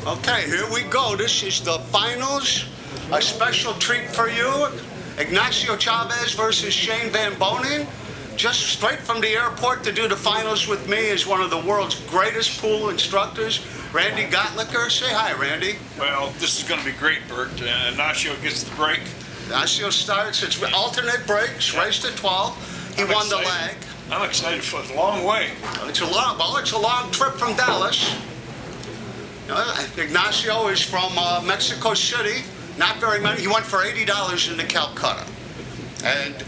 Okay, here we go. This is the finals. A special treat for you. Ignacio Chavez versus Shane Van Boening. Just straight from the airport to do the finals with me is one of the world's greatest pool instructors, Randy Gottlicker. Say hi, Randy. Well, this is going to be great, Bert. Ignacio gets the break. Ignacio starts. It's alternate breaks, race to 12. He won the leg. I'm excited for it. A long way. It's a long trip from Dallas. Ignacio is from Mexico City. Not very many. He went for $80 into Calcutta. And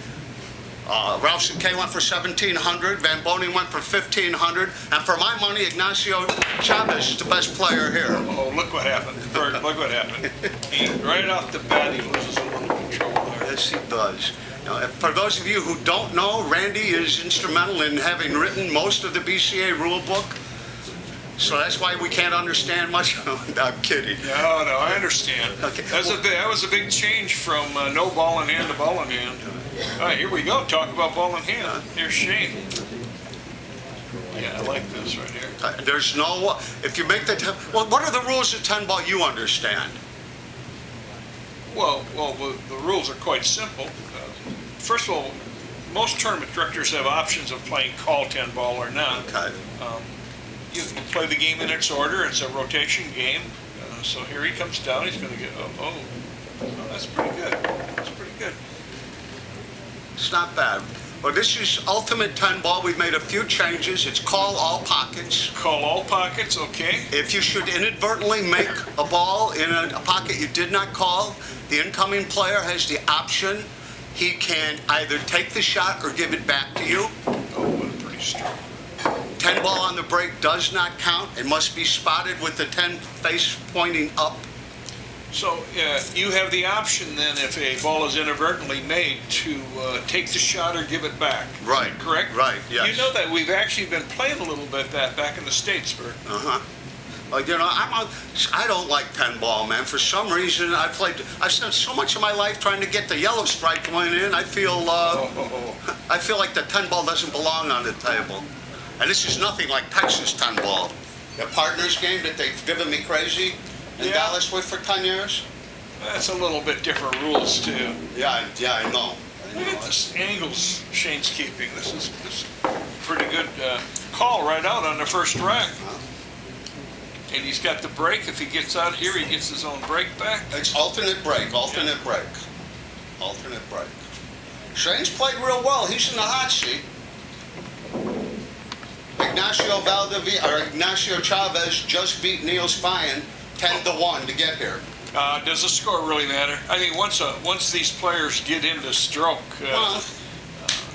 Ralph Kay went for $1,700. Van Boening went for $1,500. And for my money, Ignacio Chavez is the best player here. Oh, look what happened. Bert, look what happened. Right off the bat, he loses a little control there. Yes, he does. For those of you who don't know, Randy is instrumental in having written most of the BCA rule book. So that's why we can't understand much. I'm kidding. No, I understand. Okay. That was a big change from no ball in hand to ball in hand. All right, here we go. Talk about ball in hand. Here's Shane. Yeah, I like this right here. There's no, if you make the, well, what are the rules of 10 ball you understand? Well, the rules are quite simple. First of all, most tournament directors have options of playing call 10 ball or not. Okay. You play the game in its order. It's a rotation game. So here he comes down. He's going to get, oh, that's pretty good. That's pretty good. It's not bad. Well, this is ultimate 10 ball. We've made a few changes. It's call all pockets. Call all pockets, okay. If you should inadvertently make a ball in a pocket you did not call, the incoming player has the option. He can either take the shot or give it back to you. Oh, pretty strong. 10 ball on the break does not count. It must be spotted with the 10 face pointing up. So you have the option then, if a ball is inadvertently made, to take the shot or give it back. Right. Correct? Right, yes. You know that we've actually been playing a little bit that back in the States, Bert. Uh-huh. You know, I don't like 10 ball, man. For some reason, I've spent so much of my life trying to get the yellow stripe going in. I feel like the 10 ball doesn't belong on the table. And this is nothing like Texas 10 ball. The partners game that they've driven me crazy in Dallas with for 10 years. That's a little bit different rules too. Yeah, I know. Look at this angles Shane's keeping. This is pretty good call right out on the first rack. And he's got the break. If he gets out here, he gets his own break back. It's alternate break, alternate break. Shane's played real well. He's in the hot seat. Ignacio Chavez just beat Neil Spion 10-1 to get here. Does the score really matter? I mean, once these players get into stroke,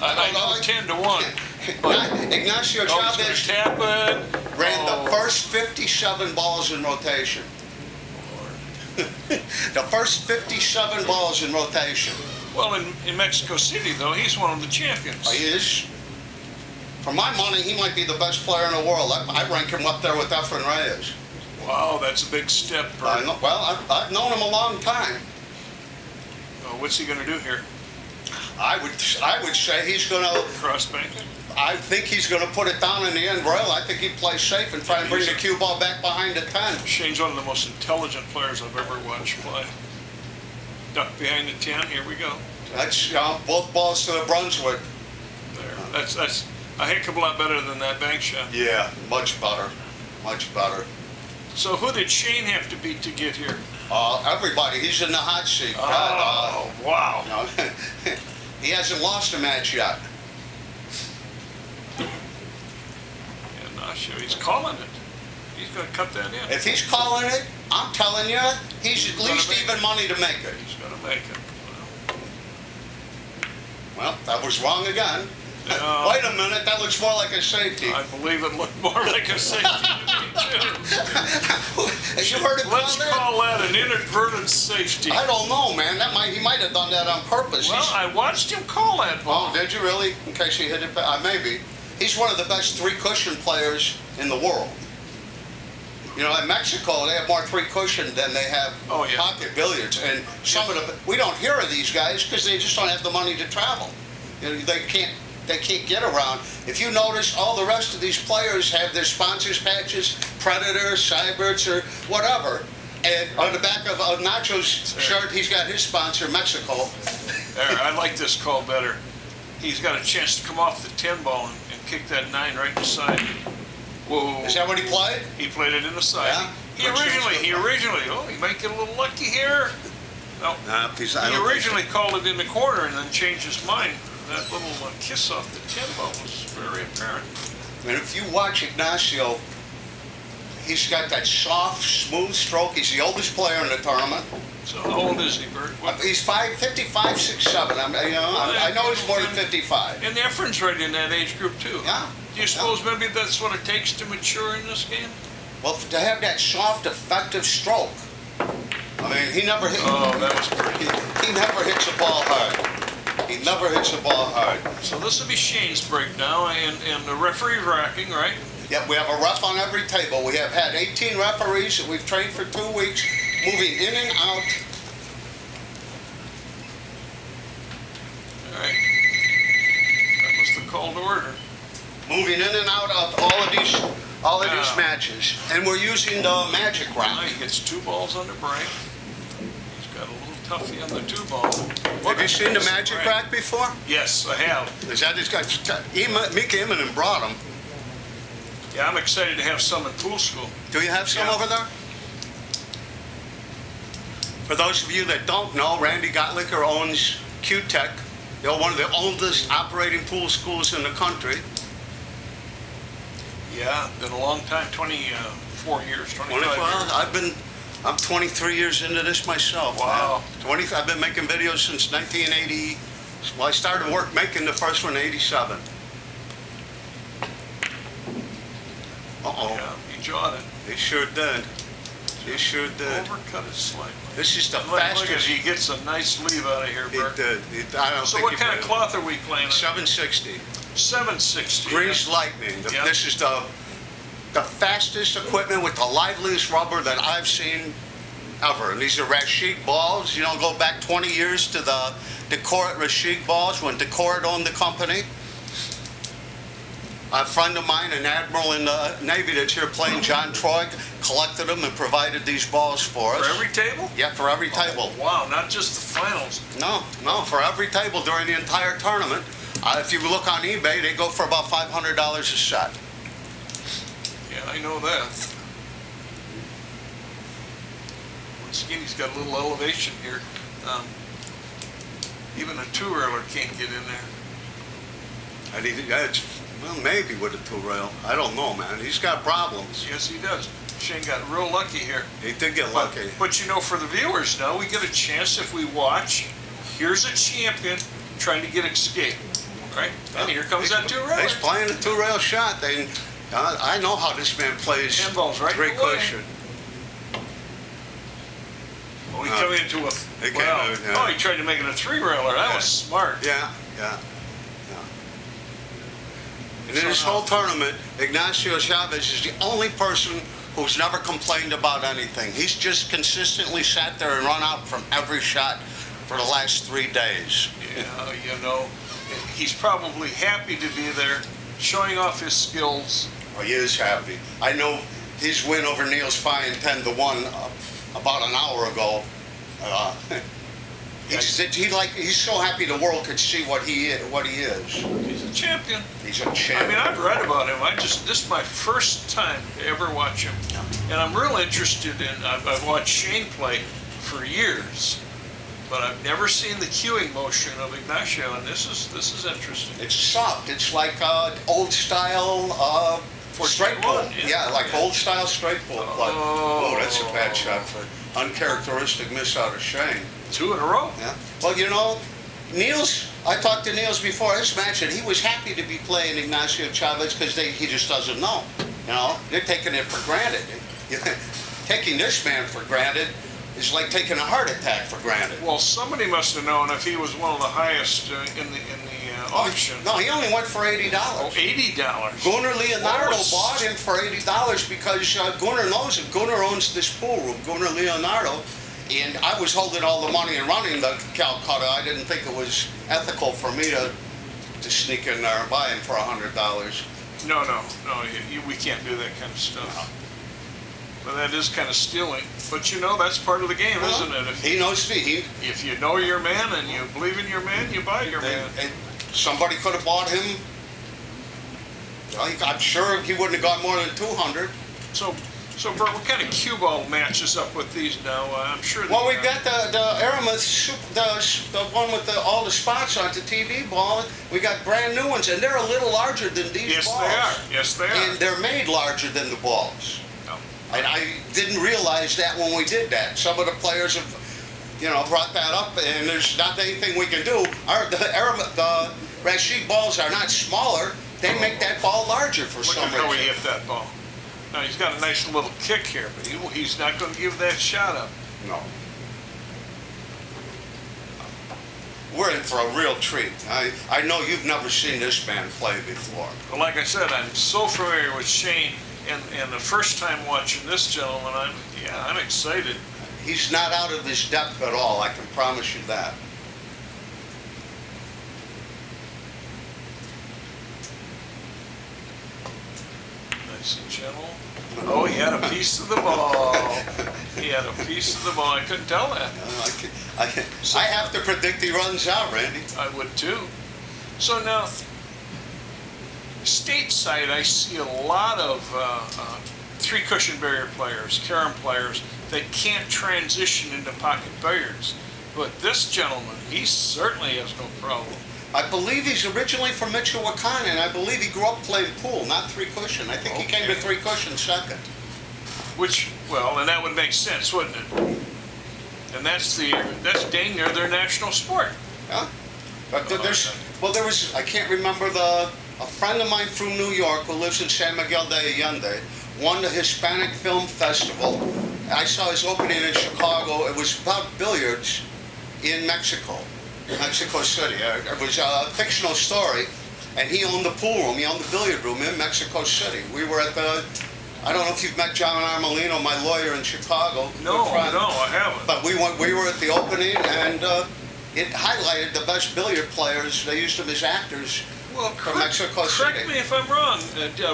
I know 10-1. But Ignacio Chavez ran the Oh. first 57 balls in rotation. The first 57 balls in rotation. Well, in Mexico City, though, he's one of the champions. He is. For my money, he might be the best player in the world. I rank him up there with Efren Reyes. Wow, that's a big step. Well, I've known him a long time. What's he going to do here? I would say he's going to Cross bank it? I think he's going to put it down in the end rail. I think he'd play safe and try and bring the cue ball back behind the 10. Shane's one of the most intelligent players I've ever watched play. Duck behind the 10. Here we go. That's both balls to the Brunswick. There. That's a heck of a lot better than that bank shot. Yeah, much better. Much better. So who did Shane have to beat to get here? Everybody. He's in the hot seat. Oh, wow. He hasn't lost a match yet. He's calling it. He's going to cut that in. If he's calling it, I'm telling you, he's at least even money to make it. He's going to make it. Well, that was wrong again. Wait a minute, that looks more like a safety. I believe it looked more like a safety to me, too. Have you heard it called Let's call that an inadvertent safety. I don't know, man. He might have done that on purpose. Well, I watched him call that ball. Oh, did you really? In case he hit it back? Maybe. He's one of the best three-cushion players in the world. You know, in Mexico, they have more three-cushion than they have pocket billiards. And some of them, we don't hear of these guys because they just don't have the money to travel. You know, they can't they can't get around. If you notice, all the rest of these players have their sponsors patches, Predator, Cybers, or whatever. And on the back of Nacho's shirt, he's got his sponsor, Mexico. There, I like this call better. He's got a chance to come off the 10 ball and kick that 9 right in the side. Whoa. Is that what he played? He played it in the side. Yeah. He originally, oh, he might get a little lucky here. No, he originally called it in the corner and then changed his mind. That little kiss off the 10 ball was very apparent. And if you watch Ignacio, he's got that soft, smooth stroke. He's the oldest player in the tournament. So how old is he, Bert? He's 55, 6, 7. I know he's more than 55. And Efren's right in that age group too. Yeah. Do you suppose maybe that's what it takes to mature in this game? Well, to have that soft, effective stroke. I mean, he never hit. Oh, that was pretty. He never hits a ball hard. He never hits a ball hard. So this will be Shane's break now, and the referee racking, right? Yeah, we have a ref on every table. We have had 18 referees that we've trained for 2 weeks, moving in and out. All right. That was the call to order. Moving in and out of all of these matches. And we're using the magic rack. He gets 2 balls on the break. He's got a little toughie on the 2 ball. Have you seen the magic rack before? Yes, I have. Is that this guy? Mika Immonen brought them. Yeah, I'm excited to have some in pool school. Do you have some over there? For those of you that don't know, Randy Gottlicker owns Q-Tech. They're one of the oldest operating pool schools in the country. Yeah, been a long time, 24 years, 25 years. I'm 23 years into this myself. Wow. I've been making videos since 1980. Well, I started making the first one in 87. Uh-oh. Yeah, he jawed it. He sure did. He sure did. Overcut it slightly. This is the Look, fastest. he gets a nice leave out of here, He Bert. did. So what kind of cloth are we playing on? 760. 760. Grease Lightning. Yeah. This is the fastest equipment with the liveliest rubber that I've seen ever. And these are Rashid balls. You know, go back 20 years to the Decorat Rashid balls when Decorat owned the company. A friend of mine, an admiral in the Navy that's here playing, John Troy, collected them and provided these balls for us. For every table? Yeah, for every table. Oh, wow, not just the finals. No, for every table during the entire tournament. If you look on eBay, they go for about $500 a set. Yeah, I know that. Once again, he's got a little elevation here. Even a 2-railer can't get in there. I think well, maybe with a 2-rail. I don't know, man. He's got problems. Yes, he does. Shane got real lucky here. He did get lucky. But you know, for the viewers now, we get a chance if we watch. Here's a champion trying to get escape. Right? And here comes that 2-railer. He's playing a 2-rail shot. I know how this man plays. 10 balls right Great cushion. Oh, he came into a... Oh, he tried to make it a 3-railer. That was smart. Yeah. And in this whole tournament, Ignacio Chavez is the only person who's never complained about anything. He's just consistently sat there and run out from every shot for the last 3 days. Yeah, you know, he's probably happy to be there, showing off his skills. Oh, he is happy. I know his win over Niels Fine 10-1 about an hour ago. He's so happy the world could see what he is. He's a champion. He's a champion. I mean, I've read about him. This is my first time to ever watch him, and I'm real interested in. I've watched Shane play for years, but I've never seen the cueing motion of Ignacio, and this is interesting. It's soft. It's like old style straight pull. Yeah, like old style straight pull. Oh, that's a bad shot for uncharacteristic miss out of Shane. 2 in a row. Yeah. Well, you know, Niels, I talked to Niels before his match, and he was happy to be playing Ignacio Chavez because he just doesn't know. You know, they're taking it for granted. Taking this man for granted is like taking a heart attack for granted. Well, somebody must have known if he was one of the highest in the auction. No, he only went for $80. Oh, $80. Gunnar Leonardo bought him for $80 because Gunnar knows it. Gunnar owns this pool room, Gunnar Leonardo. And I was holding all the money and running the Calcutta. I didn't think it was ethical for me to to sneak in there and buy him for $100. No, we can't do that kind of stuff. But that is kind of stealing. But you know, that's part of the game, isn't it? He knows me. If you know your man and you believe in your man, you buy your man. And somebody could have bought him. I'm sure he wouldn't have got more than 200. So Bert, what kind of cue ball matches up with these now? I'm sure. Well, we've got the Aramis, the one with all the spots on the TV ball. We got brand new ones, and they're a little larger than these balls. Yes, they are. And they're made larger than the balls. Oh. And I didn't realize that when we did that. Some of the players have, brought that up, and there's not anything we can do. The Rashid balls are not smaller. They make that ball larger for some reason. Look at how he hit that ball. Now, he's got a nice little kick here, but he's not going to give that shot up. No. We're in for a real treat. I know you've never seen this man play before. Well, like I said, I'm so familiar with Shane, and the first time watching this gentleman, I'm excited. He's not out of his depth at all, I can promise you that. Nice and gentle. Oh, he had a piece of the ball. He had a piece of the ball. I couldn't tell that. I have to predict he runs out, Randy. I would too. So now, stateside, I see a lot of three-cushion barrier players, carom players, that can't transition into pocket billiards. But this gentleman, he certainly has no problem. I believe he's originally from Michoacan, and I believe he grew up playing pool, not three-cushion. I think he came to three-cushion second. And that would make sense, wouldn't it? And that's dang near their national sport. Yeah. But there was, I can't remember a friend of mine from New York who lives in San Miguel de Allende won the Hispanic Film Festival. I saw his opening in Chicago. It was about billiards in Mexico City. It was a fictional story, and he owned the pool room. He owned the billiard room in Mexico City. We were at I don't know if you've met John Armelino, my lawyer in Chicago. No, I haven't. But we were at the opening, and it highlighted the best billiard players. They used them as actors from Mexico City. Correct me if I'm wrong.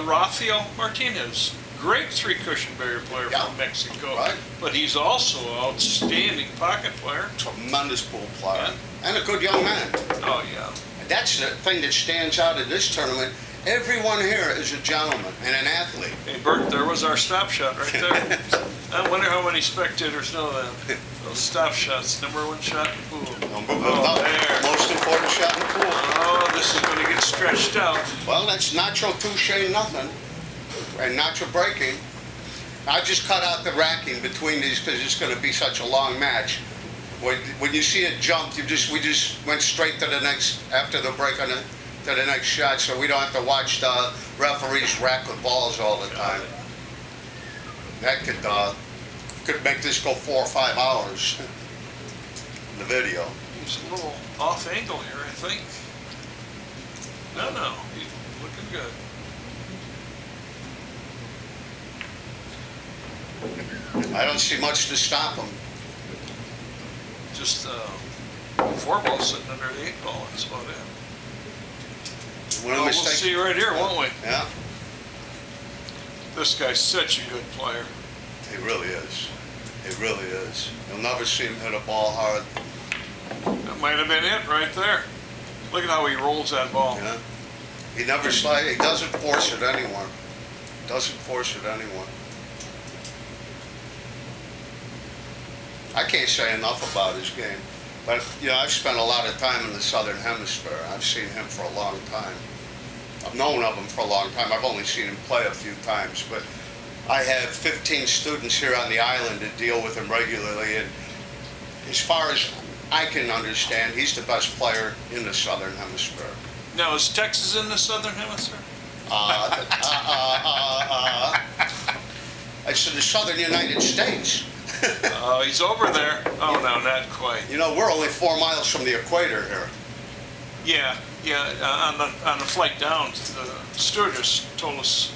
Rafael Martinez, great three-cushion billiard player from Mexico. Right. But he's also an outstanding pocket player. Tremendous pool player. Yeah. And a good young man. Oh, yeah. That's the thing that stands out in this tournament. Everyone here is a gentleman and an athlete. Hey, Bert, there was our stop shot right there. I wonder how many spectators know that. Those stop shots, #1 shot in pool. There. Most important shot in pool. Oh, this is going to get stretched out. Well, that's Nacho touche nothing. And Nacho breaking. I just cut out the racking between these because it's going to be such a long match. When you see it jump, we just went straight to the next, after the break to the next shot, so we don't have to watch the referees rack the balls all the time. That could make this go 4 or 5 hours. The video. He's a little off angle here, I think. No, he's looking good. I don't see much to stop him. Just 4 ball sitting under the 8 ball, that's about it. We'll see right here, won't we? Yeah. This guy's such a good player. He really is. He really is. You'll never see him hit a ball hard. That might have been it right there. Look at how he rolls that ball. Yeah. He never slides. He doesn't force it anymore. Doesn't force it anymore. I can't say enough about his game. But, I've spent a lot of time in the Southern Hemisphere. I've seen him for a long time. I've known of him for a long time. I've only seen him play a few times. But I have 15 students here on the island that deal with him regularly. And as far as I can understand, he's the best player in the Southern Hemisphere. Now, is Texas in the Southern Hemisphere? It's in the Southern United States. He's over there. Oh, no, not quite. We're only 4 miles from the equator here. Yeah. On the flight down, the stewardess told us,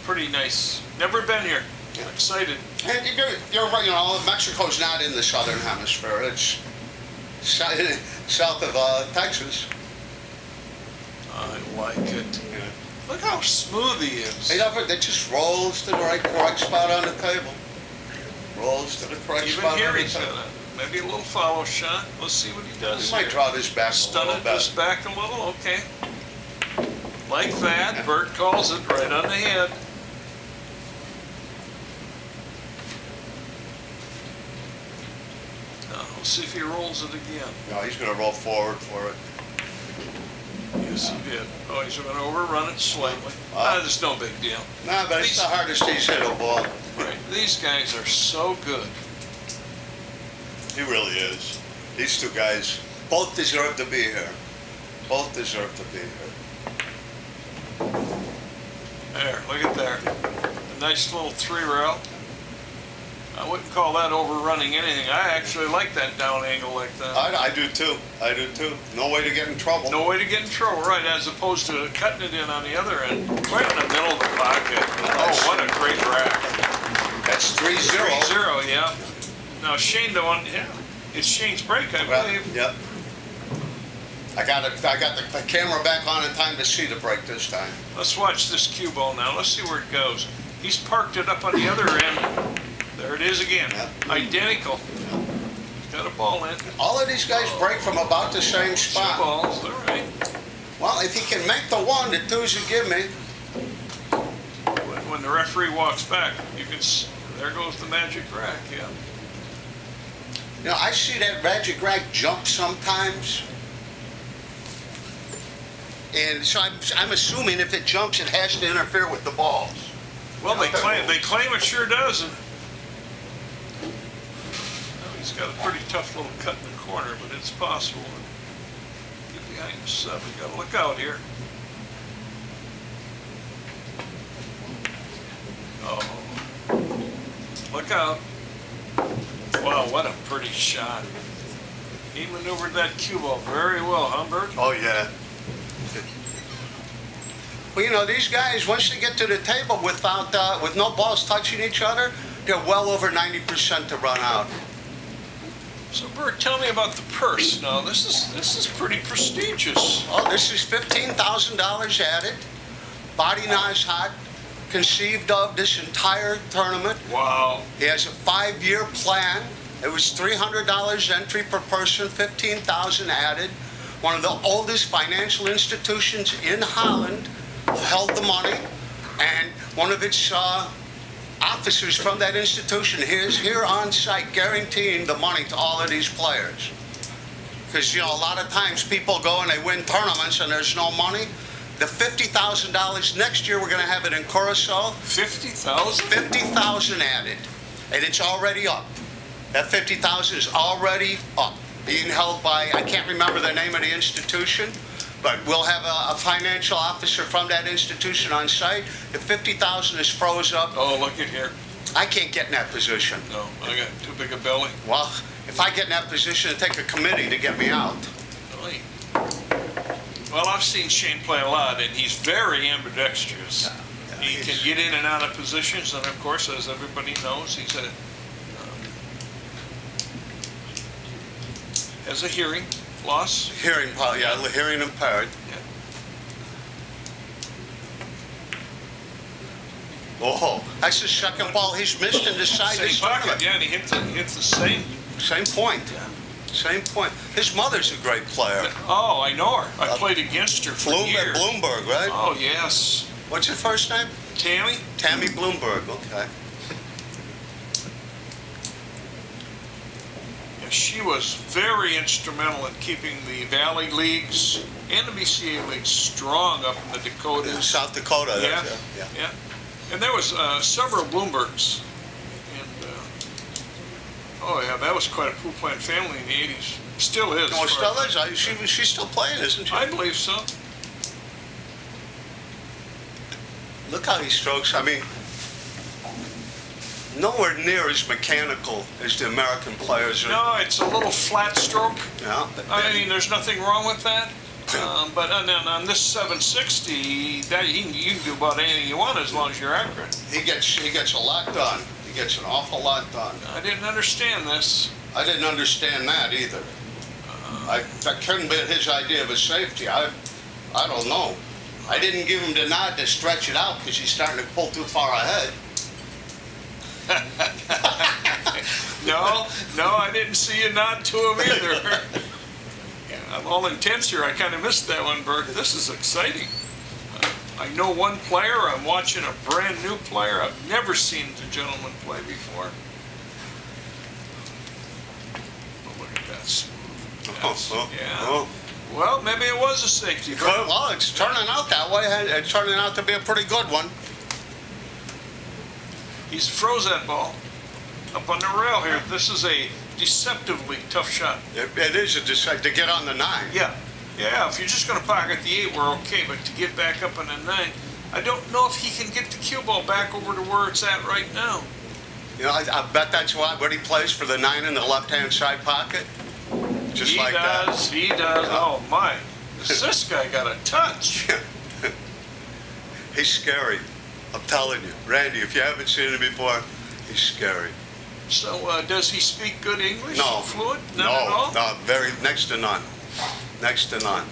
pretty nice. Never been here. Yeah. Excited. And you're right. Mexico's not in the Southern Hemisphere. It's south of Texas. like it. Yeah. Look how smooth he is. That just rolls to the correct spot on the table. Rolls to the correct Even spot here on the he's table. gonna, maybe a little follow shot. Let's see what he does He might here. draw this back a Stun little it this bit. back a little, okay. Like that, Bert calls it right on the head. Now, we'll see if he rolls it again. No, he's going to roll forward for it. Yes, he did. Oh, he's going to overrun it slightly. There's no big deal. Nah, but it's the hardest he's hit a ball. Right. These guys are so good. He really is. These two guys both deserve to be here. Both deserve to be here. There, look at there. A nice little 3-rail. I wouldn't call that overrunning anything. I actually like that down angle like that. I do too. I do too. No way to get in trouble. No way to get in trouble, right, as opposed to cutting it in on the other end. Right in the middle of the pocket. Oh, what a great rack. That's 3-0. 3-0, yeah. Now Shane, the one, yeah, it's Shane's break, I believe. Yep. I got the camera back on in time to see the break this time. Let's watch this cue ball now. Let's see where it goes. He's parked it up on the other end. There it is again. Yeah. Identical. Got a ball in. All of these guys break from about the same Two spot. balls, all right. Well, if he can make the one, the two's you give me. When the referee walks back, you can. There goes the magic rack. Yeah. You know, I see that magic rack jump sometimes. And so I'm assuming if it jumps, it has to interfere with the balls. Well, they claim it sure doesn't. He's got a pretty tough little cut in the corner, but it's possible. Get behind the sub. We got to look out here. Oh, look out! Wow, what a pretty shot. He maneuvered that cue ball very well, huh, Bert? Oh yeah. Well, you know, these guys, once they get to the table with no balls touching each other, they're well over 90% to run out. So, Bert, tell me about the purse. Now, this is pretty prestigious. Oh, this is $15,000 added. Body Nice Hot conceived of this entire tournament. Wow. He has a 5-year plan. It was $300 entry per person, $15,000 added. One of the oldest financial institutions in Holland held the money, and one of its officers from that institution is here on site guaranteeing the money to all of these players. Because, you know, a lot of times people go and they win tournaments and there's no money. The $50,000 next year, we're going to have it in Curacao. 50,000? 50,000 added, and it's already up. That 50,000 is already up, being held by, I can't remember the name of the institution, but we'll have a financial officer from that institution on site. If 50,000 is froze up, Oh, look at here. I can't get in that position. No, I got too big a belly. Well, if I get in that position, it'll take a committee to get me out. Really? Well, I've seen Shane play a lot, and he's very ambidextrous. He can get in and out of positions, and of course, as everybody knows, he's has a hearing loss. Hearing impaired. Yeah. Oh, that's the second ball he's missed in this side of this Same pocket, tournament. yeah, and he hits the same. Same point. Same point. His mother's a great player. Oh, I know her. I played against her for years. Bloomberg, right? Oh, yes. What's her first name? Tammy? Tammy Bloomberg, okay. Yeah, she was very instrumental in keeping the Valley Leagues and the BCA Leagues strong up in the Dakotas. South Dakota. Yeah, yeah. yeah. And there was several Bloombergs. Oh, yeah, that was quite a pool-playing family in the 80s. Still is. No, it still is. She's still playing, isn't she? I believe so. Look how he strokes. I mean, nowhere near as mechanical as the American players are. No, it's a little flat stroke. Yeah. I mean, there's nothing wrong with that. But on this 760, that you can do about anything you want as long as you're accurate. He gets a lot done. He gets an awful lot done. I didn't understand this. I didn't understand that either. That couldn't be his idea of a safety. I don't know. I didn't give him the nod to stretch it out because he's starting to pull too far ahead. No, I didn't see you nod to him either. I'm all intense here. I kind of missed that one, Bert. This is exciting. I know one player. I'm watching a brand new player. I've never seen the gentleman play before. Oh, look at that smooth. Yeah. Well, maybe it was a safety. Well, it's turning out that way. It's turning out to be a pretty good one. He's froze that ball up on the rail here. This is a deceptively tough shot. It is a to get on the 9. Yeah. If you're just going to pocket the 8, we're okay. But to get back up on the 9, I don't know if he can get the cue ball back over to where it's at right now. You know, I bet that's what he plays for the 9 in the left-hand side pocket. Just like that. He does. Oh, my. This guy got a touch. He's scary. I'm telling you. Randy, if you haven't seen him before, he's scary. So, does he speak good English? No. Fluent? None at all? No, next to none. Next to none.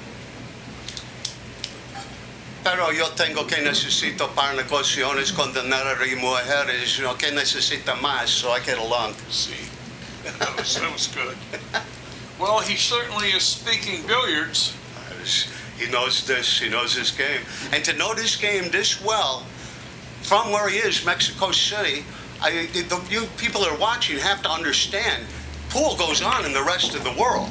Pero yo tengo que necesito para negociaciones con dinero y mujeres, you know, que necesita más, so I get along. See, that was good. Well, he certainly is speaking billiards. He knows this, he knows his game. And to know this game this well, from where he is, Mexico City, you people that are watching have to understand, pool goes on in the rest of the world.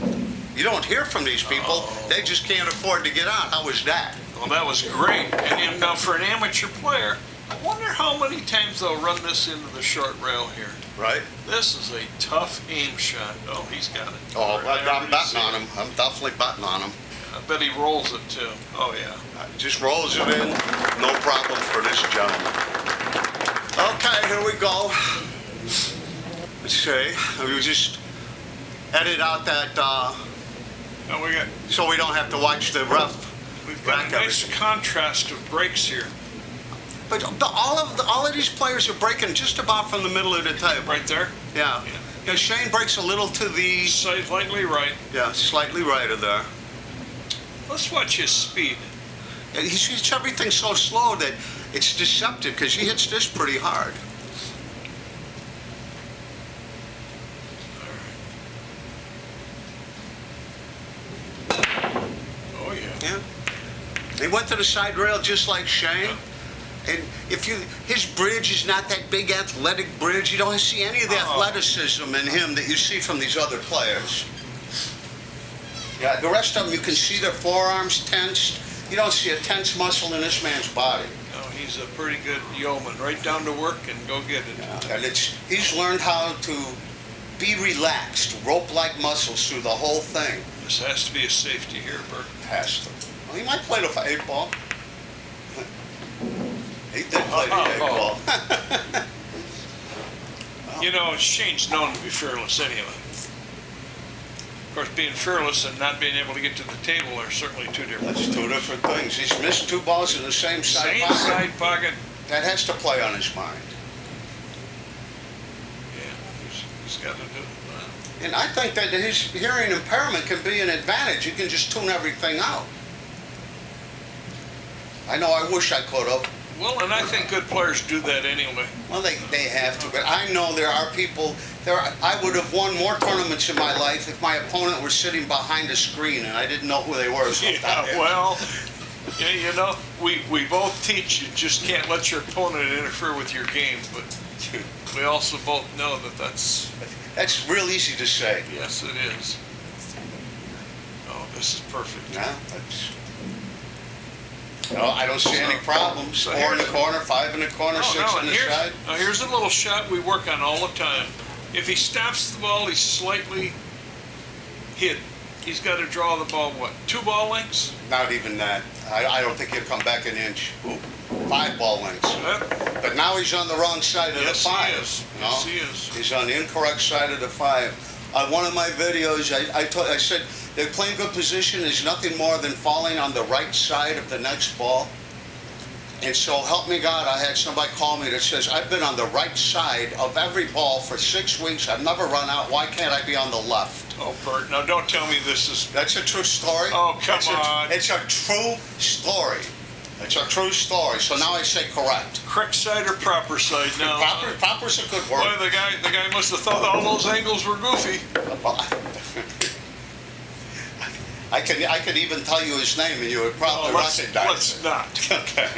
You don't hear from these people. They just can't afford to get out. How was that? Well, that was great. And now for an amateur player, I wonder how many times they'll run this into the short rail here. Right. This is a tough aim shot. Oh, he's got it. Oh, I'm betting on him. I'm definitely betting on him. I bet he rolls it too. Oh, yeah. Just rolls it in. No problem for this gentleman. Okay, here we go. Let's see. We just edit out that, so we don't have to watch the ref. We've got a nice contrast of breaks here. But all of these players are breaking just about from the middle of the table. Right there? Yeah. Yeah, Shane breaks a little to the... Slightly right. Yeah, slightly right of there. Let's watch his speed. Yeah, he hits everything so slow that it's deceptive because he hits this pretty hard. Oh, yeah. Yeah. He went to the side rail just like Shane. And his bridge is not that big athletic bridge. You don't see any of the athleticism in him that you see from these other players. Yeah, the rest of them, you can see their forearms tensed. You don't see a tense muscle in this man's body. No, he's a pretty good yeoman. Right down to work and go get it. Yeah, and he's learned how to be relaxed, rope-like muscles through the whole thing. This has to be a safety here, Bert. Has to. Well, he might play the 8-ball. He did play the 8-ball. You know, Shane's known to be fearless anyway. Of course, being fearless and not being able to get to the table are certainly two different things. That's two different things. He's missed 2 balls in the same side pocket. Same side pocket. That has to play on his mind. Yeah, he's got to do it. And I think that his hearing impairment can be an advantage. You can just tune everything out. I know I wish I could have. Well, and I think good players do that anyway. Well, they have to, but I know there are people, I would have won more tournaments in my life if my opponent were sitting behind a screen and I didn't know who they were. Yeah, well, yeah, you know, we both teach you just can't let your opponent interfere with your game, but we also both know that that's real easy to say. Yes, it is. Oh, this is perfect. Yeah, no, I don't see any problems. 4 in the corner, 5 in the corner, 6 on the side. Now here's a little shot we work on all the time. If he stops the ball, he's slightly hit. He's got to draw the ball, what, 2 ball lengths? Not even that. I don't think he'll come back an inch. 5 ball lengths. But now he's on the wrong side of the 5. Yes, he is. He's on the incorrect side of the 5. On one of my videos, I said, the playing good position is nothing more than falling on the right side of the next ball. And so help me God, I had somebody call me that says, I've been on the right side of every ball for 6 weeks. I've never run out. Why can't I be on the left? Oh, Bert, now don't tell me this is... That's a true story. Oh, come on. It's a true story. It's a true story, so now I say correct. Correct side or proper side now? Proper's a good word. Boy, the guy must have thought all those angles were goofy. I could even tell you his name and you would probably recognize let's it. not. Okay.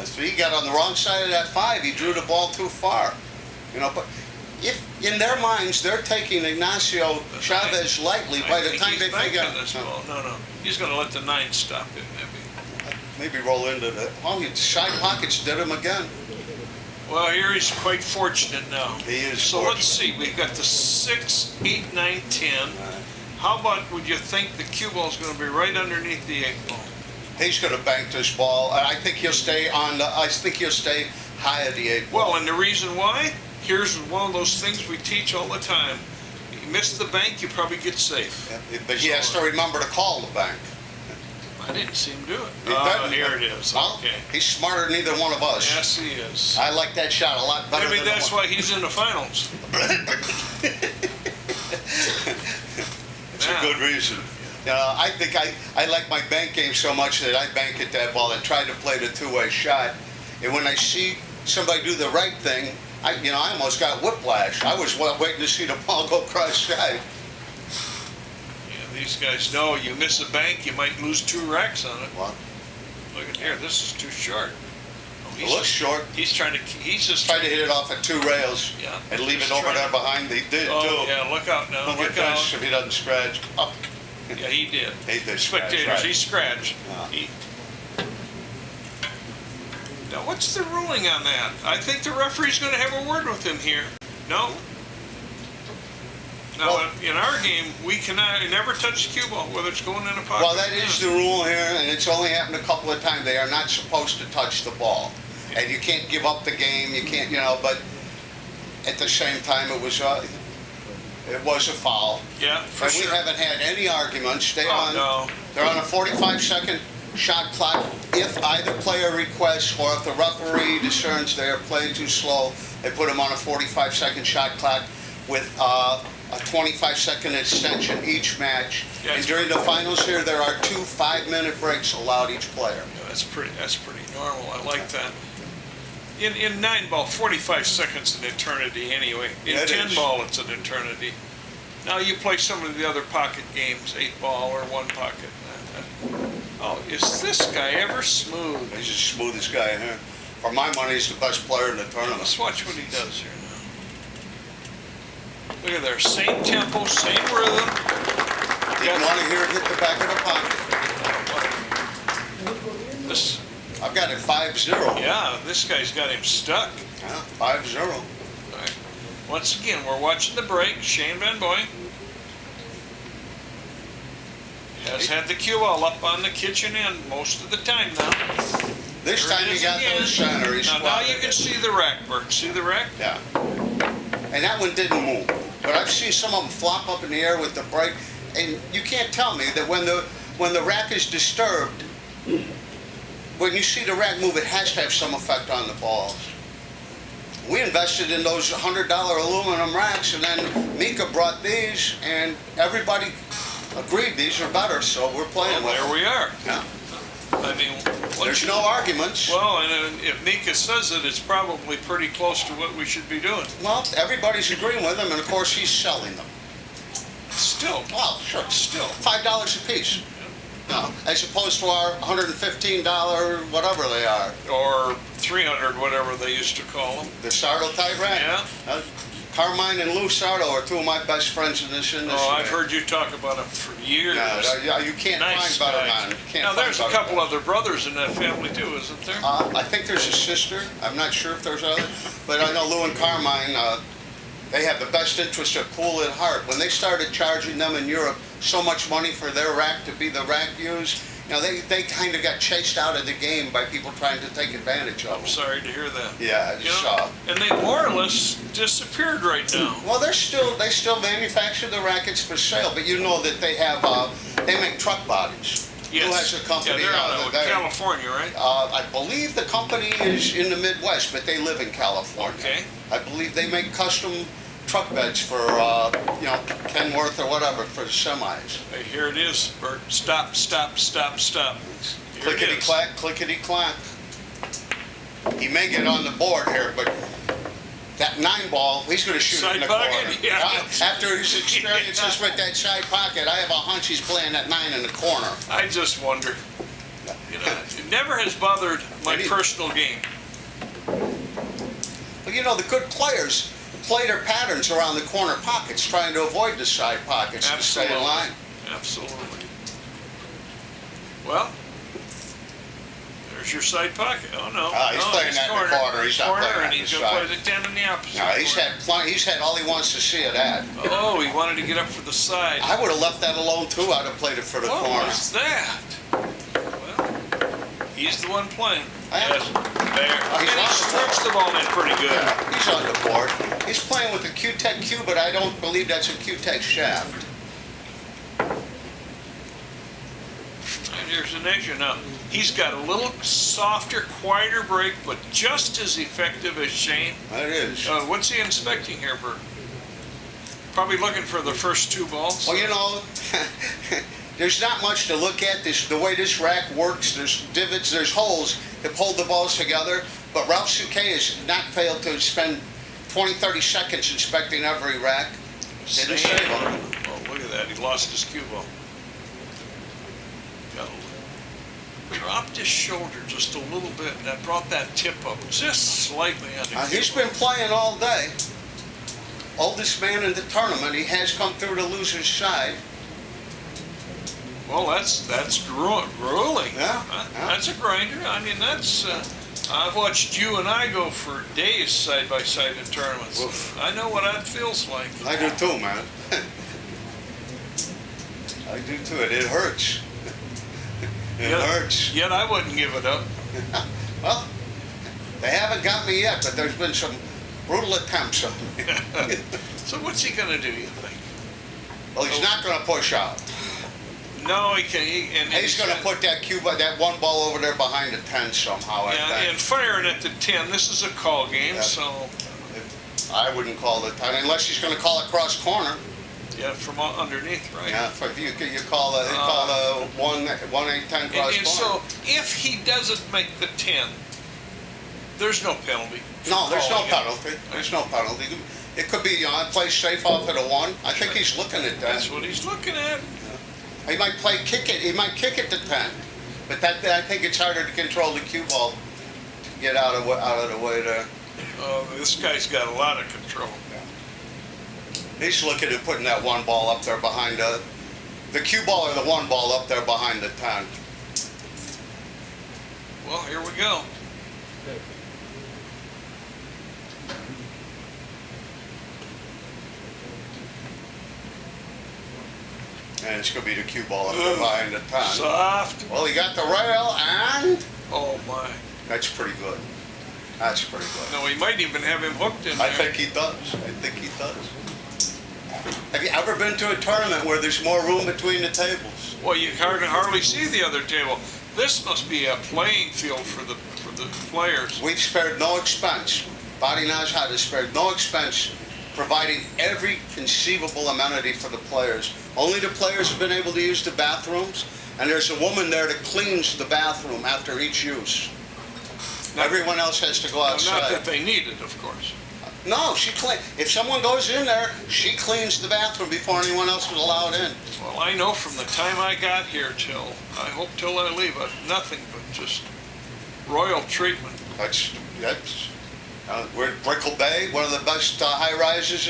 So he got on the wrong side of that 5. He drew the ball too far. But if in their minds they're taking Ignacio Chavez lightly by the time they figure out. No. He's going to let the 9 stop it, maybe roll into the. Oh, side pockets did him again. Well, here he's quite fortunate now. He is. So fortunate. let's see. We've got the 6, 8, 9, 10. How about would you think the cue ball is going to be right underneath the 8 ball? He's going to bank this ball. I think he'll stay on the. I think he'll stay high at the 8 ball. Well, and the reason why? Here's one of those things we teach all the time. You miss the bank, you probably get safe. Yeah, but he has to remember to call the bank. I didn't see him do it. Here it is. Well, Okay. He's smarter than either one of us. Yes, he is. I like that shot a lot better. Maybe that's why he's in the finals. It's a good reason. I think I like my bank game so much that I bank at that ball and try to play the two-way shot. And when I see somebody do the right thing, I almost got whiplash. I was waiting to see the ball go cross-side. Yeah, these guys know you miss a bank, you might lose 2 racks on it. What? Look at here, this is too short. Oh, It looks short. He's just Tried to hit it off at 2 rails. Yeah. And leave He's it over trying there to- behind. He did Oh, too. yeah, look out now. Don't Look get out. this if he doesn't scratch. Oh. Yeah, he did. He did scratch, Spectators, right. he scratched. Yeah. Now, what's the ruling on that? I think the referee's going to have a word with him here. No? Now, Well- in our game, we cannot never touch the cue ball, whether it's going in a pocket. Well, that is the rule here, and it's only happened a couple of times. They are not supposed to touch the ball. And you can't give up the game, you can't, but at the same time, it was a foul. Yeah, for And sure. we haven't had any arguments. They're on a 45-second shot clock. If either player requests or if the referee discerns they are playing too slow, they put them on a 45-second shot clock with a 25-second extension each match. Yeah, And during the finals here, there are 2 5-minute breaks allowed each player. Yeah, that's pretty normal. I like that. In 9 ball, 45 seconds an eternity anyway. In It 10 is. ball, it's an eternity. Now you play some of the other pocket games, 8 ball or 1 pocket. Oh, is this guy ever smooth? He's the smoothest guy in here. For my money, he's the best player in the tournament. Let's watch what he does here now. Look at there, same tempo, same rhythm. Didn't want to hear it hit the back of the pocket. This, I've got it 5-0. yeah, this guy's got him stuck. Yeah, 5-0. All right. Once again, we're watching the break. Shane Van Boening has had the cue ball up on the kitchen end most of the time now. This There time it he is got again. those center. He Now squatted you can it. see the rack, Burke. See the rack? Yeah. And that one didn't move. But I've seen some of them flop up in the air with the break. And you can't tell me that when the rack is disturbed, when you see the rack move, it has to have some effect on the balls. We invested in those $100 aluminum racks, and then Mika brought these, and everybody agreed these are better, so we're playing with There them. we are. Yeah. I mean, There's no arguments. Well, and if Mika says it, it's probably pretty close to what we should be doing. Well, everybody's agreeing with him, and of course he's selling them. Still. Well, sure, still $5 a piece. No, as opposed to our $115 whatever they are. Or 300, whatever they used to call them. The Sardo type rack. Yeah. Carmine and Lou Sardo are 2 of my best friends in this industry. Oh, I've heard you talk about them for years. Yeah, you can't Nice find better guys. man. Can't Now, find there's a better couple man. other brothers in that family, too, isn't there? I think there's a sister. I'm not sure if there's other, but I know Lou and Carmine. They have the best interest of pool at heart. When they started charging them in Europe so much money for their rack to be the rack used, they kind of got chased out of the game by people trying to take advantage of I'm them. sorry to hear that. Yeah, You it's, know, and they more or less disappeared right now. well, they still manufacture the rackets for sale, but you know that they have they make truck bodies. Yes. Who has a company? Yeah, they're out of there? California, right? I believe the company is in the Midwest, but they live in California. Okay. I believe they make custom truck beds for, you know, Kenworth or whatever for the semis. Hey, here it is, Bert. Stop, stop, stop, stop. Here it Clickety is. clack, clickety clack. He may get on the board here, but that 9-ball, he's going to shoot it in the Side corner. pocket? Yeah. After his experiences with that side pocket, I have a hunch he's playing that 9 in the corner. I just wonder. You know, it never has bothered my personal game. But you know, the good players play their patterns around the corner pockets, trying to avoid the side pockets to stay in line. Absolutely. Well, there's your side pocket. Oh no. He's playing that in the corner. He's not playing that in the he's going to side. play the 10 in the opposite. No, corner. he's had all he wants to see of that. Oh, he wanted to get up for the side. I would have left that alone too. I'd have played it for the What corner. was that? Well, he's the one playing. Yes. There. And he stretched the ball in pretty good. Yeah, he's on the board. He's playing with a Q-Tech cue, but I don't believe that's a Q-Tech shaft. And here's Ignacio now. He's got a little softer, quieter break, but just as effective as Shane. That is. What's he inspecting here, Bert? Probably looking for the first 2 balls. Well, you know, there's not much to look at. The way this rack works, there's divots, there's holes that hold the balls together. But Ralph Souquet has not failed to spend 20, 30 seconds inspecting every rack. Didn't save him. Oh, look at that. He lost his cue ball. Dropped his shoulder just a little bit, and that brought that tip up just slightly on the cue He's ball. been playing all day. Oldest man in the tournament. He has come through the loser's side. Well, that's grueling. Yeah, yeah. That's a grinder. I mean, that's. I've watched you and I go for days side by side in tournaments. Oof. I know what that feels like. I do too, man. I do too. It hurts. It hurts. Yet I wouldn't give it up. Well, they haven't got me yet, but there's been some brutal attempts on me. So what's he going to do, you think? Well, he's not going to push out. No, he can. He's going to put that cue, that 1 ball over there behind the 10 somehow. I Yeah, think. and firing at the 10. This is a call game, Yeah. so I wouldn't call it 10 unless he's going to call it cross corner. yeah, from underneath, right? Yeah, if you call it 1-8-10 cross And corner. so if he doesn't make the 10, there's no penalty. No, there's no calling it. penalty. There's no penalty. It could be, play safe off at a 1. I think he's looking at that. That's what he's looking at. He might kick it. He might kick it to 10, but I think it's harder to control the cue ball to get out of the way there. This guy's got a lot of control. He's looking at putting that 1 ball up there behind the cue ball or the 1 ball up there behind the 10. Well, here we go. And it's going to be the cue ball up there behind the 10. Soft. Well, he got the rail, and Oh my. that's pretty good. That's pretty good. No, he might even have him hooked in there. I think he does. I think he does. Have you ever been to a tournament where there's more room between the tables? Well, you can hardly see the other table. This must be a playing field for the players. We've spared no expense. Body knows how to spare no expense, providing every conceivable amenity for the players. Only the players have been able to use the bathrooms, and there's a woman there that cleans the bathroom after each use. Everyone else has to go outside. Not that they need it, of course. No, if someone goes in there, she cleans the bathroom before anyone else is allowed in. Well, I know from the time I got here till I leave, nothing but just royal treatment. We're at Brickell Bay, one of the best high-rises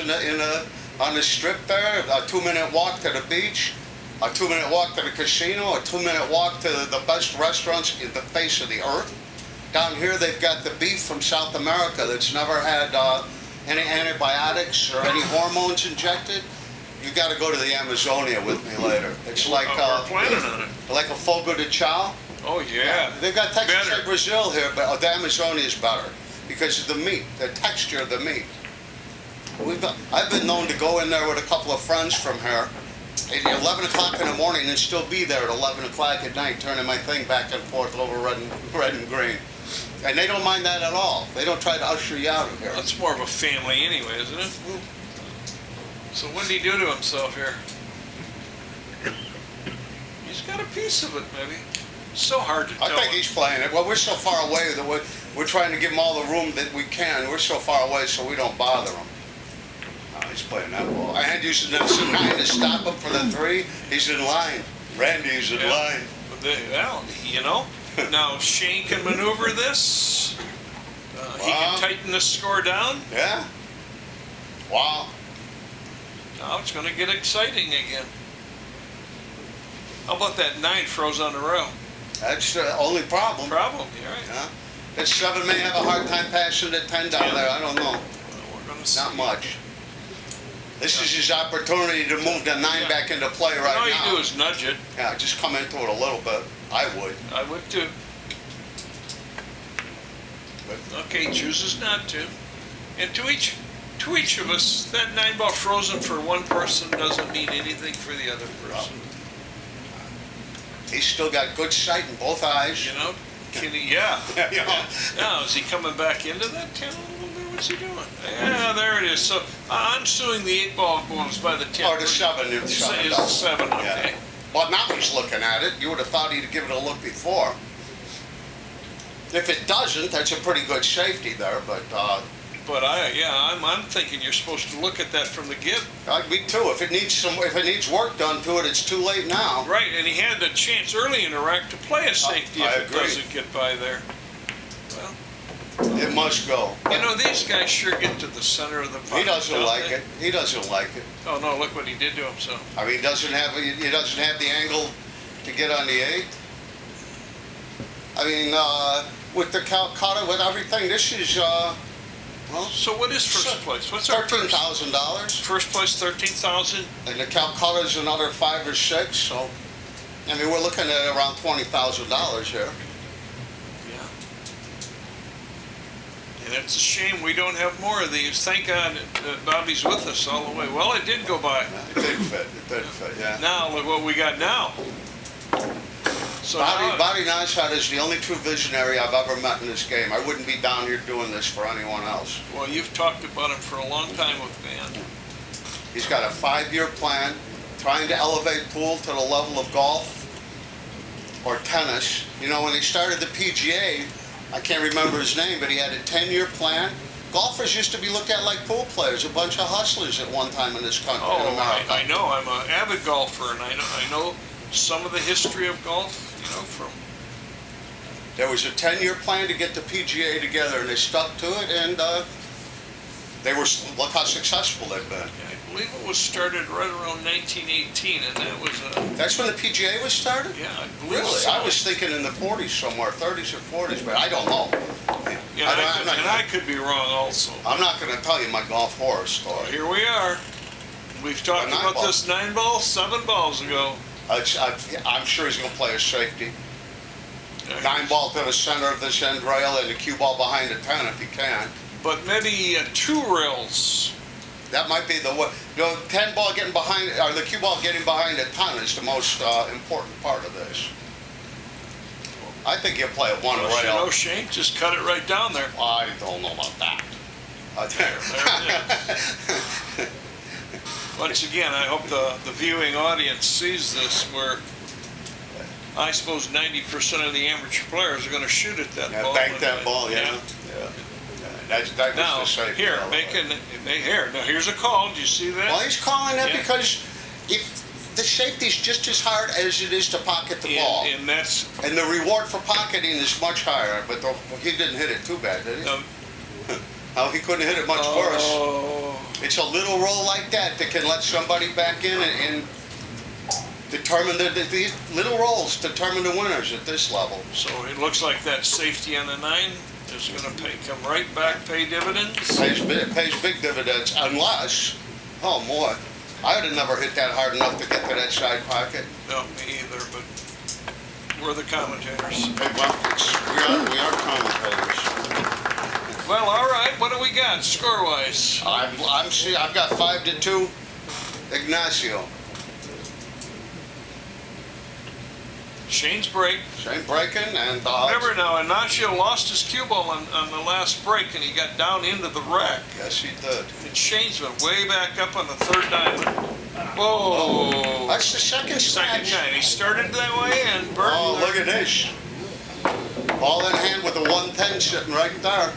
on the strip there. A 2-minute walk to the beach, a 2-minute walk to the casino, a 2-minute walk to the best restaurants in the face of the earth. Down here, they've got the beef from South America that's never had any antibiotics or any hormones injected. You got to go to the Amazonia with me later. It's like we're planning on it. like a fogo de chao. Oh yeah. They've got Texas Better. and Brazil here, but the Amazonia is better because of the meat, the texture of the meat. I've been known to go in there with a couple of friends from here at 11 o'clock in the morning and still be there at 11 o'clock at night, turning my thing back and forth over red and green. And they don't mind that at all. They don't try to usher you out of here. That's more of a family anyway, isn't it? So what did he do to himself here? He's got a piece of it, maybe. So hard to tell. I think he's playing it. Well, we're so far away that we're trying to give him all the room that we can. We're so far away so we don't bother him. He's playing that ball. And using that 9 to stop him for the 3. He's in line. Randy's in line. Well, you know, now Shane can maneuver this. He can tighten the score down. Yeah. Wow. Now it's going to get exciting again. How about that 9 froze on the rail? That's the only problem. Problem, you're right. Yeah. That 7 may have a hard time passing that 10 down there. I don't know. Well, we're going to see. Not much. This is his opportunity to move the 9 back into play right now. All you do is nudge it. Yeah, just come into it a little bit. I would. I would too. Okay, chooses not to. And to each of us, that 9 ball frozen for one person doesn't mean anything for the other person. He's still got good sight in both eyes. You know? Can he? Yeah. You know? Now, is he coming back into that 10 a little bit? What's he doing? Yeah, there it is. So I'm suing the 8 ball goes by the 10. Or the 7. The 7 Is the 7, okay. Yeah. Well, now he's looking at it. You would have thought he'd give it a look before. If it doesn't, that's a pretty good safety there, but... But I'm thinking you're supposed to look at that from the get. me too. If it needs work done to it, it's too late now. Right, and he had the chance early in the rack to play a safety if it doesn't get by there. Well, it must go. You know, these guys sure get to the center of the pocket. He doesn't like it. He doesn't like it. Oh no! Look what he did to himself. I mean, he doesn't have the angle to get on the 8. I mean, with the Calcutta, with everything, this is well. So what is first place? What's our $13,000. First place, 13,000. And the Calcutta's another 5 or 6. So, I mean, we're looking at around $20,000 here. Yeah. And it's a shame we don't have more of these. Thank God that Bobby's with us all the way. Well, it did go by. It did fit. It did fit. Yeah. Now look what we got now. So Bobby Nonshot is the only true visionary I've ever met in this game. I wouldn't be down here doing this for anyone else. Well, you've talked about him for a long time with Van. He's got a 5-year plan, trying to elevate pool to the level of golf or tennis. You know, when he started the PGA, I can't remember his name, but he had a 10-year plan. Golfers used to be looked at like pool players, a bunch of hustlers at one time in this country, in America. I know. I'm an avid golfer, and I know some of the history of golf. You know, from there was a 10-year plan to get the PGA together, and they stuck to it, and they were, look how successful they've been. I believe it was started right around 1918, and that was that's when the PGA was started? Yeah, I believe really? so. I was thinking in the 40s somewhere, 30s or 40s, but I don't know. Yeah, I could be wrong also. I'm not going to tell you my golf horror story. Well, here we are. We've talked about this 9 ball 7 balls ago. I'm sure he's going to play a safety. 9 ball to the center of this end rail and the cue ball behind the 10 if he can. But maybe 2 rails. That might be the way. You know, 10 ball getting behind, or the cue ball getting behind the 10 is the most important part of this. I think he'll play a 1 rail. You know, Shane, just cut it right down there. I don't know about that. There it is. Once again, I hope the viewing audience sees this, where I suppose 90% of the amateur players are going to shoot at that ball. Bank that ball, yeah. That now, was the safety. Here, now here's a call. Do you see that? Well, he's calling that because if the safety's just as hard as it is to pocket the ball. And the reward for pocketing is much higher, but he didn't hit it too bad, did he? Oh, he couldn't hit it much worse. It's a little roll like that can let somebody back in and determine these little rolls determine the winners at this level. So it looks like that safety on the 9 is going to come right back, pay dividends. Pays big dividends, unless, oh boy, I would have never hit that hard enough to get to that side pocket. No, me either, but we're the commentators. Hey, well, we are commentators. Well, all right. What do we got score-wise? I've got 5-2, Ignacio. Shane's break. Shane breaking, and Remember now, Ignacio lost his cue ball on the last break, and he got down into the rack. yes, he did. And Shane's went way back up on the third diamond. Whoa! That's the second Second scratch. guy, and he started that way, and Burton. Oh, look at this. Ball in hand with a 110 sitting right there.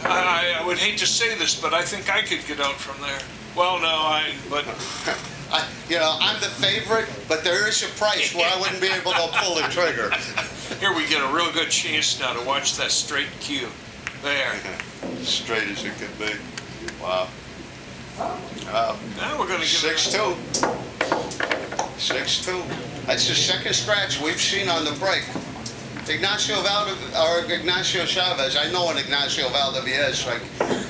I would hate to say this, but I think I could get out from there. Well, no, but I'm the favorite, but there is a price where I wouldn't be able to pull the trigger. here we get a real good chance now to watch that straight cue. There. Straight as it could be. Wow. Now we're going to get 6-2. 6-2. That's the second scratch we've seen on the break. Ignacio Chavez. I know an Ignacio Valdivia, so I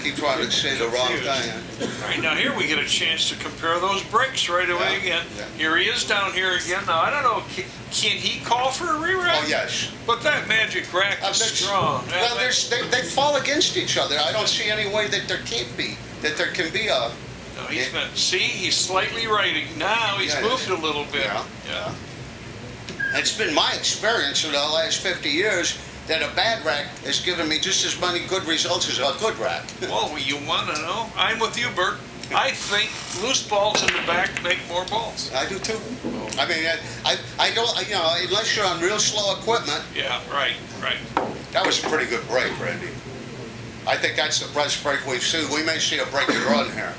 keep trying to say the wrong thing. All right, now here we get a chance to compare those breaks right away again. Yeah. Here he is down here again. Now, I don't know, can he call for a re-rack? Oh, yes. But that magic rack is strong. Well, they fall against each other. I don't see any way that there can't be, that there can be a... No, he's slightly right. Now he's moved a little bit. Yeah. It's been my experience in the last 50 years that a bad rack has given me just as many good results as a good rack. Well, you want to know? I'm with you, Bert. I think loose balls in the back make more balls. I do too. I mean, I don't, unless you're on real slow equipment. Yeah, right. That was a pretty good break, Randy. I think that's the best break we've seen. We may see a break and run here.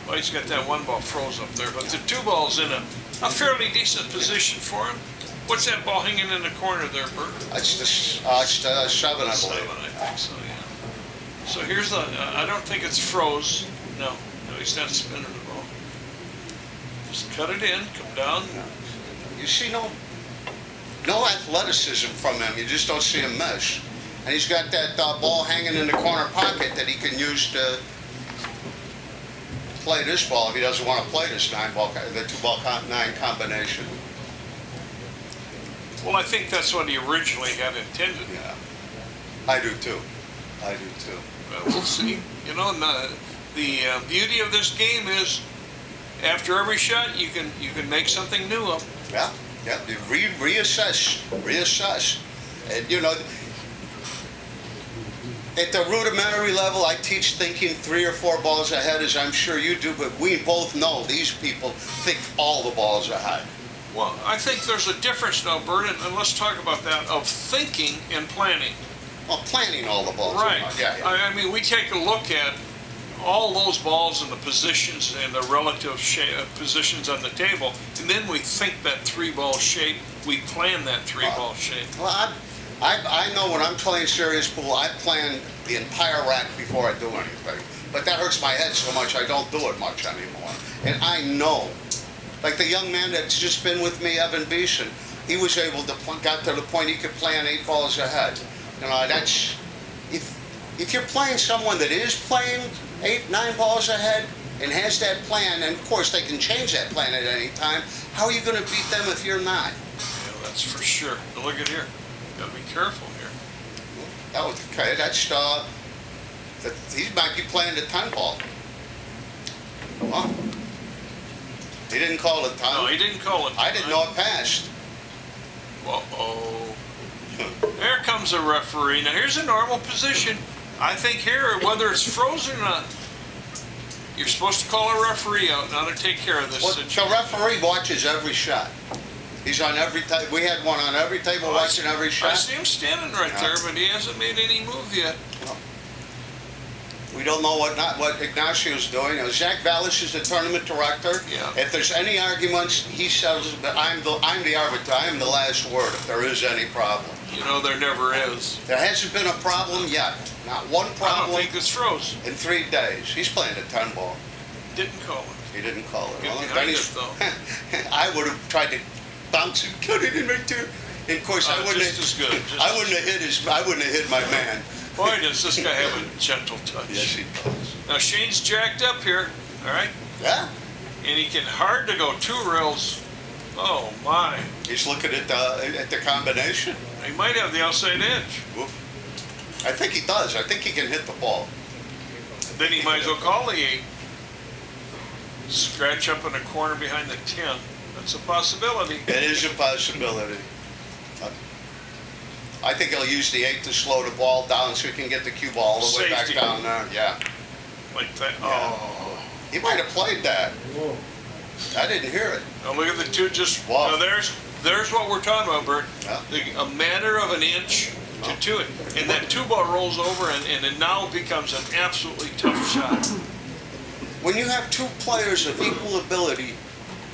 Well, he's got that one ball froze up there, but the two balls in a fairly decent position for him. What's that ball hanging in the corner there, Bert? It's the 7, I believe. 7, I think so, yeah. So here's the, I don't think it's froze. No, he's not spinning the ball. Just cut it in, come down. You see no athleticism from him. You just don't see him miss. And he's got that ball hanging in the corner pocket that he can use to play this ball if he doesn't want to play this the 2-ball 9 combination. Well, I think that's what he originally had intended. Yeah, I do too. Well, we'll see. You know, the beauty of this game is, after every shot, you can make something new up. Yeah. You reassess. And at the rudimentary level, I teach thinking 3 or 4 balls ahead, as I'm sure you do. But we both know these people think all the balls ahead. Well, I think there's a difference now, Bert, and let's talk about that, of thinking and planning. Well, planning all the balls. Right. Yeah. I mean, we take a look at all those balls and the positions and the relative positions on the table, and then we think that 3-ball shape, we plan that 3-ball shape. Well, I know when I'm playing serious pool, I plan the entire rack before I do anything. But that hurts my head so much I don't do it much anymore. And I know. Like the young man that's just been with me, Evan Beeson, he was able to got to the point he could plan 8 balls ahead. That's if you're playing someone that is playing 8, 9 balls ahead and has that plan, and of course they can change that plan at any time. How are you going to beat them if you're not? Yeah, that's for sure. But look at here. Got to be careful here. Okay, he might be playing the 10 ball. Huh? He didn't call it time. No, he didn't call it time. I didn't know it passed. Uh-oh. There comes a referee. Now, here's a normal position. I think here, whether it's frozen or not, you're supposed to call a referee out now to take care of this situation. The referee watches every shot. He's on every table. We had one on every table watching every shot. I see him standing right there, but he hasn't made any move yet. We don't know what Ignacio's doing. Zach Vallis is the tournament director. Yeah. If there's any arguments, he settles it. But I'm the arbiter. I am the last word if there is any problem. There never is. There hasn't been a problem yet. Not one problem. I don't think it's frozen. In 3 days. He's playing the 10 ball. Didn't call it. He didn't call it. Get Well, behind it, though. I would have tried to bounce and cut it in right there. And of course, I wouldn't just have. as good. I wouldn't have hit my man. Boy, does this guy have a gentle touch. Yes, he does. Now, Shane's jacked up here, all right? Yeah. And he can hard to go 2 rails. Oh, my. He's looking at the combination. He might have the outside edge. Oof. I think he does. I think he can hit the ball. Then he might as well call the 8. Scratch up in the corner behind the 10. That's a possibility. It is a possibility. I think he'll use the 8 to slow the ball down so he can get the cue ball all the way back Safety. down there. Yeah. Like that. Yeah. Oh. He might have played that. I didn't hear it. Now look at the two just. Wow. Now there's what we're talking about, Bert. Yeah. A matter of an inch to 2 it. And that 2 ball rolls over and it now becomes an absolutely tough shot. When you have two players of equal ability,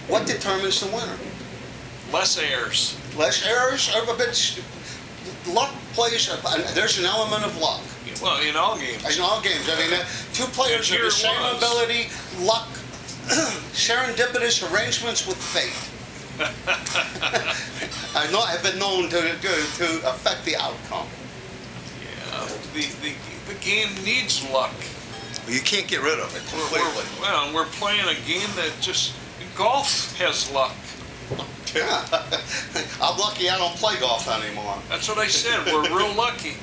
what determines the winner? Less errors. Less errors, or a bit. Luck plays. There's an element of luck Well, in all games. in all games. I mean, two players And of here the it same was. ability, luck, serendipitous arrangements with fate. I know I've been known to affect the outcome. Yeah. The game needs luck. You can't get rid of it completely. We're playing a game that just golf has luck. Yeah. I'm lucky I don't play golf anymore. That's what I said. We're real lucky.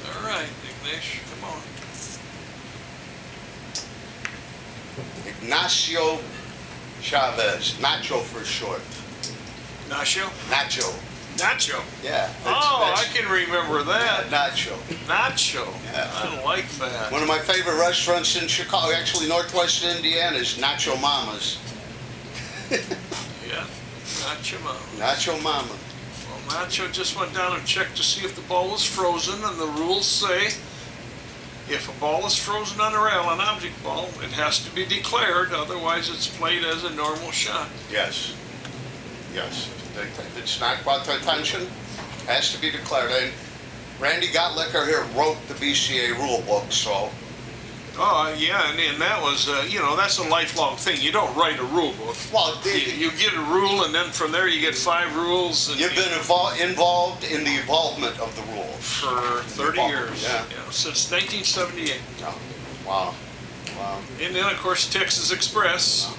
All right, Ignacio, come on. Ignacio Chavez, Nacho for short. Nacho? Nacho. Nacho. Yeah. I can remember that. Nacho. Nacho. Yeah. I like that. One of my favorite restaurants in Chicago, actually Northwest Indiana, is Nacho Mama's. Yeah. Nacho Mama. Nacho Mama. Well, Nacho just went down and checked to see if the ball was frozen, and the rules say if a ball is frozen on a rail, an object ball, it has to be declared, otherwise it's played as a normal shot. Yes. Yes. If it's not brought to attention, has to be declared. And Randy Gottlicker here wrote the BCA rule book, so. Oh, yeah, and that was, that's a lifelong thing. You don't write a rule book. Well, You get a rule, and then from there you get 5 rules. And you've been involved in the evolvement of the rules. for 30 years. Yeah. Since 1978. Oh, wow. Wow. And then, of course, Texas Express.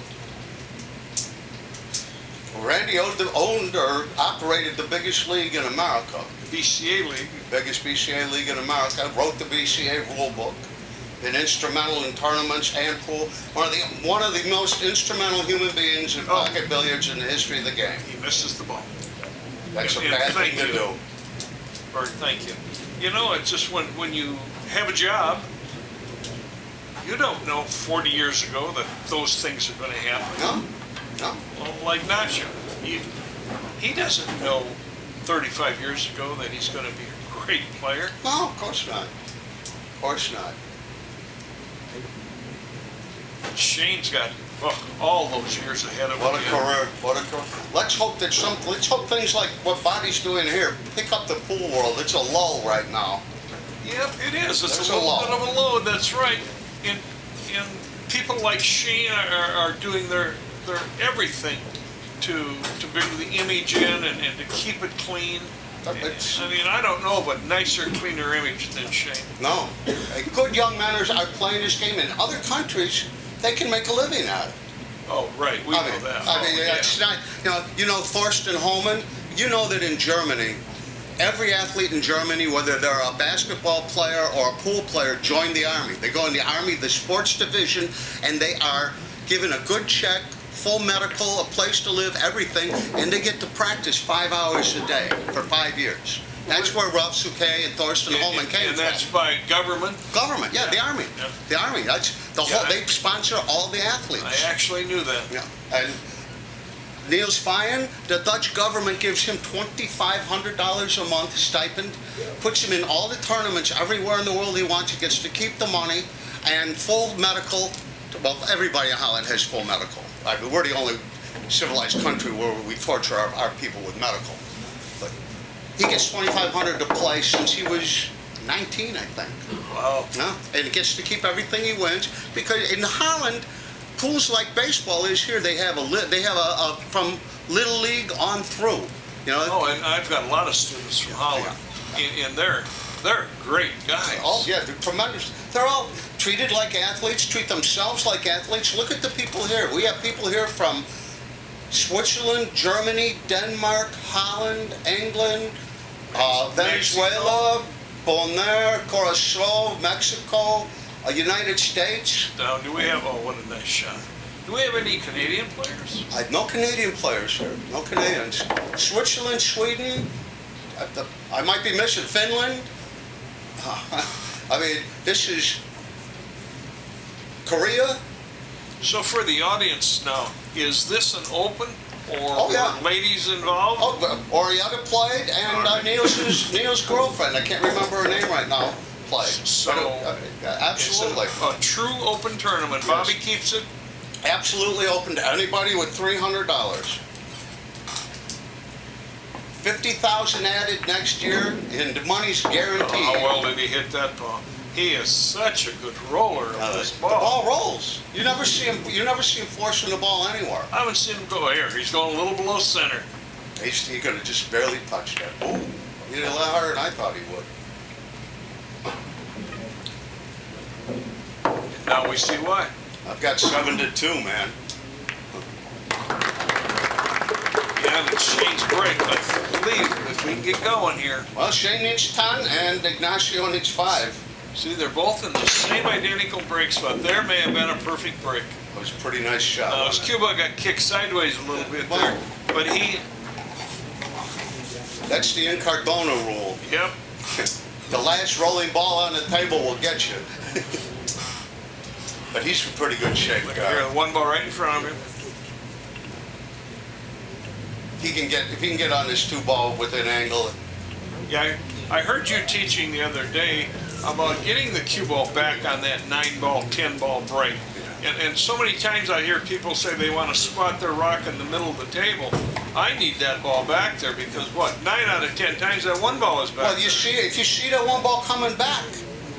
Randy owned or operated the biggest league in America. BCA League. Biggest BCA league in America. Wrote the BCA rule book. Been instrumental in tournaments and pool. One of the most instrumental human beings in pocket billiards in the history of the game. He misses the ball. That's a And bad thank thing to you. do. Bert, thank you. It's just when you have a job, you don't know 40 years ago that those things are going to happen. No? No? Well, like Nacho, he doesn't know 35 years ago that he's going to be a great player. No, of course not. Of course not. Shane's got all those years ahead of him. What a career! What a career! Let's hope things like what Bobby's doing here pick up the pool world. It's a lull right now. Yep, it is. It's There's a a little lot. bit of a load. That's right. And people like Shane are doing their everything to bring the image in and to keep it clean. It's- I mean, I don't know of a nicer, cleaner image than Shane. No, good young men are playing this game in other countries. They can make a living at it. Oh, right. We know that. It's not. Thorsten Hohmann. You know that in Germany, every athlete in Germany, whether they're a basketball player or a pool player, join the Army. They go in the Army, the sports division, and they are given a good check, full medical, a place to live, everything, and they get to practice 5 hours a day for 5 years. That's where Ralph Souquet and Thorsten Hohmann came And from. that's by government? Government, yeah, the Army. Yeah. The Army, that's the whole, they sponsor all the athletes. I actually knew that. Yeah, and Niels Feyen, the Dutch government gives him $2,500 a month stipend, puts him in all the tournaments everywhere in the world he wants. He gets to keep the money and full medical. Well, everybody in Holland has full medical. I mean, we're the only civilized country where we torture our people with medical. But he gets $2,500 to play since he was 19, I think. Wow. No, and he gets to keep everything he wins because in Holland, pools like baseball is here. They have a from little league on through. Oh, and I've got a lot of students from Holland, and they're great guys. Oh yeah, they're tremendous. They're all treated like athletes. Treat themselves like athletes. Look at the people here. We have people here from Switzerland, Germany, Denmark, Holland, England, Venezuela, Bonaire, Curacao, Mexico, United States. Now, do we have? Oh, what a nice shot! Do we have any Canadian players? I have no Canadian players here. No Canadians. Switzerland, Sweden. I might be missing Finland. I mean, this is Korea. So for the audience now, is this an open or yeah. were ladies involved? Orietta played, and Neil's girlfriend, I can't remember her name right now, played. So absolutely. It's a true open tournament. Yes. Bobby keeps it? Absolutely open to anybody with $300. 50,000 added next year, and the money's guaranteed. How well did he hit that ball? He is such a good roller of this ball. The ball rolls. You never see him. You never see him forcing the ball anywhere. I haven't seen him go here. He's going a little below center. He's going to just barely touch that. Oh, he did a lot harder than I thought he would. And now we see why. I've got 7-2, man. Yeah, and it's Shane's break. Let's believe if we can get going here. Well, Shane needs 10 and Ignacio needs 5. See, they're both in the same identical break spot. There may have been a perfect break. It was a pretty nice shot. His Cuba got kicked sideways a little bit there, but he... That's the Incardona rule. Yep. The last rolling ball on the table will get you. But he's in pretty good shape, Look guy. here, one ball right in front of him. If he can get on this 2-ball with an angle. Yeah, I heard you teaching the other day about getting the cue ball back on that 9-ball, 10-ball break. And so many times I hear people say they want to spot their rock in the middle of the table. I need that ball back there because, what, 9 out of 10 times that 1 ball is back Well, if you see that 1 ball coming back,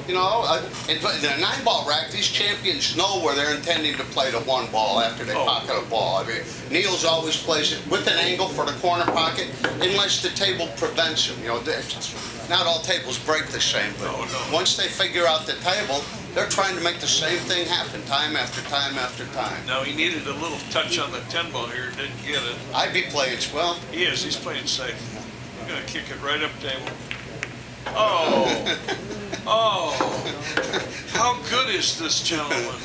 you know, in the 9-ball rack, these champions know where they're intending to play the 1 ball after they pocket a ball. I mean, Niels always plays it with an angle for the corner pocket, unless the table prevents him. You know, not all tables break the same, but once they figure out the table, they're trying to make the same thing happen time after time after time. Now, he needed a little touch on the 10-ball here, didn't get it. I'd be playing well. He is, he's playing safe. He's going to kick it right up table. Oh, oh, how good is this gentleman?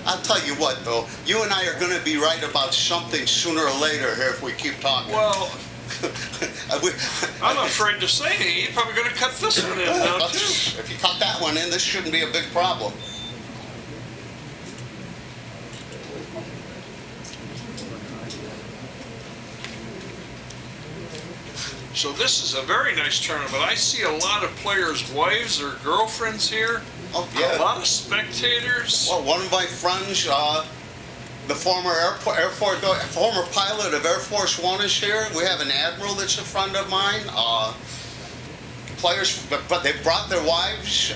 I'll tell you what, though, you and I are going to be right about something sooner or later here if we keep talking. Well, I'm afraid to say it. You're probably going to cut this one in now, too. If you cut that one in, this shouldn't be a big problem. So this is a very nice tournament. I see a lot of players' wives or girlfriends here. Oh, yeah. A lot of spectators. Well, one of my friends, the former former pilot of Air Force One is here. We have an admiral that's a friend of mine. Players, but they brought their wives.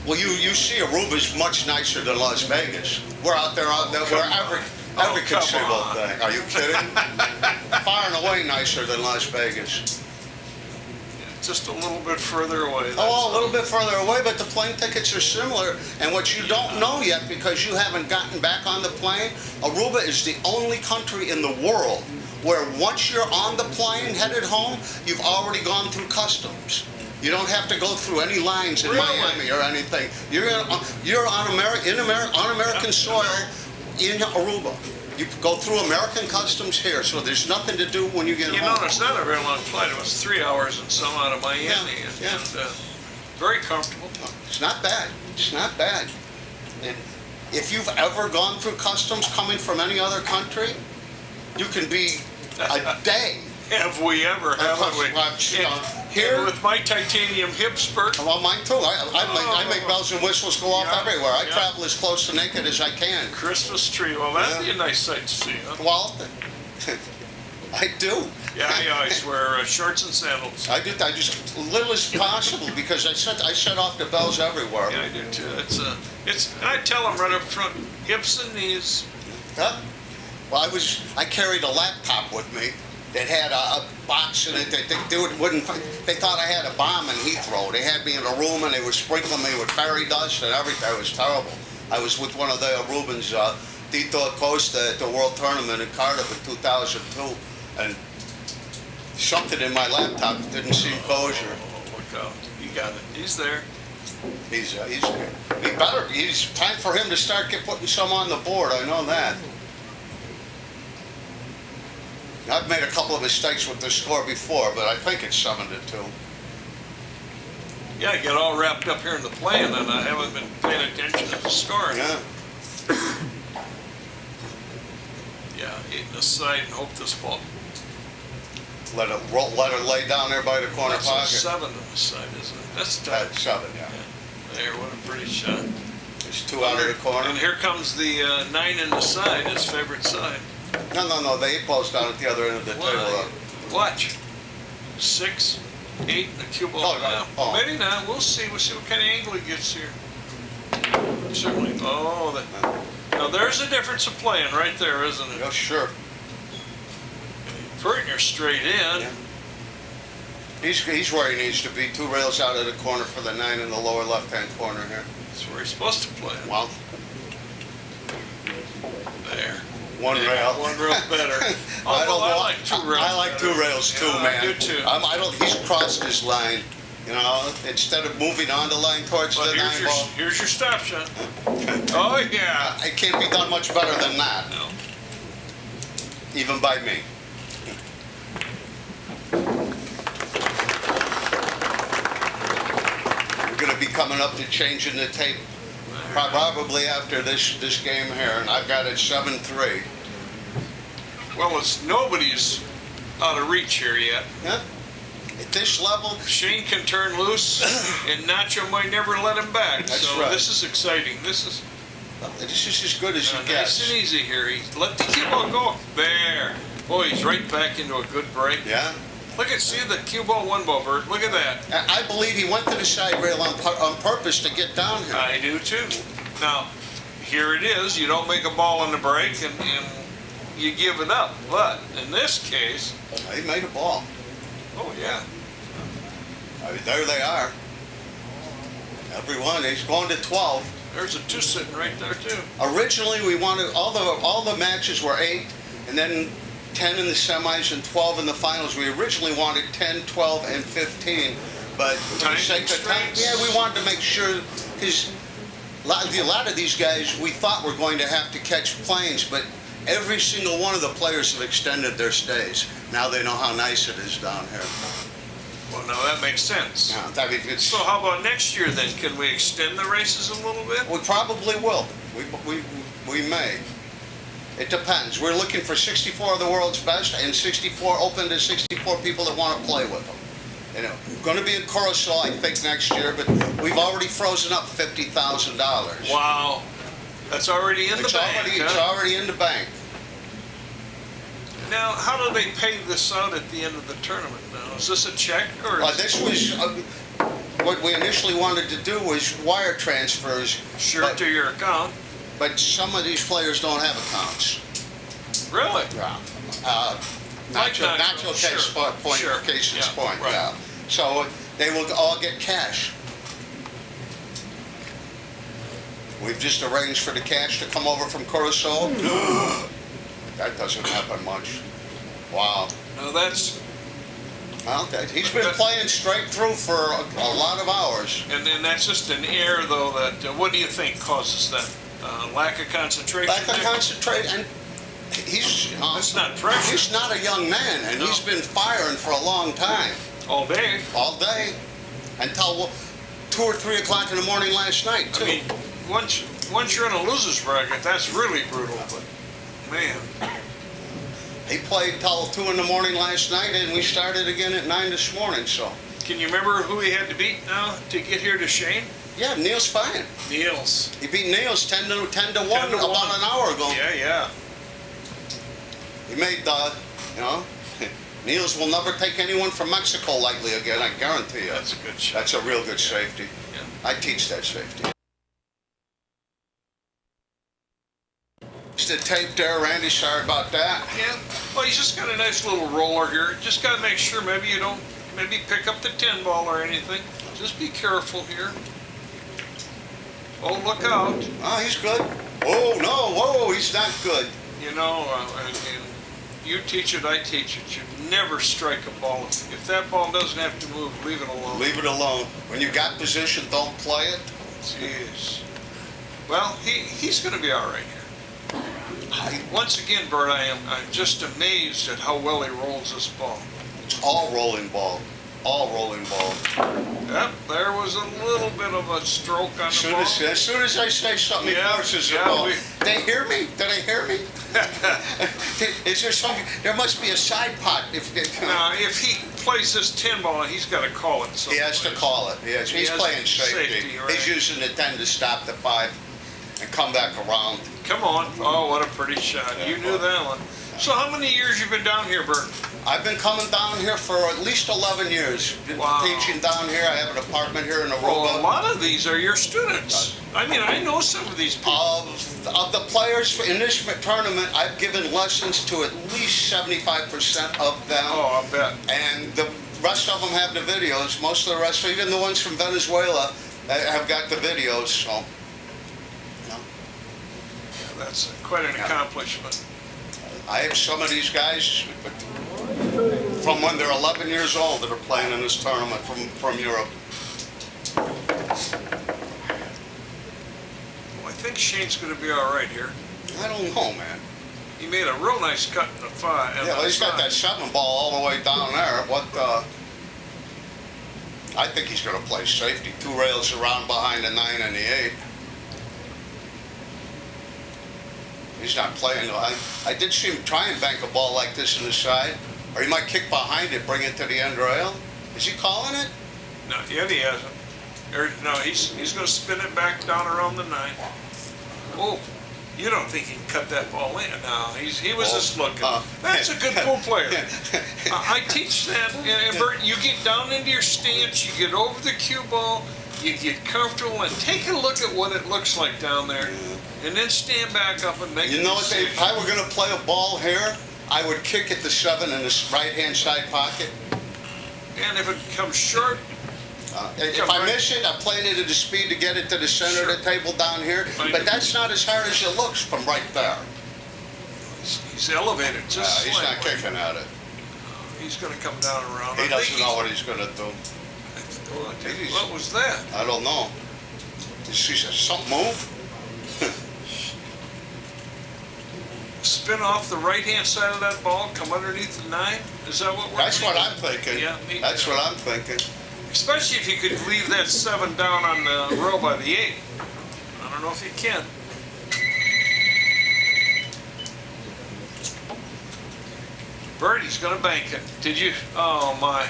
Well, you see Aruba's much nicer than Las Vegas. We're out there where every conceivable thing. Are you kidding? Far and away nicer than Las Vegas. Just a little bit further away. Oh, a little bit further away, but the plane tickets are similar. And what you don't know yet, because you haven't gotten back on the plane, Aruba is the only country in the world where once you're on the plane headed home, you've already gone through customs. You don't have to go through any lines in Miami or anything. You're on American soil in Aruba. You go through American customs here, so there's nothing to do when you get home. You know, it's not a very long flight. It was 3 hours and some out of Miami. Yeah. And very comfortable. It's not bad. It's not bad. And if you've ever gone through customs coming from any other country, you can be a day. Have we ever, haven't we? Here with my titanium hip spurt. Well, mine too. I make bells and whistles go off everywhere. I travel as close to naked as I can. Christmas tree. Well, that'd be a nice sight to see, huh? Well, I do. Yeah, I always wear shorts and sandals. I do. I just little as possible because I set off the bells everywhere. Yeah, I do too. It's. I tell them right up front, hips and knees. Huh? Well, I carried a laptop with me that had a box in it. They thought I had a bomb in Heathrow. They had me in a room and they were sprinkling me with fairy dust and everything. It was terrible. I was with one of the Arubans, Tito Acosta, at the World Tournament in Cardiff in 2002, and something in my laptop didn't seem kosher. Oh, look out. You got it. He's there. He's he better. It's time for him to start putting some on the board. I know that. I've made a couple of mistakes with the score before, but I think it's 7-2. Yeah, I get all wrapped up here in the playing, and I haven't been paying attention to the score. Yeah. Yeah, 8 in the side and hope this ball. Let her lay down there by the corner That's pocket. a 7 in the side, isn't it? That's tough. That's 7, yeah. There, what a pretty shot. There's 2 out of the corner. And here comes the 9 in the side, his favorite side. No, the 8 ball's down at the other end of the table. Watch. 6, 8, and the cue ball. Oh. Maybe not. We'll see. We'll see what kind of angle he gets here. Certainly. Oh, now there's a difference of playing right there, isn't it? Yeah, sure. Putting her straight in. Yeah. He's where he needs to be. 2 rails out of the corner for the 9 in the lower left-hand corner here. That's where he's supposed to play. Well, there. 1 rail. 1 rail better. I like 2 rails. I like 2 rails too, yeah, man. I do too. He's crossed his line. You know, instead of moving on the line towards the 9 ball. Here's your stop shot. Oh yeah. It can't be done much better than that. No. Even by me. We're going to be coming up to changing the tape probably after this game here, and I've got it 7-3. Well, nobody's out of reach here yet. Yeah. At this level, Shane can turn loose, and Nacho might never let him back. That's so right. this is exciting. This is as good as it gets. nice and easy here. He let the cue ball go. There. Boy, he's right back into a good break. Yeah. Look at, see the cue ball 1 ball, Bert. Look at that. I believe he went to the side rail on purpose to get down here. I do too. Now, here it is. You don't make a ball on the break, and you give it up. But in this case, He made a ball. oh yeah. There they are. Everyone. He's going to 12. There's a 2 sitting right there too. Originally, we wanted all the matches were 8, and then 10 in the semis and 12 in the finals. We originally wanted 10, 12, and 15, but for the sake of time, yeah, we wanted to make sure, because a lot of these guys we thought were going to have to catch planes, but every single one of the players have extended their stays. Now they know how nice it is down here. Well, now that makes sense. Yeah, I mean, So how about next year then? Can we extend the races a little bit? we probably will. We may. It depends. We're looking for 64 of the world's best and 64 open to 64 people that want to play with them. You know, going to be in Curacao, I think, next year, but we've already frozen up $50,000. Wow, that's already in the bank. It's already in the bank. Now, how do they pay this out at the end of the tournament? Now, is this a check or? This was what we initially wanted to do was wire transfers. Sure, to your account. But some of these players don't have accounts. Really? Yeah. Like Nacho case point, Sure. case in point. Right. Yeah. So they will all get cash. We've just arranged for the cash to come over from Curacao. That doesn't happen much. Wow. Now that's. Well, he's been playing straight through for a lot of hours. And then that's just an error, though. That what do you think causes that? Lack of concentration. Lack of concentration, and he's. That's not pressure. He's not a young man, and he's been firing for a long time. All day. All day, until 2 or 3 o'clock in the morning last night too. I mean, once you're in a loser's bracket, that's really brutal. But man, he played till 2 in the morning last night, and we started again at 9 this morning. So. Can you remember who he had to beat now to get here to Shane? Yeah, Neil's fine. Niels. He beat Niels 10 to 1 10 to 1. about an hour ago. Yeah. He made Niels will never take anyone from Mexico lightly again, I guarantee you. That's a good shot. That's a real good safety. Yeah. I teach that safety. The tape there, Randy, sorry about that. Yeah, well, he's just got a nice little roller here. Just got to make sure maybe you don't pick up the 10 ball or anything. Just be careful here. Oh, look out. Oh, he's good. Oh, no, whoa, he's not good. You know, and you teach it, I teach it. You never strike a ball. If that ball doesn't have to move, leave it alone. Leave it alone. When you got position, don't play it. Jeez. Well, he's going to be all right here. Once again, Bert, I'm just amazed at how well he rolls this ball. It's all rolling ball. All rolling ball. Yep, there was a little bit of a stroke on the ball. As soon as I say something, he forces the ball. They hear me? Did they hear me? Is there something? There must be a side pot. Now, if he plays this 10 ball, he's got to call it. He has to call it. He's playing safety. Right? He's using the 10 to stop the 5 and come back around. Come on. Oh, what a pretty shot. You knew that one. So how many years you been down here, Bert? I've been coming down here for at least 11 years. Been teaching down here. I have an apartment here in Aruba. Well, a lot of these are your students. I mean, I know some of these people. Of the players in this tournament, I've given lessons to at least 75% of them. Oh, I bet. And the rest of them have the videos. Most of the rest, even the ones from Venezuela, have got the videos. So, yeah, that's quite an accomplishment. I have some of these guys from when they're 11 years old that are playing in this tournament from Europe. Well, I think Shane's going to be all right here. I don't know, man. He made a real nice cut in the 5. Yeah, well, he's got that 7 ball all the way down there. I think he's going to play safety. 2 rails around behind the 9 and the 8. He's not playing. I did see him try and bank a ball like this in the side. Or he might kick behind it, bring it to the end rail. Is he calling it? No, yet he hasn't. No, he's going to spin it back down around the 9. Oh, you don't think he can cut that ball in? No, he was just looking. That's a good pool player. I teach that, and Bert, you get down into your stance, you get over the cue ball, you get comfortable, and take a look at what it looks like down there, and then stand back up and make. You know what? If I were going to play a ball here, I would kick at the 7 in the right-hand side pocket. And if it comes short, if I miss it, I'm playing it at the speed to get it to the center of the table down here. But that's not as hard as it looks from right there. He's elevated just he's not kicking at it. He's going to come down around. He doesn't know what he's going to do. What was that? I don't know. Did she say something move? Spin off the right-hand side of that ball, come underneath the 9? Is that what we're That's thinking? what I'm thinking. Yeah, that's what I'm thinking. Especially if you could leave that 7 down on the row by the 8. I don't know if you can. Birdie's going to bank it. Did you? Oh, my.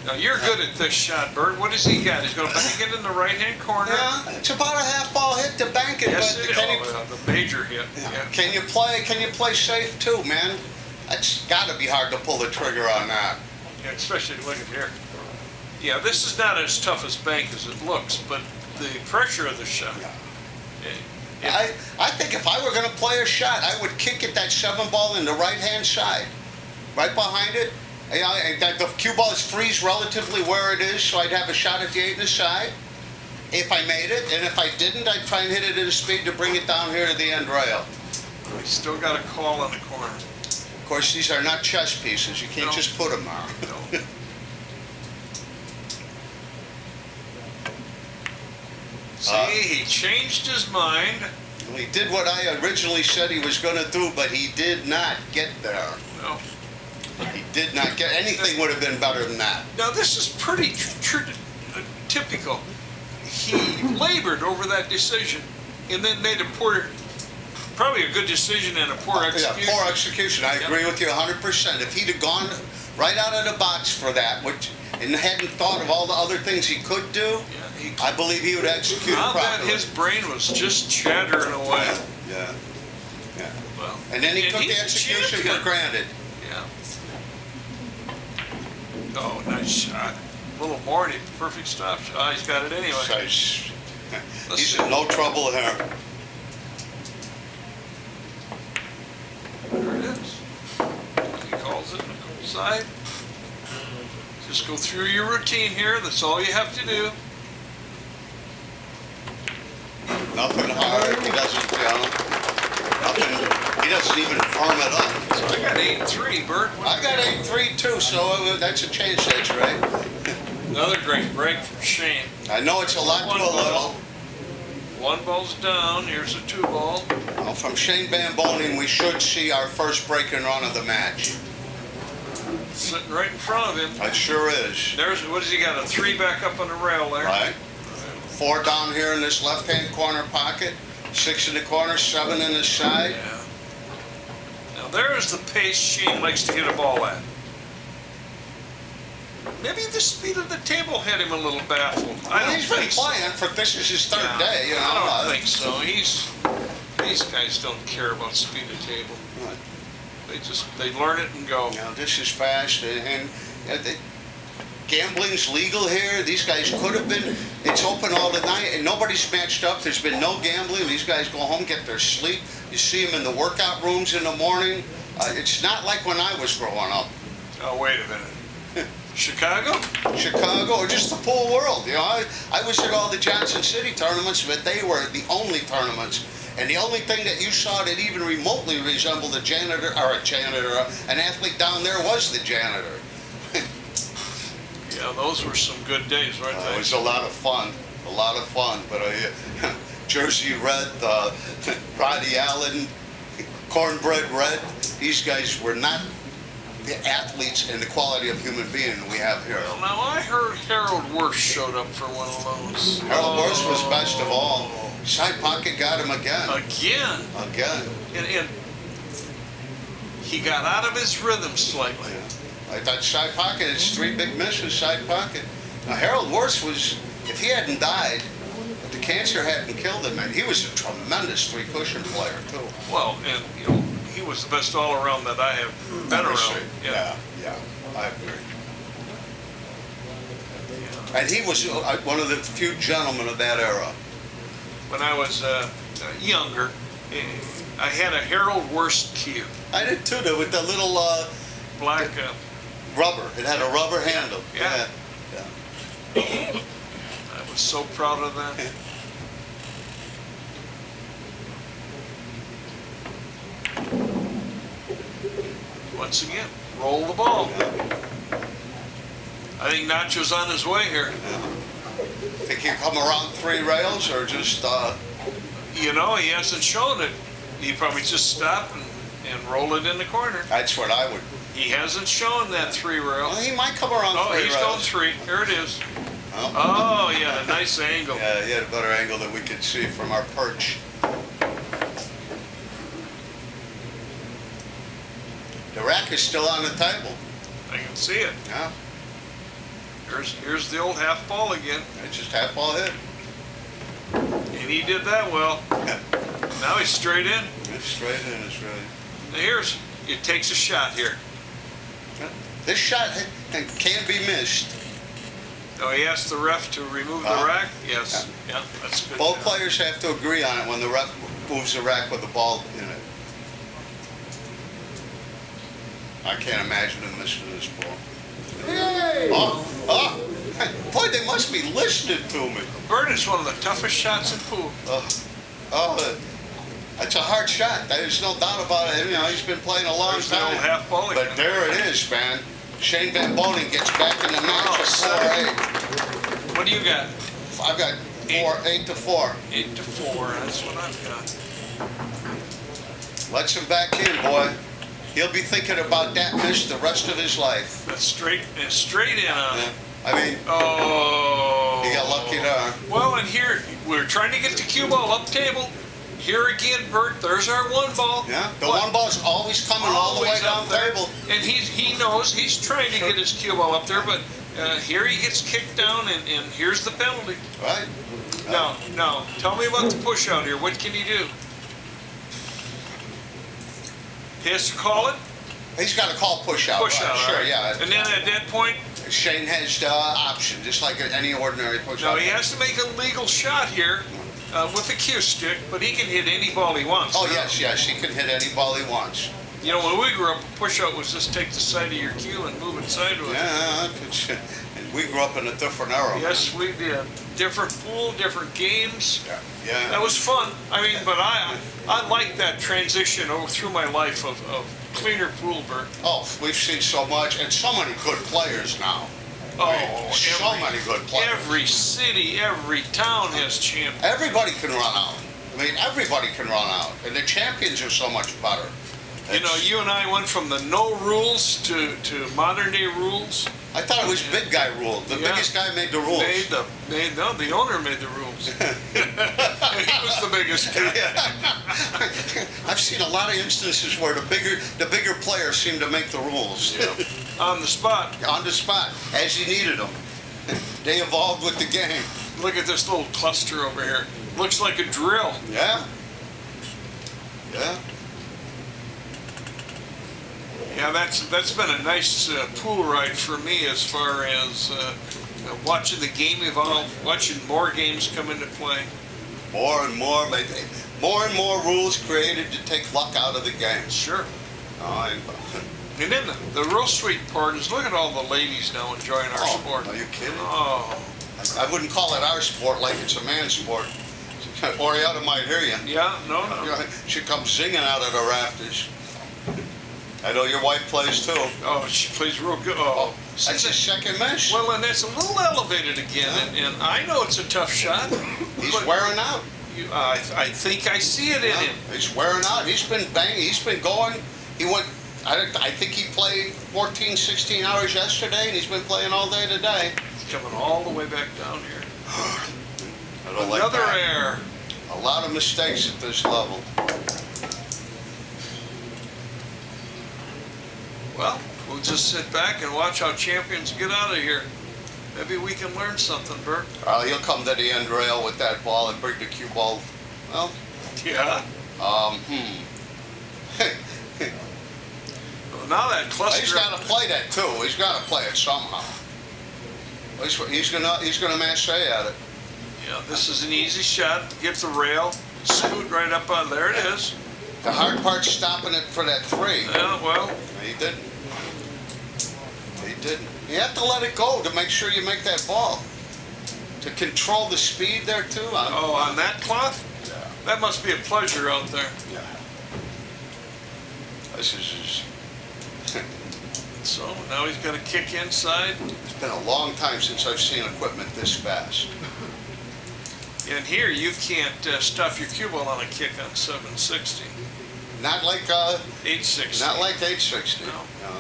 Now, you're good at this shot, Bert. What has he got? He's going to bank it in the right-hand corner? Yeah, it's about a half ball hit to bank it. Yes, but the major hit. Yeah. Can you play safe too, man? That's got to be hard to pull the trigger on that. Yeah, especially look at here. Yeah, this is not as tough as bank as it looks, but the pressure of the shot. I think if I were going to play a shot, I would kick at that 7 ball in the right-hand side, right behind it. The cue ball frees relatively where it is, so I'd have a shot at the 8 in the side. If I made it, and if I didn't, I'd try and hit it at a speed to bring it down here to the end rail. We still got a call on the corner. Of course, these are not chess pieces. You can't just put them there. No. See, he changed his mind. He did what I originally said he was going to do, but he did not get there. No. He did not get anything. Would have been better than that. Now this is pretty typical. He labored over that decision, and then made probably a good decision and a poor execution. Yeah, poor execution. I agree with you 100%. If he'd have gone right out of the box for that, and hadn't thought of all the other things he could do, I believe he would execute it properly. I bet his brain was just chattering away. Yeah. Well, and then he took the execution for granted. Yeah. Oh, nice shot. A little more, and perfect stop shot. Oh, he's got it anyway. He's in no trouble here. There it is. He calls it side. Just go through your routine here. That's all you have to do. Nothing hard. He doesn't, He doesn't even firm it up. So I got 8-3, Bert. I got 8-3 too, so that's a change, that's right. Another great break from Shane. I know it's a lot to a little. One ball's down. Here's a 2-ball. Well, from Shane Van Boening, we should see our first break and run of the match. Sitting right in front of him. It sure is. There's, what has he got, a 3 back up on the rail there? Right. 4 down here in this left-hand corner pocket. 6 in the corner, 7 in the side. Yeah. Now there's the pace Shane likes to hit a ball at. Maybe the speed of the table had him a little baffled. I don't He's been think so. playing for, this is his third Yeah, day, you know. I don't think so. These guys don't care about speed of table. Right. They learn it and go. Now, this is fast, and gambling's legal here. These guys could have been, it's open all the night, and nobody's matched up. There's been no gambling. These guys go home, get their sleep. You see them in the workout rooms in the morning. It's not like when I was growing up. Oh, wait a minute. Chicago? Chicago, or just the pool world. You know, I was at all the Johnson City tournaments, but they were the only tournaments. And the only thing that you saw that even remotely resembled a janitor, or an athlete down there was the janitor. Yeah, those were some good days, weren't they? It was a lot of fun, But Jersey Red, Roddy Allen, Cornbread Red, these guys were not the athletes and the quality of human being we have here. Well, now I heard Harold Worth showed up for one of those. Harold Worth was best of all. Side pocket got him again. Again. And he got out of his rhythm slightly. Yeah. I thought side pocket, it's 3 big misses, side pocket. Now, Harold Worth was, if he hadn't died, if the cancer hadn't killed him, and he was a tremendous 3-cushion player, too. Well, and, you know, he was the best all-around that I have been around. Yeah, I agree. And he was one of the few gentlemen of that era. When I was younger, I had a Harold Worth cue. I did too, though, with the little Black. rubber. It had a rubber handle. Yeah. Yeah. I was so proud of that. Once again, roll the ball. I think Nacho's on his way here. Think he'll come around 3 rails or just... You know, he hasn't shown it. He probably just stop and roll it in the corner. That's what I would... He hasn't shown that 3 rail. Well, he might come around 3 rails. Oh, he's going 3. Here it is. Oh, he had a nice angle. Yeah, he had a better angle than we could see from our perch. The rack is still on the table. I can see it. Yeah. Here's the old half ball again. It's just half ball hit. And he did that well. Yeah. Now he's straight in. It's straight in, it's really... Now it takes a shot here. This shot can't be missed. Oh, he asked the ref to remove the rack? Yes. Yeah, that's good. Both players have to agree on it when the ref moves the rack with the ball in it. I can't imagine him missing this ball. Hey! Boy, they must be listening to me. Bird is one of the toughest shots in pool. That's a hard shot. There's no doubt about it. You know, he's been playing a long There's the time. old half ball again. But there it is, man. Shane Van Boening gets back in the match at 4-8. What do you got? I've got 8 to 4. 8 to 4. That's what I've got. Let's him back in, boy. He'll be thinking about that miss the rest of his life. That's straight in on it. I mean, he got lucky there. Well, and here, we're trying to get the cue ball up table. Here again, Bert, there's our 1 ball. Yeah, the 1 ball's always coming all the way down the table. And he knows he's trying to get his cue ball up there, but here he gets kicked down, and here's the penalty. Right. Now, tell me about the push out here. What can he do? He has to call it? He's got to call push out. Push out, sure, right. yeah. And then at that point, Shane has the option, just like any ordinary push out. no, he has to make a legal shot here with a cue stick, but he can hit any ball he wants. Oh, yes, he can hit any ball he wants. You know, when we grew up, a push out was just take the side of your cue and move it sideways. Yeah, and We grew up in a different era. Yes, we did. Different pool, different games. Yeah. That was fun. I mean, but I like that transition through my life of cleaner pool, Bert. Oh, we've seen so much, and so many good players now. Oh, so many good players. Every city, every town has champions. Everybody can run out. I mean, everybody can run out, and the champions are so much better. You know, you and I went from the no rules to modern day rules. I thought it was big guy rule. The biggest guy made the rules. The owner made the rules. And he was the biggest guy. I've seen a lot of instances where the bigger players seem to make the rules. Yeah. On the spot. On the spot, as he needed them. They evolved with the game. Look at this little cluster over here. Looks like a drill. Yeah. Yeah. Yeah, that's been a nice pool ride for me as far as watching the game evolve, watching more games come into play. More and more rules created to take luck out of the game. Sure. And then the real sweet part is look at all the ladies now enjoying our sport. Are you kidding? Oh. I wouldn't call it our sport like it's a man's sport. Orietta might hear you. Yeah, no. She comes zinging out of the rafters. I know your wife plays too. Oh, she plays real good. Oh, that's his second mesh. Well, and that's a little elevated again, and I know it's a tough shot. He's wearing out. I think I see it in him. He's wearing out. He's been banging. He's been going. He went. I think he played 14, 16 hours yesterday, and he's been playing all day today. He's coming all the way back down here. I don't like Another that. air. A lot of mistakes at this level. Well, we'll just sit back and watch how champions get out of here. Maybe we can learn something, Bert. He'll come to the end rail with that ball and bring the cue ball. Well, yeah. Well, now that cluster. He's got to play that too. He's got to play it somehow. He's gonna mache at it. Yeah, this is an easy shot. Get the rail, scoot right up on there. It is. The hard part's stopping it for that three. Yeah, well. He didn't. He didn't. You have to let it go to make sure you make that ball. To control the speed there too. On that cloth? Yeah. That must be a pleasure out there. Yeah. This is just... So now he's got to kick inside. It's been a long time since I've seen equipment this fast. And here you can't stuff your cue ball on a kick on 760. Not like 860. Not like 860. No. No.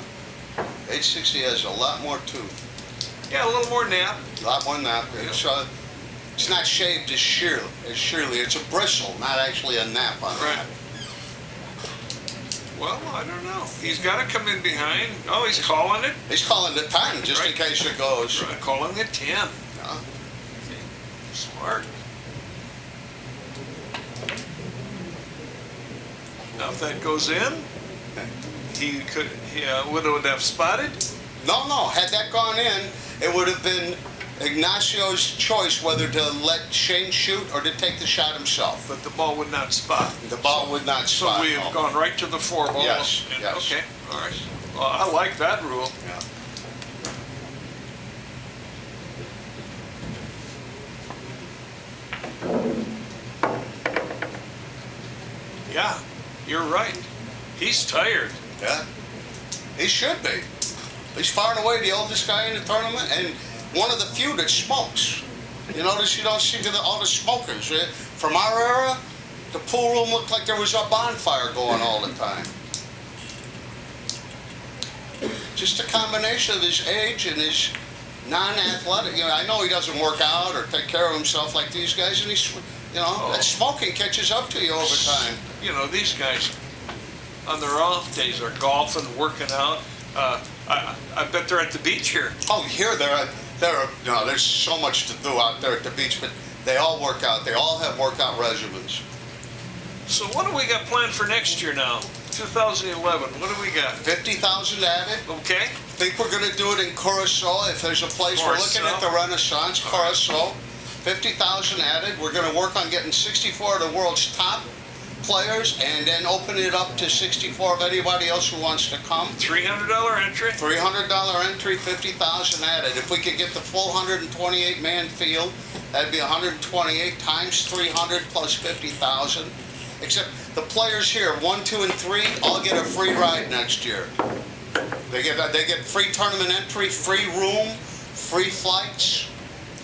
860 has a lot more tooth. Yeah, a little more nap. A lot more than that. It's not shaved as sheerly. It's a bristle, not actually a nap on Right. that. Well, I don't know. He's got to come in behind. Oh, he's calling it. He's calling the 10 just in case it goes. Right. Calling it 10. Yeah. Smart. Now, if that goes in, he would have spotted. No. Had that gone in, it would have been Ignacio's choice whether to let Shane shoot or to take the shot himself. But the ball would not spot. The ball would not spot. So we have gone right to the 4 ball. Yes. Okay. All right. Well, I like that rule. Yeah. Yeah, you're right. He's tired. Yeah. He should be. He's far and away the oldest guy in the tournament and one of the few that smokes. You notice you don't see all the smokers. From our era, the pool room looked like there was a bonfire going all the time. Just a combination of his age and his non-athletic. You know, I know he doesn't work out or take care of himself like these guys, and he's, that smoking catches up to you over time. You know, these guys on their off days are golfing, working out. I bet they're at the beach here. Oh, here there's so much to do out there at the beach, but they all work out. They all have workout regimens. So what do we got planned for next year now? 2011. What do we got? 50,000 added. Okay. I think we're going to do it in Curacao. If there's a place, we're looking at the Renaissance, Curacao. 50,000 added. We're going to work on getting 64 of the world's top players, and then open it up to 64 of anybody else who wants to come. $300 entry? $300 entry, 50,000 added. If we could get the full 128-man field, that'd be 128 times 300 plus 50,000. Except the players here, 1, 2, and 3, all get a free ride next year. They get free tournament entry, free room, free flights,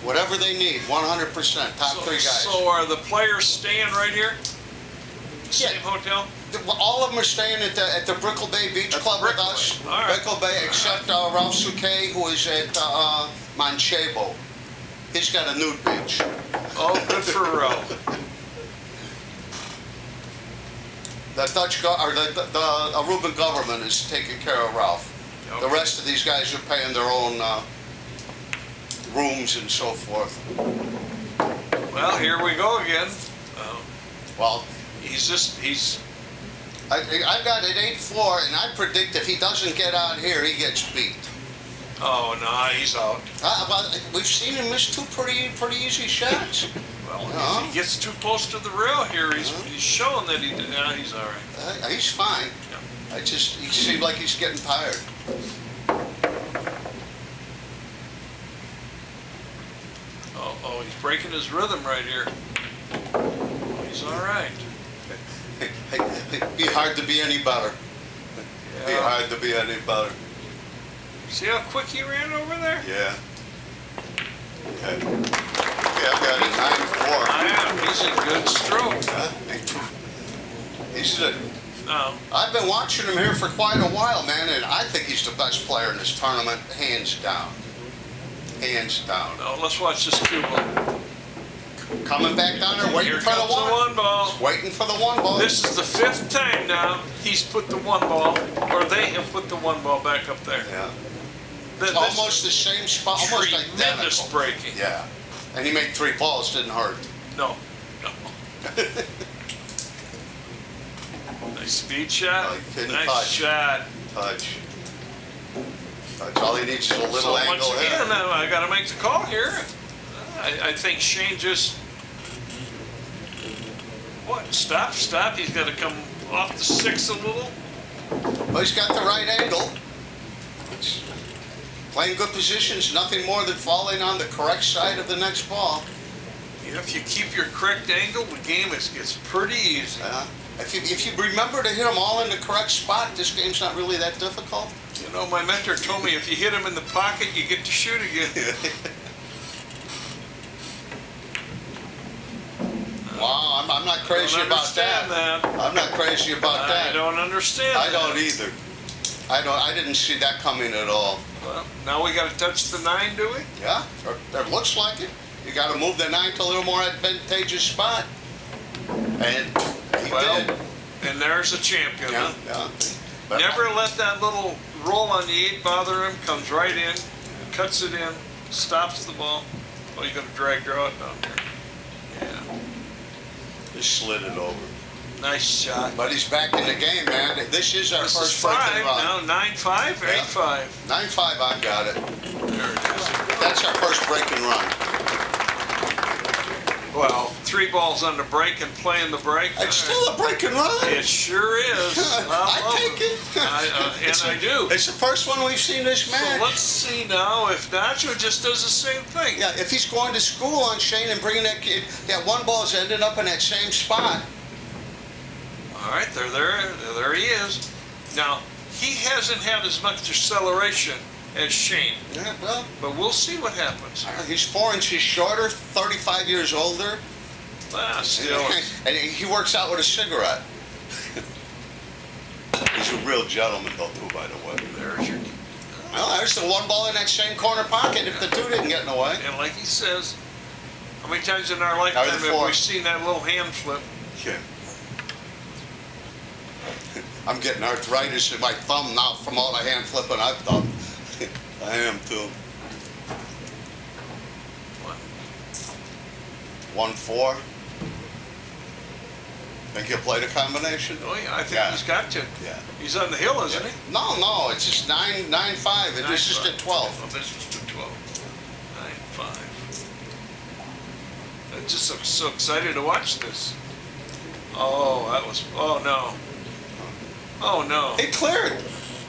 whatever they need, 100%. Top 3 guys. So are the players staying right here? Yeah. Same hotel? All of them are staying at the Brickell Bay Beach Club with us. All right. Brickell Bay, except Ralph Souquet, who is at Manchego. He's got a nude beach. Oh, good for Ralph. The Aruban government is taking care of Ralph. Okay. The rest of these guys are paying their own rooms and so forth. Well, here we go again. Well, I've got it 8-4, and I predict if he doesn't get out here, he gets beat. Oh, no, he's out. We've seen him miss 2 pretty easy shots. Well, if he gets too close to the rail here, he's showing that he's all right. He's fine. Yeah. He seems like he's getting tired. Oh, he's breaking his rhythm right here. He's all right. It'd be hard to be any better. It'd be hard to be any better. See how quick he ran over there? Yeah. Okay. I've got it 9-4. Yeah, he's in good stroke. I've been watching him here for quite a while, man, and I think he's the best player in this tournament, hands down. Hands down. No, let's watch this 2-ball. Coming back down there, waiting Here for the comes the 1 ball. Waiting for the 1 ball. This is the 5th time now he's put the 1 ball, or they have put the 1 ball back up there. Yeah. It's almost the same spot, almost tremendous identical. breaking. Yeah. And he made 3 balls, didn't hurt. No. Nice speed shot. Nice shot. Touch. All he needs is a little angle. Once again, I got to make the call here. I think Shane just stop. He's got to come off the 6 a little. Well, he's got the right angle. Playing good positions, nothing more than falling on the correct side of the next ball. If you keep your correct angle, the game gets pretty easy. If you remember to hit them all in the correct spot, this game's not really that difficult. You know, my mentor told me if you hit them in the pocket, you get to shoot again. Wow, I'm not crazy about that. I'm not crazy about that. I don't understand. I don't either. I didn't see that coming at all. Well, now we got to touch the 9, do we? Yeah, it looks like it. You got to move the 9 to a little more advantageous spot. And he did. And there's the champion. Yeah, huh? yeah. Never let that little roll on the 8 bother him. Comes right in, cuts it in, stops the ball. Oh, you got to drag her out down there. Yeah. Just slid it over. Nice shot. But he's back in the game, man. This is our This first is 5 breaking run. now. 9-5 or 8-5? 9-5, I've got it. There it is. That's our first breaking run. Well, 3 balls on the break and playing the break. It's still a breaking run. It sure is. I take it. I do. It's the first one we've seen this match. So let's see now if Nacho just does the same thing. Yeah, if he's going to school on Shane and bringing that kid, that 1 ball's ended up in that same spot. All right, there he is. Now, he hasn't had as much acceleration as Shane. Yeah, well. But we'll see what happens. He's 4 inches shorter, 35 years older. Still. And he works out with a cigarette. He's a real gentleman, though, too, by the way. There's your... Well, there's the 1 ball in that same corner pocket if the 2 didn't get in the way. And like he says, how many times in our lifetime have we seen that little hand flip? Yeah. I'm getting arthritis in my thumb now from all the hand flipping I've done. I am too. 1-4. Think he'll play the combination? Oh yeah, I think he's got to. Yeah. He's on the hill, isn't he? No, it's just 9-5. This is the 12. Oh, this is the 12. 9-5. I'm just so excited to watch this. Oh, that was, oh no. Oh no. He cleared.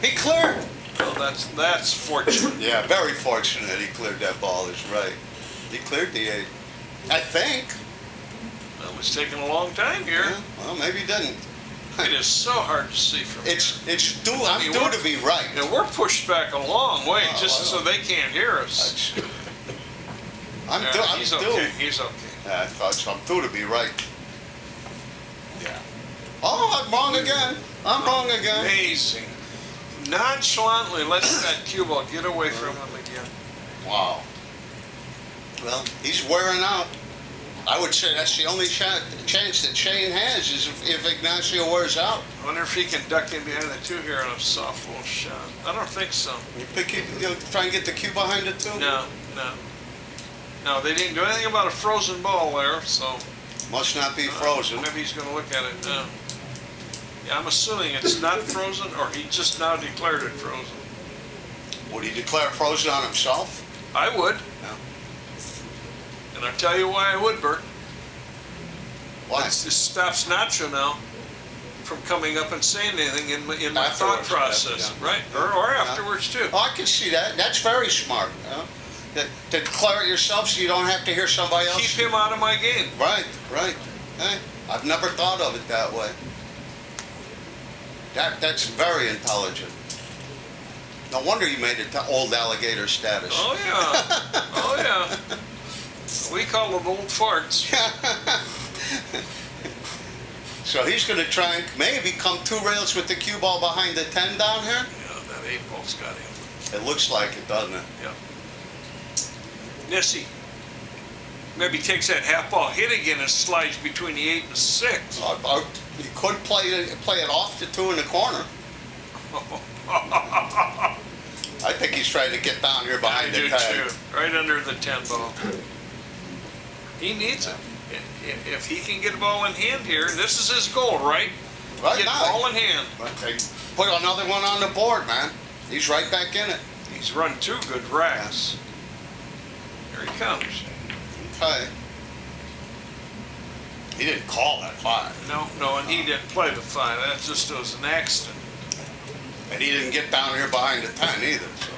He cleared. Oh, that's fortunate. Yeah, very fortunate he cleared that ball, is right. He cleared the 8. I think. That was taking a long time here. Yeah, well, maybe he didn't. It is so hard to see from here. It's due, I'm due to be right. And we're pushed back a long way Oh, just so they can't hear us. I'm Yeah, due. I'm he's due. okay. He's okay. Yeah, I thought so. I'm due to be right. Yeah. Oh, I'm wrong again. I'm wrong again. Amazing. Nonchalantly lets that cue ball get away from him again. Wow. Well, he's wearing out. I would say that's the only chance that Shane has is if Ignacio wears out. I wonder if he can duck in behind the 2 here on a soft little shot. I don't think so. You think he'll try and get the cue behind it too? No, no. No, they didn't do anything about a frozen ball there, so Must not be frozen. maybe he's going to look at it now. Yeah, I'm assuming it's not frozen, or he just now declared it frozen. Would he declare frozen on himself? I would. No. And I'll tell you why I would, Bert. Why? This stops Nacho now from coming up and saying anything in my thought Afterwards, process, yeah. right? Or afterwards, too. Oh, I can see that. That's very smart. To declare it yourself so you don't have to hear somebody else. Keep him out of my game. Right, right. Hey, I've never thought of it that way. That's very intelligent. No wonder you made it to old alligator status. Oh, yeah. Oh, yeah. We call them old farts. So he's going to try and maybe come 2 rails with the cue ball behind the 10 down here? Yeah, that 8 ball's got him. It looks like it, doesn't it? Yeah. Nissi maybe takes that half ball hit again and slides between the 8 and the 6. He could play it off the 2 in the corner. I think he's trying to get down here behind the 10. Too. Right under the 10 ball. He needs it. If he can get a ball in hand here, this is his goal, right? Right Get now. ball in hand. Okay. Put another one on the board, man. He's right back in it. He's run 2 good racks. Here he comes. Okay. He didn't call that 5. No, and he didn't play the 5. That just was an accident. And he didn't get down here behind the 10 either, so.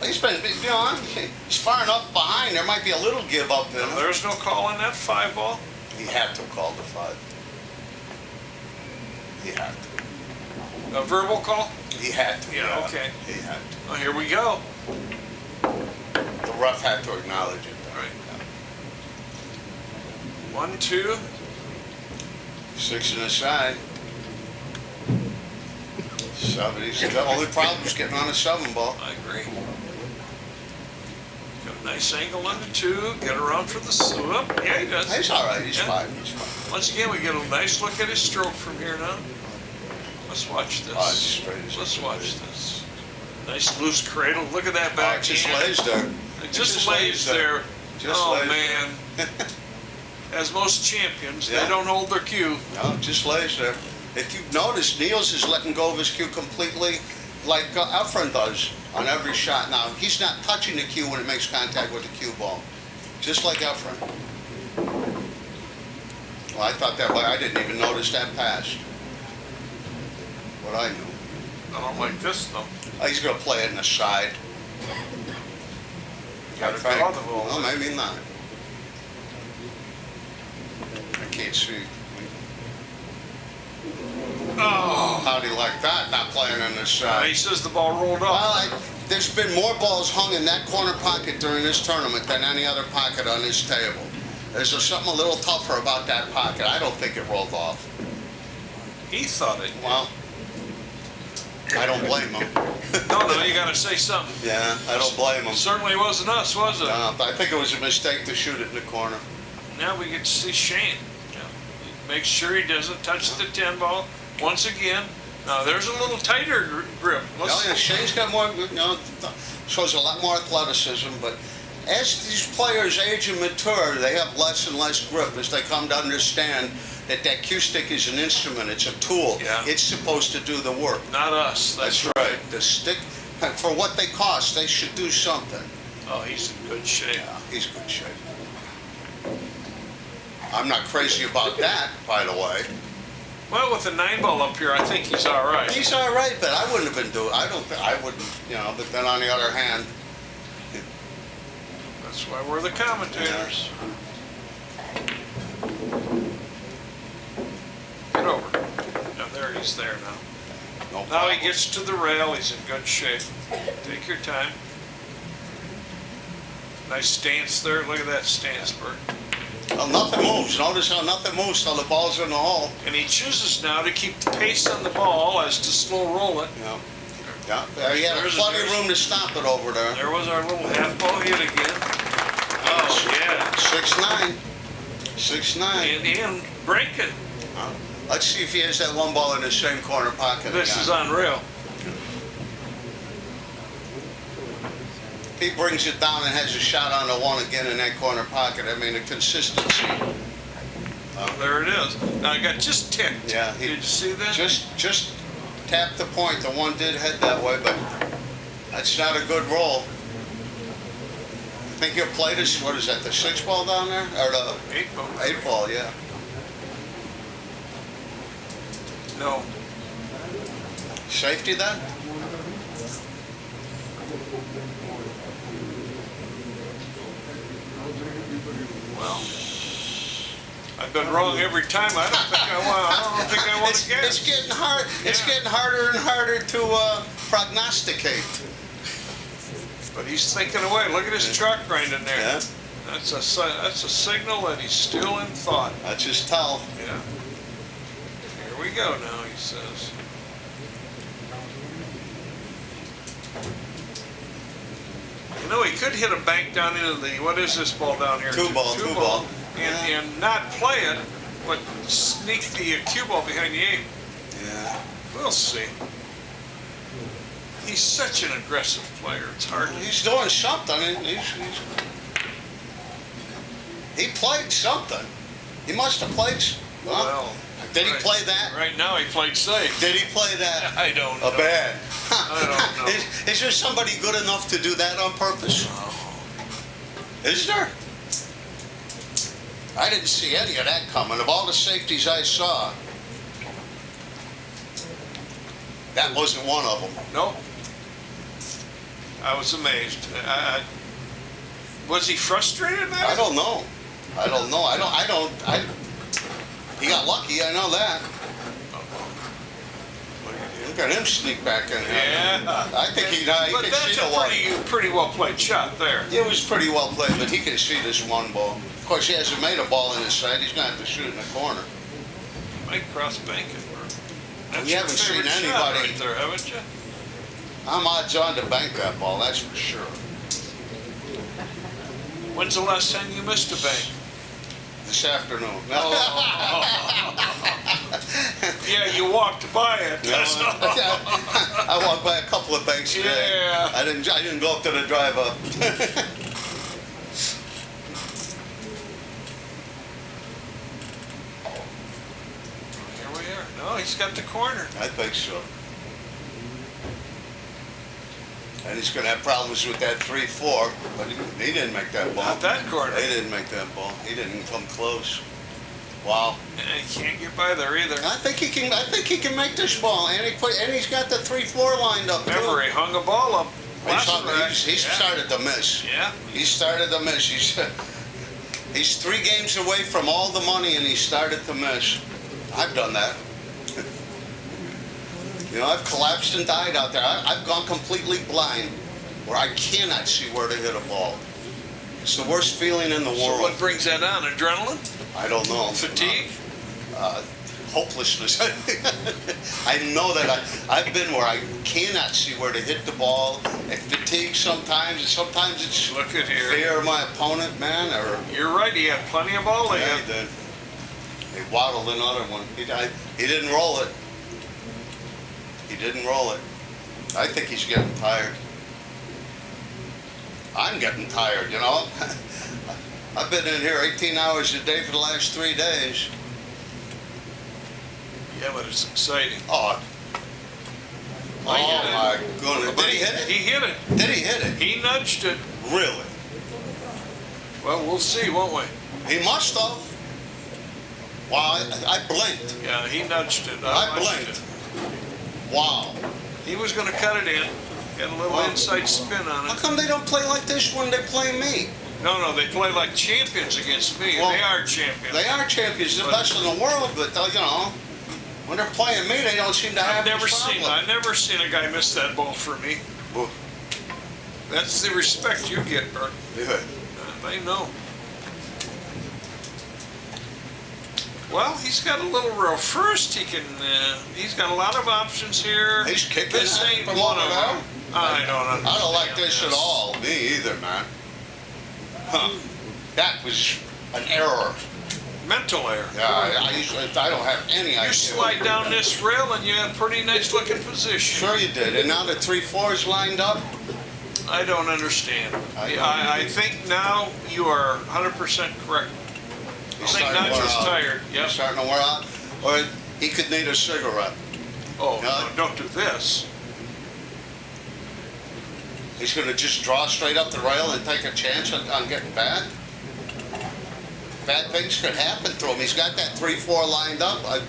He's been, he's far enough behind, there might be a little give up in him. There's no call on that 5 ball? He had to call the 5. He had to. A verbal call? He had to. Yeah, okay. He had to. Oh, here we go. The ref had to acknowledge it. Right. 1, 2. 6 in the side. 7. The only problem is getting on a 7 ball. I agree. Got a nice angle on the 2. Get around for the swoop. Yeah, he does. He's all right. He's Yeah. fine. He's fine. Once again, we get a nice look at his stroke from here now. Let's watch this. Oh, it's straight as Let's it watch is. this. Nice loose cradle. Look at that Oh, back it just hand. lays there. It just lays there. Just Oh, lays man. As most champions, Yeah. they don't hold their cue. No, it just lays there. If you've noticed, Niels is letting go of his cue completely like Efren does on every shot now. He's not touching the cue when it makes contact with the cue ball. Just like Efren. Well, I thought that way. I didn't even notice that pass. What I knew. I don't like this, though. Oh, he's going to play it in the side. Gotta I think. draw the ball. Well, maybe not. I can't see. Oh. How do you like that? Not playing in the side. He says the ball rolled Well, off. there's been more balls hung in that corner pocket during this tournament than any other pocket on this table. There's something a little tougher about that pocket. I don't think it rolled off. He thought it. Well, I don't blame him. No, you gotta say something. Yeah, I don't blame him. Certainly wasn't us, was it? I think it was a mistake to shoot it in the corner. Now we get to see Shane. Make sure he doesn't touch the 10 ball. Once again, now there's a little tighter grip. Oh, yeah, Shane's got more, shows a lot more athleticism, but as these players age and mature, they have less and less grip as they come to understand that cue stick is an instrument, it's a tool. Yeah. It's supposed to do the work. Not us. That's right. The stick, for what they cost, they should do something. Oh, he's in good shape. Yeah, he's in good shape. I'm not crazy about that, by the way. Well, with the 9-ball up here, I think he's all right. He's all right, but I wouldn't have been doing. I wouldn't, But then on the other hand, That's why we're the commentators. Get over. Now there he's there now. no Now problem. he gets to the rail. He's in good shape. Take your time. Nice stance there. Look at that stance, Bert. Well, nothing moves. Notice how nothing moves till the ball's in the hole. And he chooses now to keep the pace on the ball as to slow roll it. Yeah. Yeah. He had plenty of room to stop it over there. There was our little half ball hit again. Oh, yeah. 6-9. 6-9. And breaking. Let's see if he has that one ball in the same corner pocket This again. is unreal. He brings it down and has a shot on the one again in that corner pocket. I mean, the consistency. There it is. Now I got just ticked. Yeah. Did you see that? Just tapped the point. The one did head that way, but that's not a good roll. I think he'll play this, what is that, the 6-ball down there? Or the 8-ball. 8-ball, yeah. No. Safety then? Well, I've been wrong every time. I don't think I want. I don't think I want to guess. It's getting hard. It's Yeah. getting harder and harder to prognosticate. But he's thinking away. Look at his truck grinding there. Yeah, That's a signal that he's still in thought. that's just tell. Yeah. Here we go now, he says. You know, he could hit a bank down into the, what is this ball down here? Two ball. And not play it, but sneak the cue ball behind the 8. Yeah. We'll see. He's such an aggressive player. It's hard to... He's doing something. He played something. He must have played. Well, did he right. play that? Right now he played safe. Did he play that? I don't know. A bad. I don't know. Is there somebody good enough to do that on purpose? Is there? I didn't see any of that coming. Of all the safeties I saw, that wasn't one of them. Nope. I was amazed. Was he frustrated now? I don't know. He got lucky, I know that. Look at him sneak back in here. Yeah. I think he But can that's see the one. a pretty well played shot there. It was pretty well played, but he can see this one ball. Of course, he hasn't made a ball in his sight. He's going to have to shoot in the corner. Might cross bank it. That's You your haven't seen favorite shot anybody- right there, haven't you? I'm odds on to bank that ball, that's for sure. When's the last time you missed a bank? This afternoon. Yeah, you walked by it. That's all. I walked by a couple of banks today. Yeah. I didn't go up to the drive up. Here we are. No, he's got the corner. I think so. And he's going to have problems with that 3-4, but he didn't make that ball. Not that corner. He didn't make that ball. He didn't come close. Wow. He can't get by there either. I think he can make this ball, and he's got the 3-4 lined up. Remember, he hung a ball up. He started to miss. Yeah. He started to miss. He's 3 games away from all the money, and he started to miss. I've done that. You know, I've collapsed and died out there. I've gone completely blind, where I cannot see where to hit a ball. It's the worst feeling in the So world. what brings that on? Adrenaline? I don't know. Fatigue? Hopelessness. I know that I've been where I cannot see where to hit the ball. And fatigue sometimes, and sometimes it's Look at here. fear of my opponent, man. Or You're right, he had plenty of ball yeah, there. he did. He waddled another one. He didn't roll it. He didn't roll it. I think he's getting tired. I'm getting tired, you know. I've been in here 18 hours a day for the last 3 days. Yeah, but it's exciting. Oh my goodness. But Did he hit it? He hit it. Did he hit it? He nudged it. Really? Well, we'll see, won't we? He must have. Wow, I blinked. Yeah, he nudged it. I nudged blinked. it. Wow. He was going to cut it in, get a little inside spin on How it. come they don't play like this when they play me? No, they play like champions against me. Well, they are champions. They are champions, the best in the world, but you know, when they're playing me, they don't seem to have I've this problem. never seen a guy miss that ball for me. Well, That's the respect you get, Bert. yeah. They know. Well, he's got a little row. First, he's got a lot of options here. He's kicking This that ain't from one over of there. them. I don't understand. I don't like this at all. Me either, man. Huh. That was an error. Mental error. Yeah, I don't have any idea. You slide down this rail and you have a pretty nice looking position. Sure you did. And now the 3-4's lined up. I don't understand. I think now you are 100% correct. I think Nacho's tired. Yep. He's starting to wear out. Or he could need a cigarette. Oh, Yeah. no, don't do this. He's going to just draw straight up the rail and take a chance on getting bad. Bad things could happen to him. He's got that 3-4 lined up. I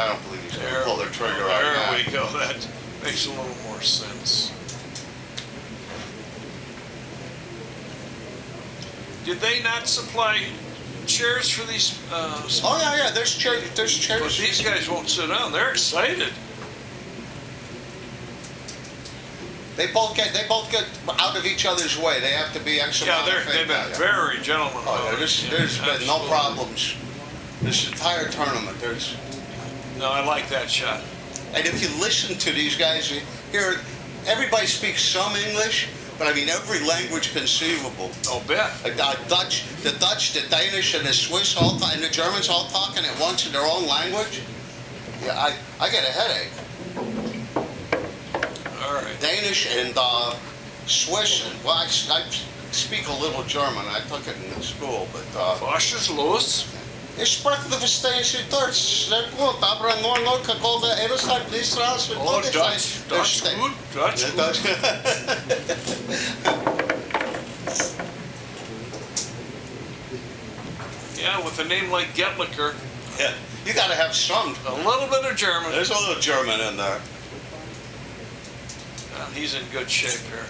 don't believe he's going to pull the trigger out. There we go. That makes a little more sense. Did they not supply chairs for these? Oh yeah, there's chairs. There's chairs. But these guys won't sit down. They're excited. They both get out of each other's way. They have to be extra. Yeah, they've been very gentlemanly. Oh, yeah, there's been no problems this entire tournament. No, I like that shot. And if you listen to these guys here, everybody speaks some English, but I mean every language conceivable. Oh, bet. The Dutch, the Danish, and the Swiss and the Germans all talking at once in their own language. Yeah, I get a headache. All right. Danish and Swiss, and well, I speak a little German. I took it in school, but Was is los? ich spreche de verstehst Deutsch sehr gut, aber nur gekochte Edelstadt Israels. Oh, Dutch good. Dutch good. Yeah, with a name like Getliker, Yeah, you got to have some. a little bit of German. There's a little German in there. He's in good shape here.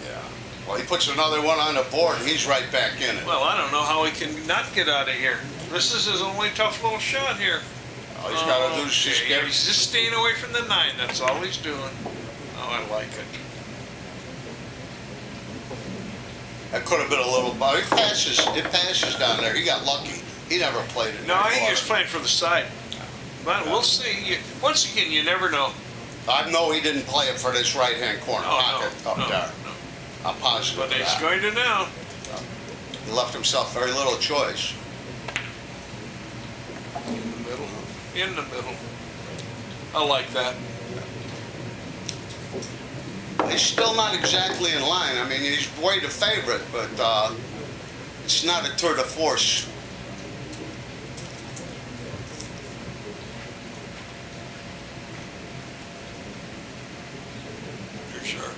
Yeah. Well, he puts another one on the board, and he's right back in it. Well, I don't know how he can not get out of here. This is his only tough little shot here. All he's got to do is just Okay, get. he's just staying away from the 9. That's all he's doing. Oh, I like it. That could have been a little. It passes down there. He got lucky. He never played it. No, I think he was playing for the side. But we'll see. Once again, you never know. I know he didn't play it for this right-hand corner pocket up no, there. no. I'm positive But of he's that. going to now. He left himself very little choice. In the middle. In the middle. I like that. He's still not exactly in line. I mean, he's way the favorite, but it's not a tour de force. You're sure?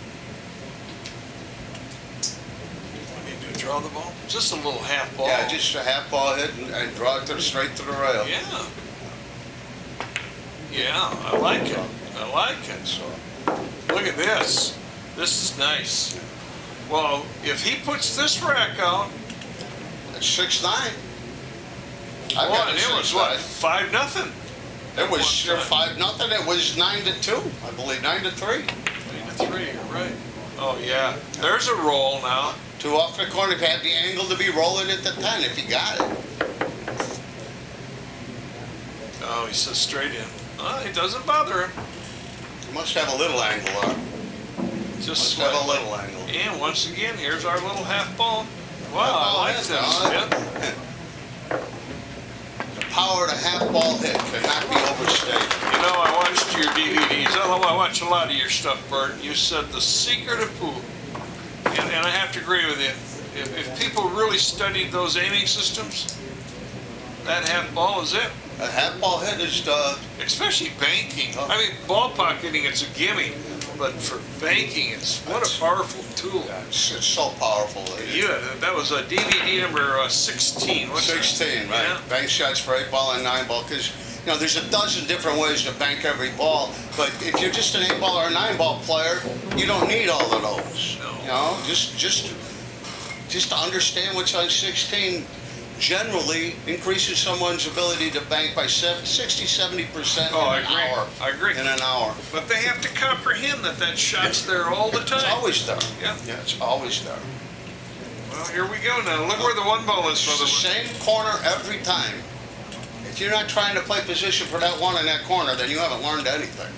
We need to draw the ball. Just a little half ball. Yeah, just a half ball hit and draw it straight to the rail. Yeah. Yeah, I like it. I like it. So, Look at this. This is nice. Well, if he puts this rack out, it's 6-9. I've boy, got and it it was 6-9. what, 5-0? It was One time. 5-0. It was 9-2. I believe 9-3. 3-3, you're right. Oh yeah, there's a roll now. 2 off the corner. He had the angle to be rolling at the 10 if he got it. Oh, he says straight in. Oh, it doesn't bother him. He must have a little angle on. Just Must have a slightly. little angle. And once again, here's our little half ball. Wow, Half ball I like hit, this. huh? Yeah. The power of a half ball hit cannot be overstated. You know, I watched your DVDs. I watch a lot of your stuff, Bert. You said the secret of pool. And I have to agree with you. If people really studied those aiming systems, that half ball is it. A half ball hit is Especially banking. I mean, ball pocketing, it's a gimme. but for banking, what a powerful tool. It's so powerful. Yeah, that was a DVD number 16. What's 16, that? right? Yeah. Bank shots for 8-ball and 9-ball, because there's a dozen different ways to bank every ball. But if you're just an 8-ball or a 9-ball player, you don't need all of those. No. Just to understand what's on 16 generally increases someone's ability to bank by 60-70% Oh, in an hour. I agree. In an hour. But they have to comprehend that shot's there all the time. It's always there. Yeah. Yeah, it's always there. Well, here we go now. Look where the 1-ball is, It's brother. the same corner every time. If you're not trying to play position for that one in that corner, then you haven't learned anything.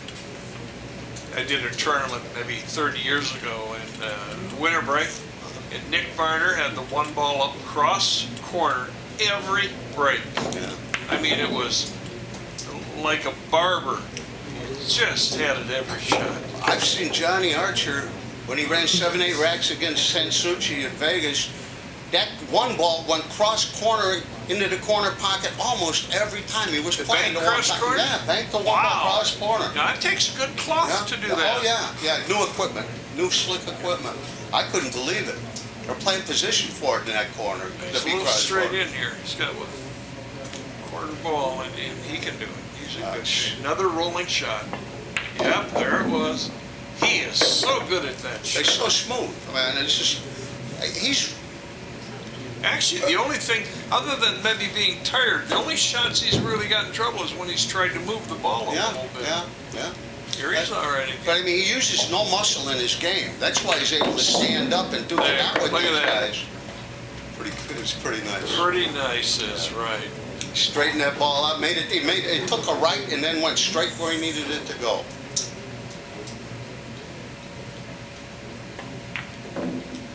I did a tournament maybe 30 years ago in winter break, and Nick Varner had the 1-ball up cross corner every break. Yeah. I mean, it was like a barber. He just had it every shot. I've seen Johnny Archer, when he ran 7-8 racks against Sansucci in Vegas, that 1-ball went cross corner into the corner pocket almost every time he was playing. Bank cross corner? Yeah, bank the 1-ball Wow. cross corner. Now, it takes good cloth to do that. Oh, yeah. New equipment. New slick equipment. I couldn't believe it. They're playing position for it in that corner. He's a little straight in here. He's got a quarter ball, and he can do it. He's in good shape. Another rolling shot. Yep, there it was. He is so good at that They're shot. so smooth, man. It's just, he's... Actually, the only thing, other than maybe being tired, the only shots he's really got in trouble is when he's tried to move the ball a little bit. Yeah. Here he's already. But I mean, he uses no muscle in his game. That's why he's able to stand up and duke it out with Look at these that. guys. It's pretty nice. Pretty nice is right. Straightened that ball out, it took a right and then went straight where he needed it to go.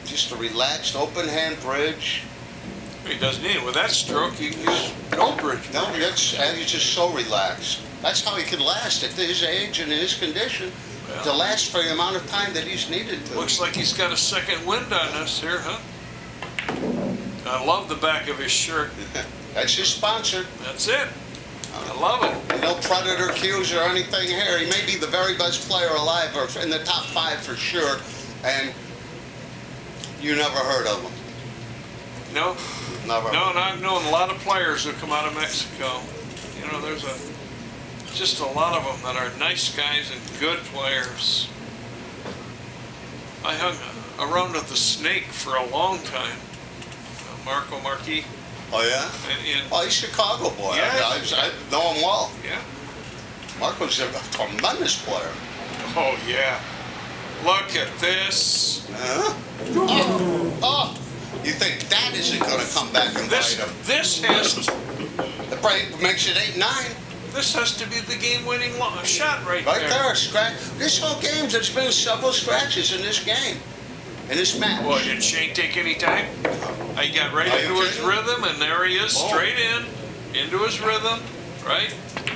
Just a relaxed, open hand bridge. He doesn't need it. With that stroke, you can use no bridge. No, and he's just so relaxed. That's how he can last at his age and in his condition, to Well, last for the amount of time that he's needed to. looks like he's got a second wind on us here, huh? I love the back of his shirt. That's his sponsor. That's it. I love it. No predator cues or anything here. He may be the very best player alive, or in the top 5 for sure, and you never heard of him. No? Never. No, and I've known a lot of players who come out of Mexico. There's just a lot of them that are nice guys and good players. I hung around with the Snake for a long time. Marco Marquis. Oh, yeah? Oh, he's a Chicago boy. Yeah, I know him well. Yeah. Marco's a tremendous player. Oh, yeah. Look at this. Oh, you think that isn't going to come back and bite him? The break makes it 8-9. This has to be the game-winning shot right there. Right there, scratch. This whole game, there's been several scratches in this game, in this match. Boy, did Shane take any time? He got right into his rhythm, and there he is, straight into his rhythm, right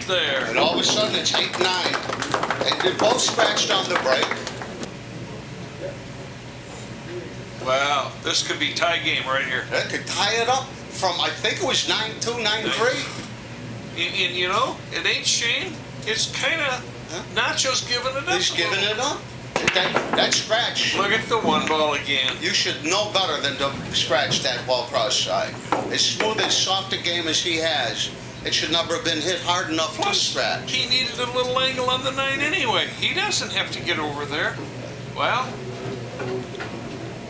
there. And all of a sudden, it's 8-9. And they're both scratched on the break. Wow, this could be tie game right here. That could tie it up from, I think it was 9-2, 9-3. And it ain't Shane. It's kind of Nacho's giving it up. He's giving it up. That scratch. Look at the 1-ball again. You should know better than to scratch that ball cross-side. As smooth and soft a game as he has, it should never have been hit hard enough to scratch. He needed a little angle on the 9 anyway. He doesn't have to get over there. Well,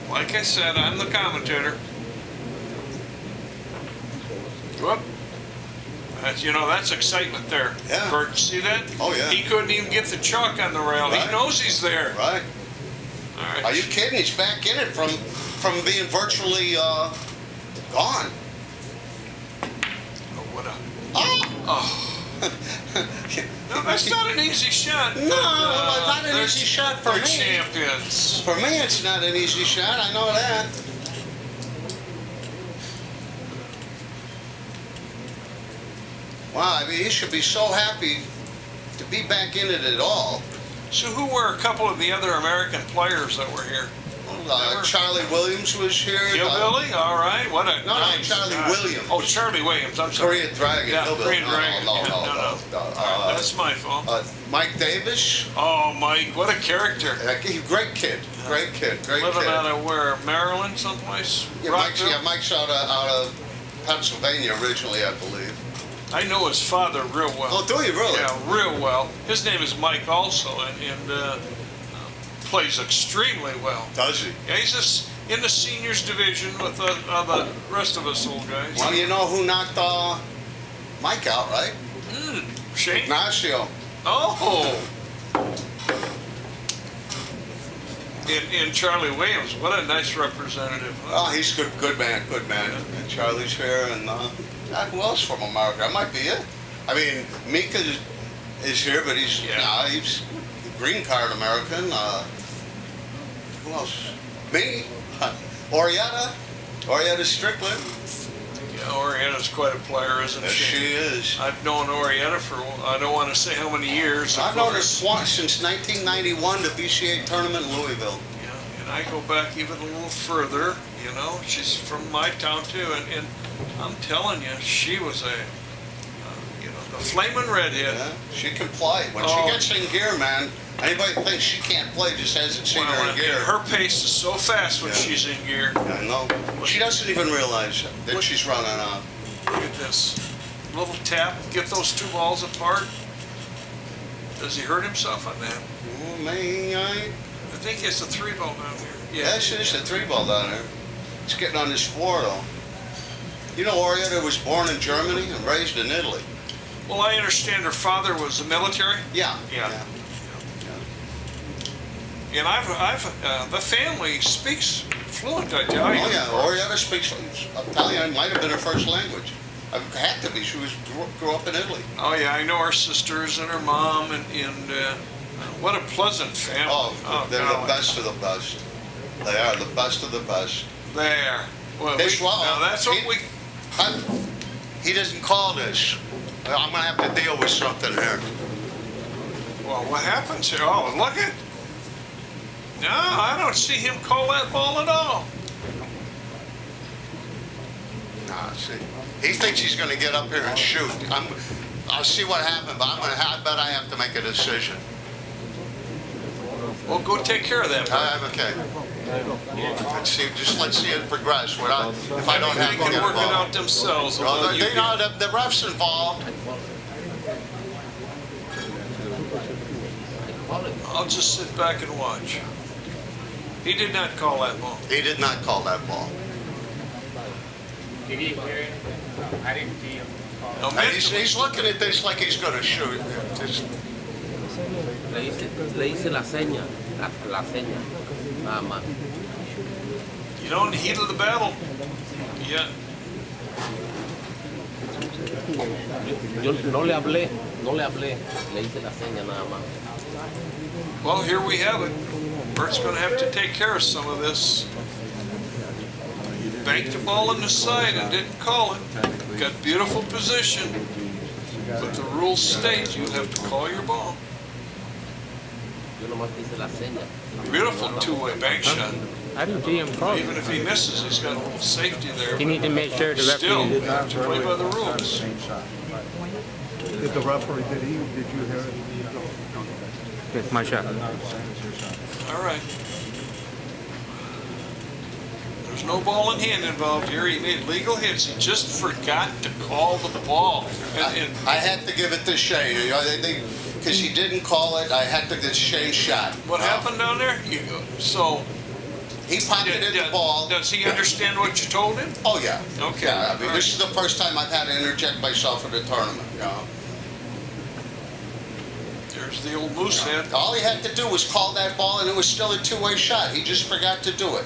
like I said, I'm the commentator. Whoop. That's excitement there. Yeah. Bert, see that? Oh, yeah. He couldn't even get the chalk on the rail. Right. He knows he's there. Right. All right. Are you kidding? He's back in it from being virtually gone. Oh, what a... Oh! No, that's not an easy shot. No, not an easy shot for They're me. champions. For me, it's not an easy shot. I know that. Wow, I mean, he should be so happy to be back in it at all. So who were a couple of the other American players that were here? Well, Never. Charlie Williams was here. Hillbilly? All right. What a No, nice Charlie guy. Williams. Oh, Charlie Williams. I'm sorry. Korean Dragon. Yeah, Hillbilly. Korean Dragon. No. That's my fault. Mike Davis. Oh, Mike, what a character. Great kid. Great kid. Living out of where? Maryland, someplace? Yeah, Mike's out of Pennsylvania originally, I believe. I know his father real well. Oh, do you really? Yeah, real well. His name is Mike also, and plays extremely well. Does he? Yeah, he's just in the seniors division with the rest of us old guys. Well, you know who knocked Mike out, right? Shane? Ignacio. Oh! And Charlie Williams, what a nice representative. Huh? Oh, he's good man. And Charlie's here, and who else from America? That might be it. I mean, Mika is here, but he's green card American. Who else? Me. Orietta Strickland. Yeah, Orietta's quite a player, isn't Yes, she? she is. I've known Orietta for, I don't want to say how many years. I've known her since 1991, the BCA tournament in Louisville. Yeah, and I go back even a little further, you know. She's from my town too, and I'm telling you, she was the flaming redhead. Yeah, she can play. When she gets in gear, man, anybody who thinks she can't play just hasn't seen her in gear. And her pace is so fast when she's in gear. I know. She doesn't even realize that she's running out. Look at this. Little tap, get those two balls apart. Does he hurt himself on that? Oh, man, I think it's a 3-ball down here. Yeah, it's a 3-ball down there. It's getting on his 4, though. You know, Orietta was born in Germany and raised in Italy. Well, I understand her father was the military. Yeah. And the family speaks fluent Italian. Oh yeah, Orietta speaks Italian. Might have been her first language. It had to be. She grew up in Italy. Oh yeah, I know her sisters and her mom, and what a pleasant family. Oh, they're the best of the best. They are the best of the best. They are. Well, now that's what we. He doesn't call this. I'm gonna have to deal with something here. Well, what happens here? Oh, look at. No, I don't see him call that ball at all. Nah, see, he thinks he's gonna get up here and shoot. I'll see what happens, but I bet I have to make a decision. Well, go take care of that. I'm okay. Let's see it progress. If I don't have to they can get work it involved. out themselves. Well, the ref's involved. I'll just sit back and watch. He did not call that ball. He did not call that ball. Did he hear it? I didn't see him. No, And he's looking at this like he's going to shoot. Le hice la seña, la seña, nada más. You know, in the heat of the battle, yeah. Yo no le hablé, le hice la seña nada más. Well, here we have it. Bert's going to have to take care of some of this. Banked the ball in the side and didn't call it. Got beautiful position, but the rules state you have to call your ball. Yo nomás hice la seña. Beautiful two-way bank shot. I didn't see him call. Even if he misses, he's got a little safety there. You need to make sure the Still, referee. you have to play by the rules. Did the referee, did you hear it? It's my shot. All right. There's no ball in hand involved here. He made legal hits. He just forgot to call the ball. I had to give it to Shane. Because he didn't call it, I had to get Shane's shot. What happened down there? So He pocketed the ball. Does he understand what you told him? Oh, yeah. Okay. Yeah, I mean, All this is the first time I've had to interject myself in the tournament. You know? There's the old moose head. All he had to do was call that ball, and it was still a two-way shot. He just forgot to do it.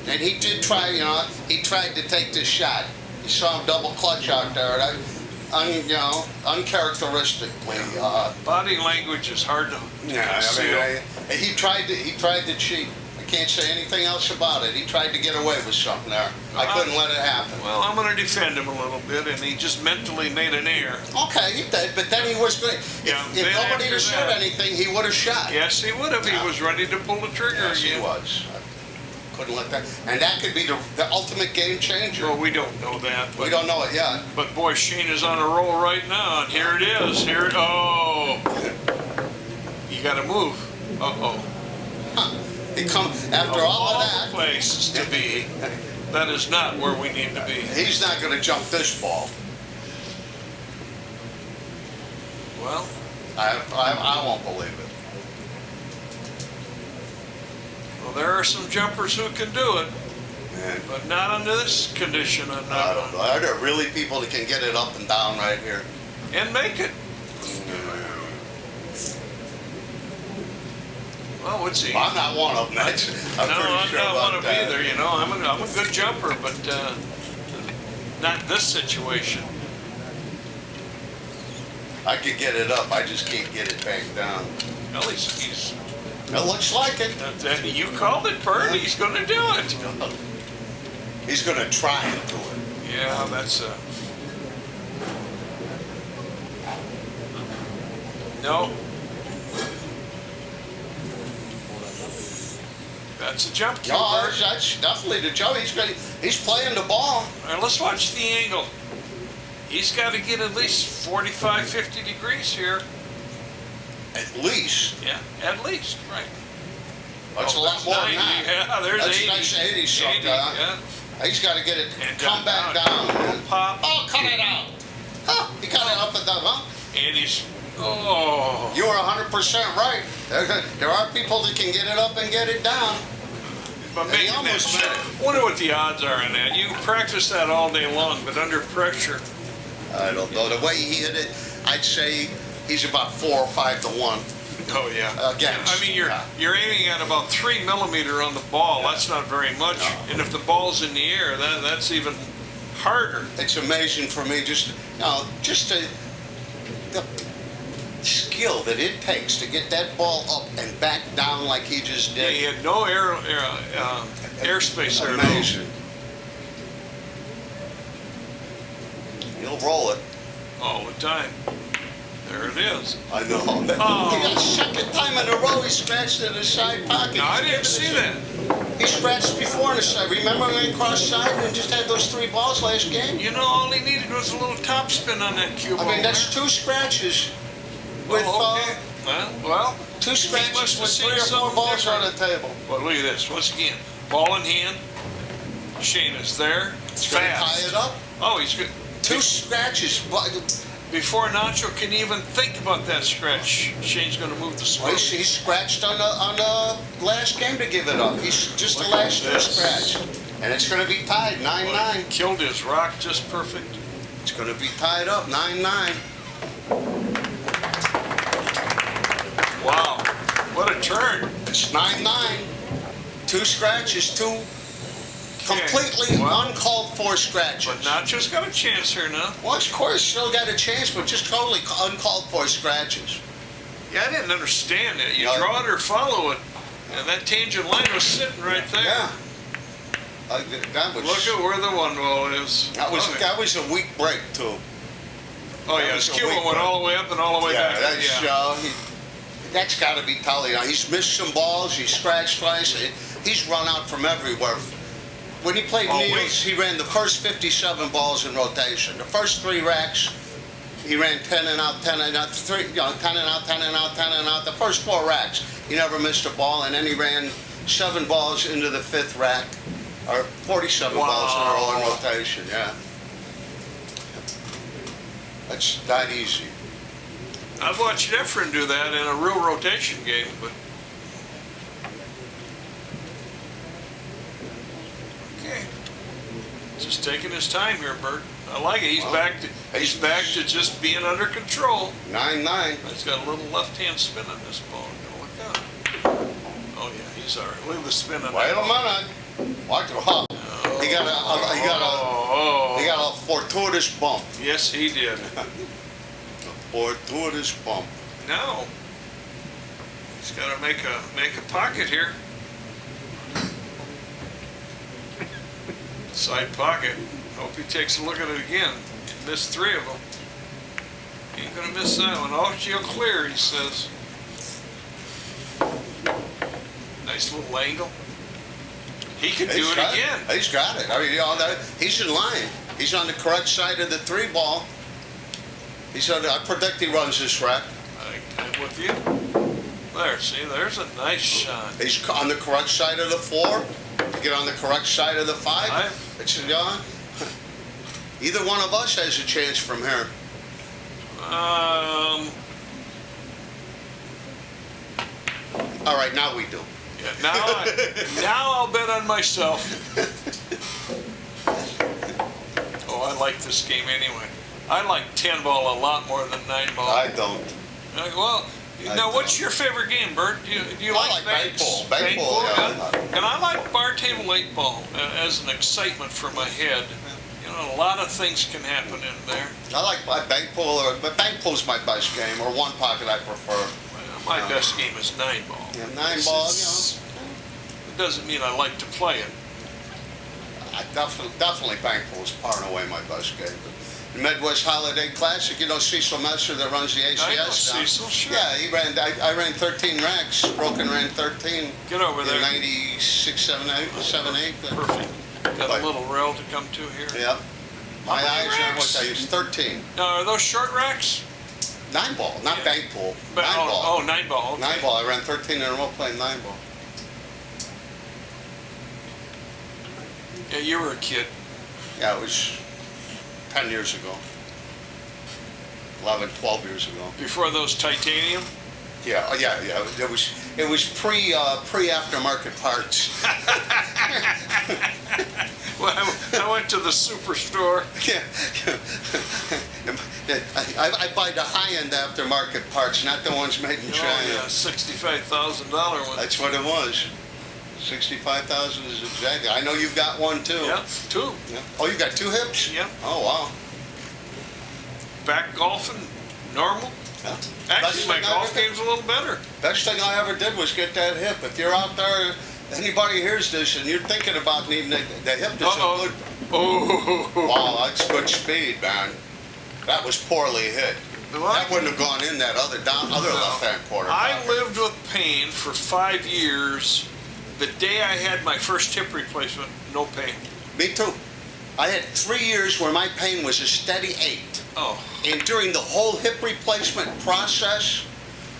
And he did try, he tried to take this shot. You saw him double clutch out there. Uncharacteristically. Body language is hard to Yeah, conceal. he tried to cheat Can't say anything else about it. He tried to get away with something there. I couldn't let it happen. Well, I'm going to defend him a little bit, and he just mentally made an error. Okay, he did, but then he was good. Yeah, If then nobody after had said that- anything, he would have shot. Yes, he would have. He was ready to pull the trigger Yes, he again. was. I couldn't let that. And that could be the ultimate game changer. Well, we don't know that. We don't know it yet. But boy, Shane is on a roll right now, and here it is. Oh, you got to move. Uh-oh. He come after all of the that. places to be, that is not where we need to be. He's not going to jump this ball. Well, I won't believe it. well, there are some jumpers who can do it, Man, but not under this condition. I don't know. Are there really people that can get it up and down right here? And make it. Well, what's he? I'm not one of them. I'm No, pretty I'm sure not about one of that. either. You know, I'm a good jumper, but not this situation. I could get it up. I just can't get it back down. At least he's. It looks like it. You called it, Bert. He's going to do it. He's going to try and do it. Yeah, that's a. No. That's a jump cue, No, Bert. that's definitely the Joe. He's playing the ball. All right, let's watch the angle. He's got to get at least 45, 50 degrees here. At least. Yeah, at least, right. That's a lot more than 90. that. Yeah, there's That's 80. nice 80 something. 80, yeah. He's got to get it, And come back down. Little pop. Oh, cut it out. Huh, he cut it up and down, huh? And he's, oh. You are 100% right. There are people that can get it up and get it down. But He making that almost shot, did. wonder what the odds are in that. You can practice that all day long, but under pressure, I don't know. The way he hit it, I'd say he's about 4 or 5 to 1. oh yeah. Against. I mean, you're aiming at about 3 millimeter on the ball. That's not very much. No. And if the ball's in the air, that's even harder. It's amazing for me just the skill that it takes to get that ball up and back down like he just Yeah, did. he had no airspace there. at all. Amazing. He'll roll it. All the time. There it is. I know. Oh. He got second time in a row he scratched in the side pocket. No, I He's didn't see giving that. it- He scratched before in the side. Remember when he crossed side and just had those 3 balls last game? You know, all he needed was a little top spin on that cue I ball mean, that's there. 2 scratches with Well, okay. Well, 2 must scratches have with seen 3 or 4 something balls on the different. table. well, look at this. Once again, ball in hand. Shane is there. It's Gonna tie fast. it up. Oh, he's good. 2 scratches. Before Nacho can even think about that scratch, Shane's going to move the Well, score. he scratched on the last game to give it up. He's just the Look at last year this. scratch. And it's going to be tied, 9-9. Killed his rock just perfect. It's going to be tied up, 9-9. Wow. What a turn. It's 9-9. 2 scratches, 2 completely Well, uncalled for scratches. But Nacho's got a chance here now. Well, of course, still got a chance, but just totally uncalled for scratches. Yeah, I didn't understand it. You Yeah. draw it or follow it. And that tangent line was sitting right there. Yeah. That was, Look at where the 1 ball is. that was a weak break, too. Oh, yeah, that his was a cue weak went break. all the way up and all the way Yeah, back. that's, that's got to be Tully. He's missed some balls. He's scratched twice. He's run out from everywhere. When he played Oh, Niels, wait. he ran the first 57 balls in rotation. The first 3 racks, he ran 10 and out, 10 and out, 10 and out, 10 and out, 10 and out. The first 4 racks, he never missed a ball, and then he ran 7 balls into the 5th rack, or 47 balls in a row in rotation. Yeah, that's not easy. I've watched Efren do that in a real rotation game, but. Okay. Just taking his time here, Bert. I like it. He's Well, back to just being under control. 9-9. He's got a little left-hand spin on this ball. Look out. Oh yeah, he's all right. Look at the spin on Wait that a ball. minute. Watch it. He got a fortuitous bump. Yes, he did. Fortuitous bump. Now, he's got to make a pocket here. Side pocket. Hope he takes a look at it again. Missed 3 of them. Ain't gonna miss that one. Oh, she'll clear, he says. Nice little angle. He could do it again. He's got it. I mean, he's in line. He's on the correct side of the 3 ball. I predict he runs this rack. I'm with you. There, see, there's a nice shot. He's on the correct side of the 4. You get on the correct side of the 5. It's either one of us has a chance from here. All right, now we do. Yeah, now I'll bet on myself. Oh, I like this game anyway. I like 10 ball a lot more than 9 ball. I don't. Well, now what's your favorite game, Bert? Do you I like bank ball. banks? Bank ball, yeah. And I like bar table 8 ball as an excitement for my head. You know, a lot of things can happen in there. I like my bank pool, but bank pool's my best game, or 1 pocket I prefer. My best game is 9 ball. Yeah, 9 ball, It doesn't mean I like to play it. I definitely bank pool is far and away my best game. The Midwest Holiday Classic, Cecil Messer that runs the ACS. I know now. Cecil, sure. Yeah, I ran 13 racks. Broken ran 13. Get over there. In 96, 7, 8. Perfect. Got a little rail to come to here. Yeah. My many eyes are racks? what I use. 13. Now, are those short racks? 9 ball, not bank pool. 9 ball. Oh, 9 ball. Okay. 9 ball. I ran 13 in a row playing 9 ball. Yeah, you were a kid. Yeah, it was 10 years ago. 11, 12 years ago. Before those titanium? Yeah. It was pre aftermarket parts. Well, I went to the superstore. Yeah. I buy the high-end aftermarket parts, not the ones made in China. Oh, yeah, $65,000 one. That's what it was. 65,000 is exactly. I know you've got one too. Yeah, 2. Yeah. Oh, you got 2 hips? Yeah. Oh, wow. Back golfing, normal. Yeah. Actually, my golf game's a little better. Best thing I ever did was get that hip. If you're out there, anybody hears this and you're thinking about needing the hip, is a good. Oh. Wow, that's good speed, man. That was poorly hit. Well, That wouldn't have gone in that other left-hand corner. I lived with pain for 5 years. The day I had my first hip replacement, no pain. Me too. I had 3 years where my pain was a steady 8. Oh. And during the whole hip replacement process,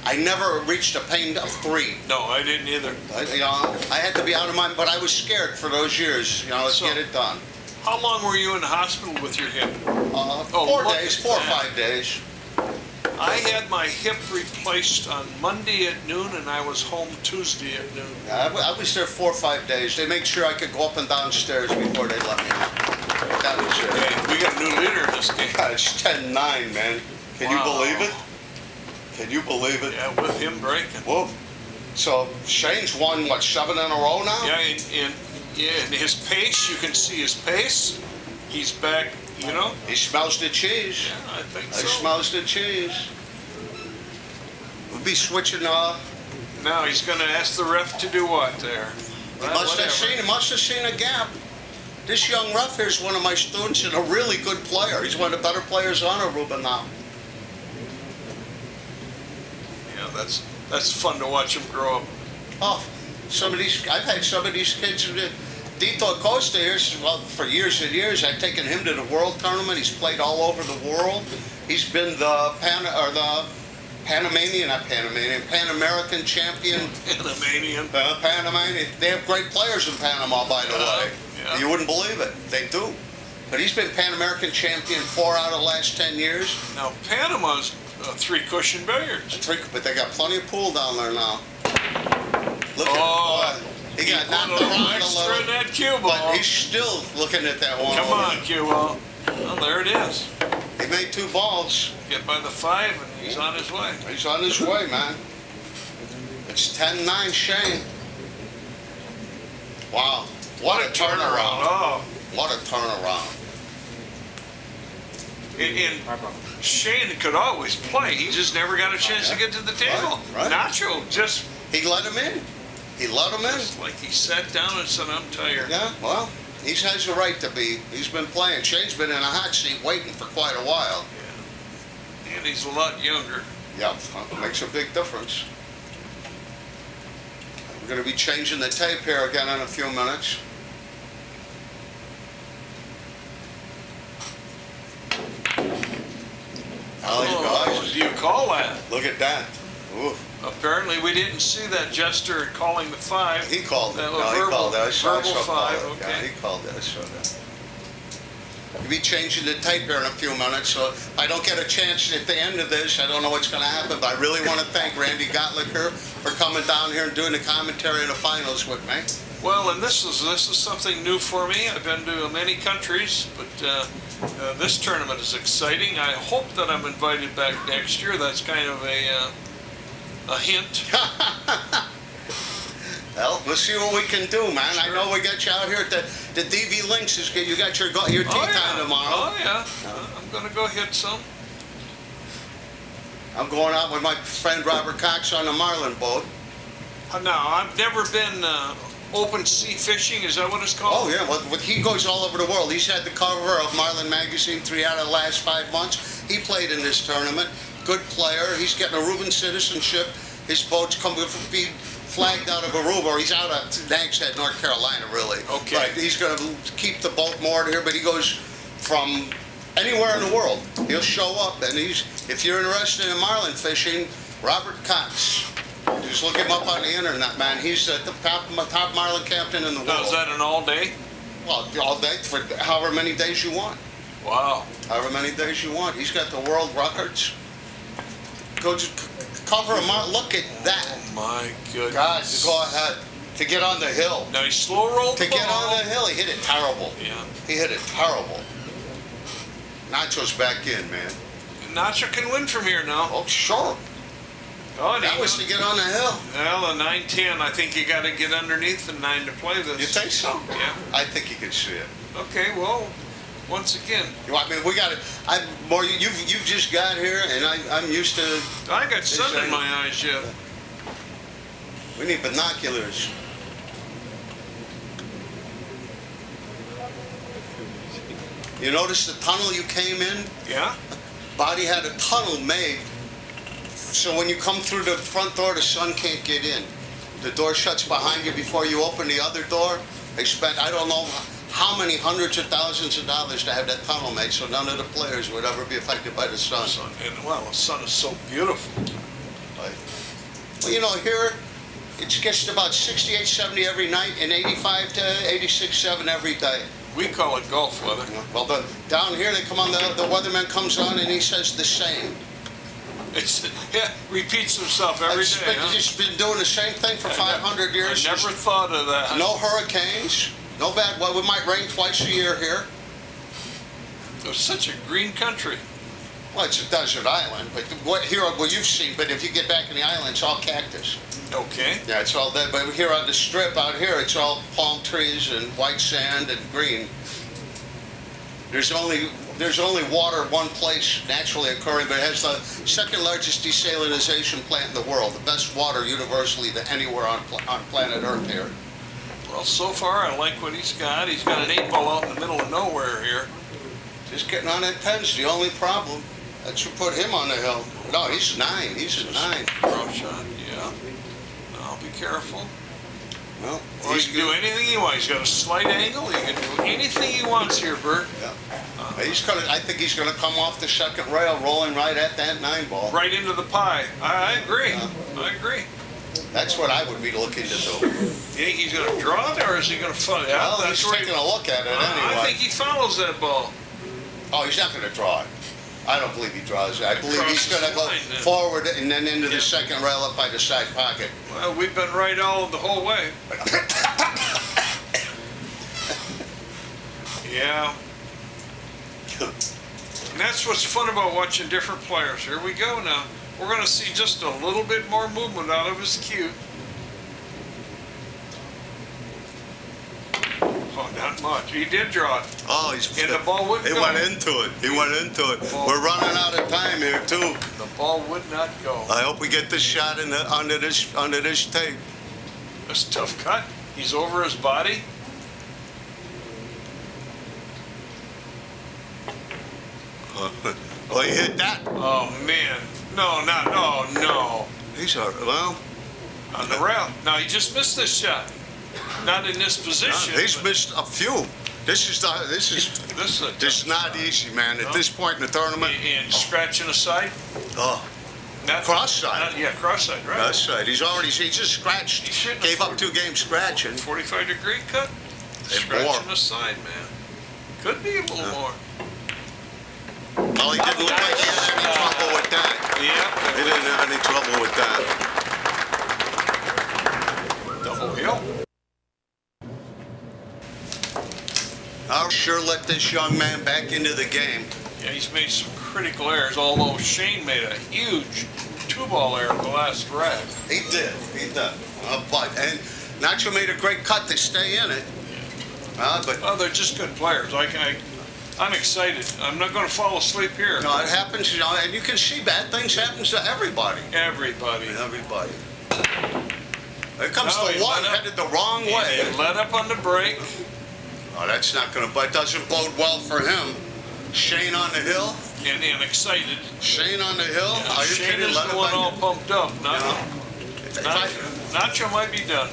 I never reached a pain of 3. No, I didn't either. I had to be out of my, but I was scared for those years. Let's get it done. How long were you in the hospital with your hip? 4 days, 4 or 5 days. I had my hip replaced on Monday at noon, and I was home Tuesday at noon. I was there 4 or 5 days. They made sure I could go up and down stairs before they let me in. That was it. Hey, we got a new leader in this game. God, it's 10-9, man. Can you believe it? Can you believe it? Yeah, with him breaking. Whoa. So Shane's won, 7 in a row now? Yeah, in his pace, you can see his pace. He's back, He smells the cheese. Yeah, I think He so. smells the cheese. We'll be switching Now he's going to ask the ref to do what there? He must have seen a gap. This young ref here is one of my students and a really good player. He's one of the better players on Aruba now. Yeah, that's fun to watch him grow up. Oh, I've had some of these kids. Dito Acosta here, for years and years, I've taken him to the World Tournament. He's played all over the world. He's been the Pan-American champion. Panamanian. Panamanian. They have great players in Panama, by the way. Yeah. You wouldn't believe it. They do. But he's been Pan-American champion 4 out of the last 10 years. Now, Panama's 3-cushion billiards. But they got plenty of pool down there now. Look Oh, at he got Put knocked a little around a extra in little. that cue ball. But he's still looking at that one. Come over on, cue ball. Well, there it is. He made 2 balls. Get by the 5, and he's on his way. He's on his way, man. It's 10-9 Shane. Wow. What a turnaround. Oh. What a turnaround. And Shane could always play. He just never got a chance to get to the table. Right. Nacho He let him in. He let him in. just like he sat down and said, I'm tired. Yeah, well, He has a right to be. He's been playing. Shane's been in a hot seat waiting for quite a while. And he's a lot younger. Yep, makes a big difference. We're going to be changing the tape here again in a few minutes. Oh, do you call that? Look at that. Oof. Apparently, we didn't see that gesture calling the 5. He called it. That No, was he called it. I saw verbal call 5, it. okay. Yeah, he called it. I saw that. We'll be changing the tape here in a few minutes, so if I don't get a chance at the end of this, I don't know what's going to happen, but I really want to thank Randy Gottlicher for coming down here and doing the commentary of the finals with me. Well, and this is something new for me. I've been to many countries, but this tournament is exciting. I hope that I'm invited back next year. That's kind of a hint. Well, we'll see what we can do, man. Sure. I know we got you out here at the DV Links. You got your tea time tomorrow. Oh, yeah. I'm going to go hit some. I'm going out with my friend Robert Cox on the Marlin boat. Now, I've never been open sea fishing. Is that what it's called? Oh, yeah. Well, he goes all over the world. He's had the cover of Marlin Magazine 3 out of the last 5 months. He played in this tournament. Good player. He's getting a Reuben citizenship. His boat's coming to be flagged out of Aruba, or he's out of Nags Head, North Carolina, really. Okay. But he's going to keep the boat moored here, but he goes from anywhere in the world. He'll show up, and if you're interested in marlin fishing, Robert Cox. Just look him up on the internet, man. He's the top marlin captain in the world. Now, is that an all day? Well, all day, for however many days you want. Wow. However many days you want. He's got the world records. Go just cover him out. Look at that. Oh, my goodness. God, go ahead. To get on the hill. Now, he slow rolled the To ball. get on the hill, he hit it terrible. Yeah. He hit it terrible. Nacho's back in, man. Nacho can win from here now. Oh, sure. Oh, and That he- was to get on the hill. Well, a 9-10, I think you got to get underneath the 9 to play this. You think so? Yeah. I think you can see it. Okay, well, once again, I mean, we got it. You just got here, and I'm used to. I got sun in my eyes yet. We need binoculars. You notice the tunnel you came in? Yeah? Body had a tunnel made, so when you come through the front door, the sun can't get in. The door shuts behind you before you open the other door. They spent, I don't know how many hundreds of thousands of dollars to have that tunnel made, so none of the players would ever be affected by the sun. Sun, and well, the sun is so beautiful. Well, you know, here, it gets to about 68, 70 every night, and 85 to 86, 7 every day. We call it golf weather. Well, down here, they come on, the weatherman comes on, and he says the same. Yeah, repeats himself every day. Huh? He's been doing the same thing for 500 years. I never thought of that. No hurricanes, no bad weather. It might rain twice a year here. It was such a green country. Well, it's a desert island, but what you've seen, but if you get back in the island, it's all cactus. Okay. Yeah, it's all that. But here on the strip out here, it's all palm trees and white sand and green. There's only water one place naturally occurring, but it has the second largest desalinization plant in the world, the best water universally to anywhere on planet Earth here. Well, so far, I like what he's got. He's got an 8-ball out in the middle of nowhere here. Just getting on that 10's the only problem. That should put him on the hill. No, he's 9. He's a 9. Throw shot, yeah. I'll be careful. Well, Well, he can do anything he wants. He's got a slight angle. He can do anything he wants here, Bert. Yeah. I think he's going to come off the second rail, rolling right at that 9-ball. Right into the pie. I agree. I agree. That's what I would be looking to do. You think he's going to draw it, or is he going to follow it? Well, he's taking a look at it anyway. I think he follows that ball. Oh, he's not going to draw it. I don't believe he draws it. I believe he's going to go Line, then. forward and then into the second rail up by the side pocket. Well, we've been right all the whole way. Yeah. And that's what's fun about watching different players. Here we go now. We're going to see just a little bit more movement out of his cue. Oh, not much. He did draw it. Oh, he's. And the ball wouldn't He go. went into it. He went into it. We're running out of time here too. The ball would not go. I hope we get this shot under this tape. That's a tough cut. He's over his body. Well, he hit that. Oh, man. No. He's well. On the rail. No, he just missed this shot. Not in this position. He's but missed a few. This is not easy, man. At this point in the tournament. And scratching aside. Oh. Not Cross-side. Yeah, cross-side, right. That's right. He just scratched. He shouldn't Gave have up 2 games scratching. 45-degree cut. They Scratching bore. aside, man. Could be a little more. Well, he didn't look like he had any trouble with that. Yeah. He didn't have any trouble with that. Double hill. I'll sure let this young man back into the game. Yeah, he's made some critical errors, although Shane made a huge 2-ball error in the last rack. He did. And Nacho made a great cut to stay in it. But Oh, they're just good players. I'm excited. I'm not going to fall asleep here. no, it happens, and you can see bad things happen to everybody. Everybody. There comes No, the he one let up. headed the wrong way. He let up on the break. Oh, that's not going to, but doesn't bode well for him. Shane on the hill. And excited. Shane on the hill. Yeah, Are you Shane kidding? is Let the him one back all in. pumped up. If I- Nacho might be done.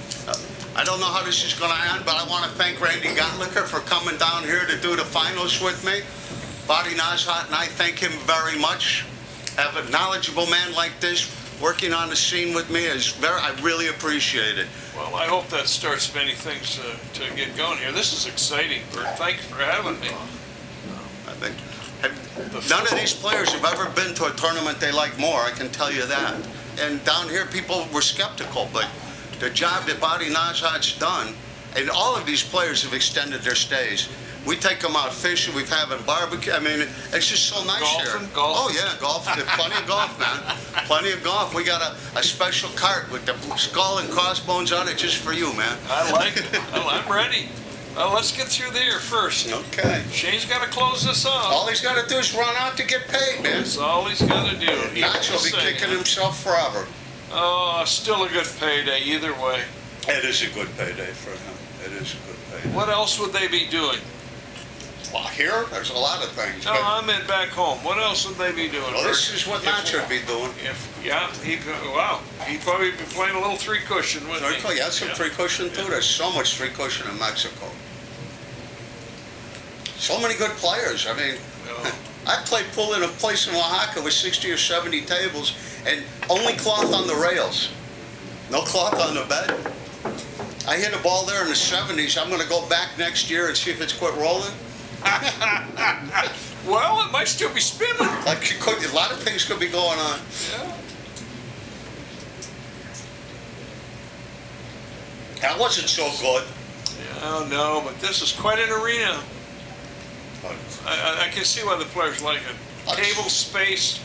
I don't know how this is going to end, but I want to thank Randy Gottlicher for coming down here to do the finals with me. Bobby Nazhat and I thank him very much. Have a knowledgeable man like this working on the scene with me I really appreciate it. Well, I hope that starts many things to get going here. This is exciting, Bert. Thanks for having me. I think none of these players have ever been to a tournament they like more, I can tell you that. And down here, people were skeptical, but the job that Bobby Nazhat's done, and all of these players have extended their stays. We take them out fishing, we've having barbecue. I mean, it's just so nice Golfing, here. golf. Oh yeah, golf. There's plenty of golf, man. Plenty of golf. We got a special cart with the skull and crossbones on it just for you, man. I like it. I'm ready. Let's get through there first. Okay. Shane's got to close this off. All he's got to do is run out to get paid, man. That's all he's got to do. Nacho will be kicking himself forever. Oh, still a good payday either way. It is a good payday for him. It is a good payday. What else would they be doing? Well, here, there's a lot of things. No, but- I meant back home. What else would they be doing? Well, this is what Nacho would be doing. He'd probably be playing a little 3-cushion, wouldn't he? Yeah, some free cushion too. There's so much free cushion in Mexico. So many good players. I mean, I played pool in a place in Oaxaca with 60 or 70 tables and only cloth on the rails. No cloth on the bed. I hit a ball there in the 70s. I'm going to go back next year and see if it's quit rolling. Well, it might still be spinning. Like it could, a lot of things could be going on. Yeah. That wasn't so good. Oh, no, but this is quite an arena. I can see why the players like it. Table spaced,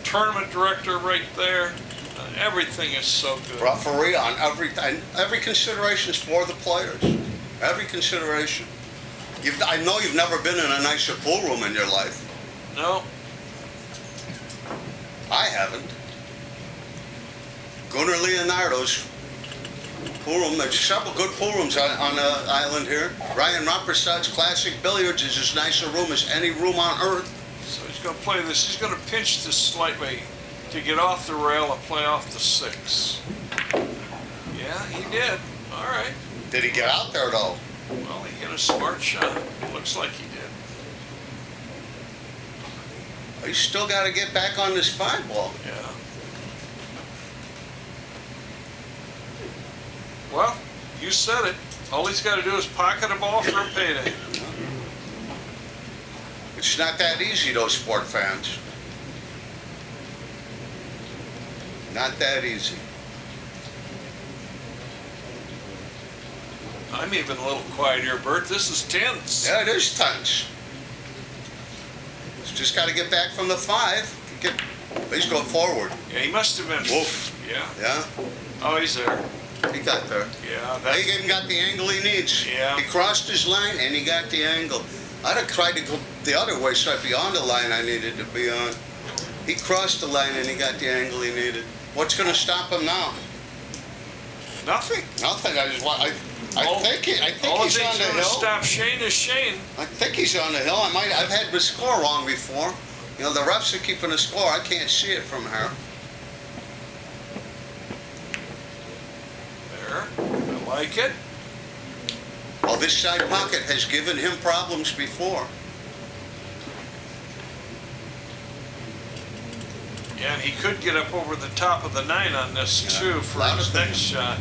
tournament director right there. Everything is so good. Referee on every consideration is for the players. Every consideration. I know you've never been in a nicer pool room in your life. No, I haven't. Gunnar Leonardo's pool room. There's several good pool rooms on the island here. Ryan Rampersad's Classic Billiards is as nice a room as any room on earth. so he's going to play this. He's going to pinch this slightly to get off the rail and play off the 6. Yeah, he did. All right. Did he get out there though? Well, he hit a smart shot. Looks like he did. He's still got to get back on this 5-ball. Yeah. Well, you said it. All he's got to do is pocket a ball for a payday. It's not that easy, though, sport fans. Not that easy. I'm even a little quiet here, Bert. This is tense. Yeah, it is tense. Just got to get back from the 5. At least go forward. Yeah, he must have been. Woof. Yeah. Yeah, Oh, he's there. he got there. Yeah. He That's, even got the angle he needs. Yeah. He crossed his line and he got the angle. I'd have tried to go the other way so I'd be on the line I needed to be on. He crossed the line and he got the angle he needed. What's going to stop him now? nothing. Nothing. I think he's All on things the going to hill. stop Shane is Shane. I think he's on the hill. I've had the score wrong before, You know, the refs are keeping the score. I can't see it from here. There. I like it. Well, this side pocket has given him problems before. Yeah, and he could get up over the top of the 9 on this, Yeah. too, for A lot his of next things. shot.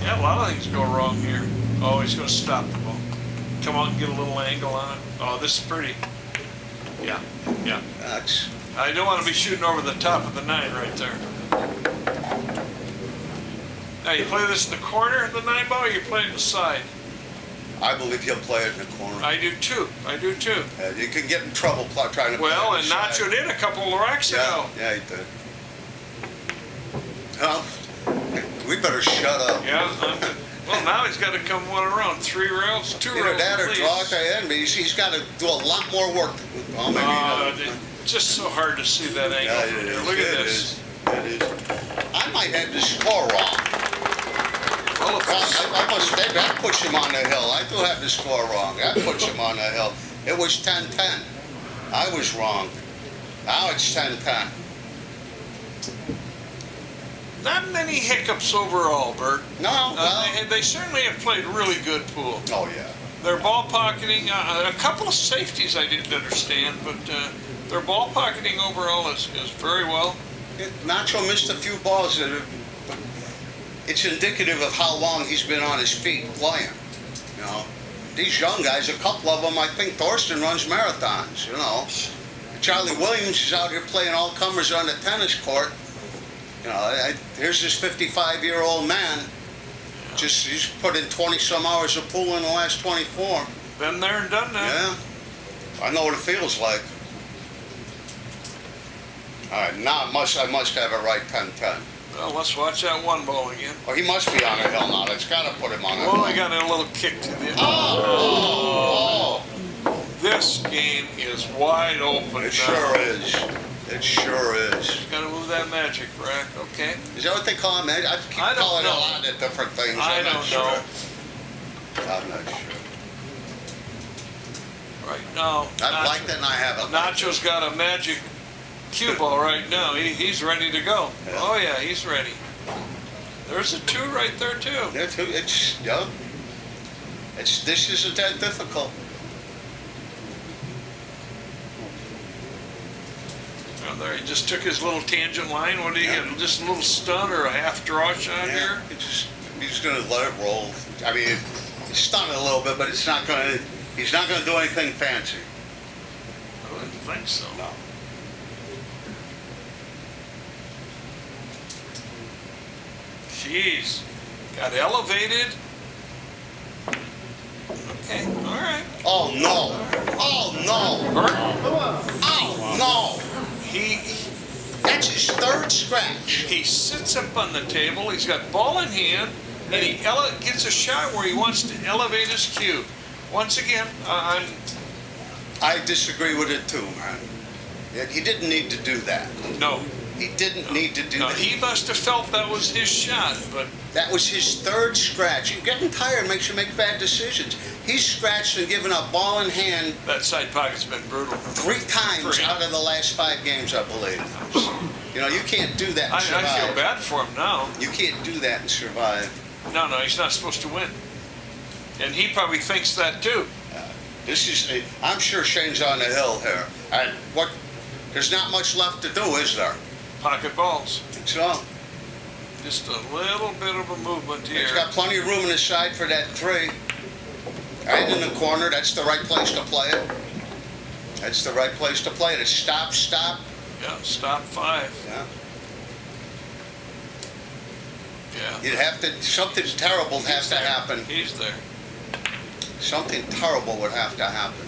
Yeah, a lot of things go wrong here. Oh, he's going to stop the ball. Come on, get a little angle on it. Oh, this is pretty. Yeah, yeah. That's, I don't want to be shooting over the top of the 9 right there. Now, you play this in the corner of the 9 ball, or you play it in the side? I believe he'll play it in the corner. I do too. I do too. You can get in trouble trying to Well, play and it on the Nacho side. did a couple of racks ago. Yeah, he did. Well, we better shut up. Yeah. Well, now he's got to come one around. 3 rails, 2 Either rails that at or least. draw at the end, but he's got to do a lot more work. Well, maybe he doesn't. It's just so hard to see that angle Yeah, from it here. is. Look at It this. is. It is. I might have the score wrong. Well, if it's- I must admit, that puts him on the hill. I do have the score wrong. That puts him on the hill. It was 10-10. I was wrong. Now it's 10-10. Not many hiccups overall, Bert. No, well, They certainly have played really good pool. oh yeah. Their ball pocketing, a couple of safeties I didn't understand, but their ball pocketing overall is very well. Nacho missed a few balls that it's indicative of how long he's been on his feet playing. You know, these young guys, a couple of them, I think Thorsten runs marathons. You know, Charlie Williams is out here playing all comers on the tennis court. You know, here's this 55-year-old man. He's put in 20 some hours of pool in the last 24. Been there and done that. Yeah, I know what it feels like. All right, now I must have it right 10-10. Well, let's watch that 1 ball again. Well, he must be on a hill now. That's got to put him on a hill. Well, he got a little kick to the. Oh! This game is wide open now. It sure is. It sure is. Got to move that magic rack, okay? Is that what they call it? I keep I don't calling it a know. lot of different things. I I'm not don't sure. know. I'm not sure. Right now, I've liked it and I haven't. liked Nacho's got a magic cue ball right now. He's ready to go. Yeah. Oh yeah, he's ready. There's a 2 right there too. it. It's yeah. This isn't that difficult. Oh, there, he just took his little tangent line. What do you Yeah. get? Just a little stun or a half draw shot here? He's going to let it roll. I mean, it's stung a little bit, but it's not going to. He's not going to do anything fancy. I wouldn't think so. No. Jeez. Got elevated. Okay, all right. Oh no! Oh no! Bert, Oh no! he That's his 3rd scratch. he sits up on the table. He's got ball in hand, and he gets a shot where he wants to elevate his cue. Once again, I'm I disagree with it too, man. He didn't need to do that. no. He didn't need to do No, that. he must have felt that was his shot, but That was his 3rd scratch. Getting tired makes you make bad decisions. He's scratched and given up ball in hand that side pocket's been brutal. 3 times For him. out of the last 5 games, I believe. You know, you can't do that and I survive. feel bad for him now. You can't do that and survive. No, he's not supposed to win. And he probably thinks that too. I'm sure Shane's on the hill here. And there's not much left to do, is there? Pocket balls. So, Just a little bit of a movement here. he's got plenty of room in his side for that 3. Right in the corner, that's the right place to play it. That's the right place to play it. It's stop, stop. Yeah, stop 5. Yeah. Yeah. You'd have to, something terrible would have to happen. He's there. Something terrible would have to happen.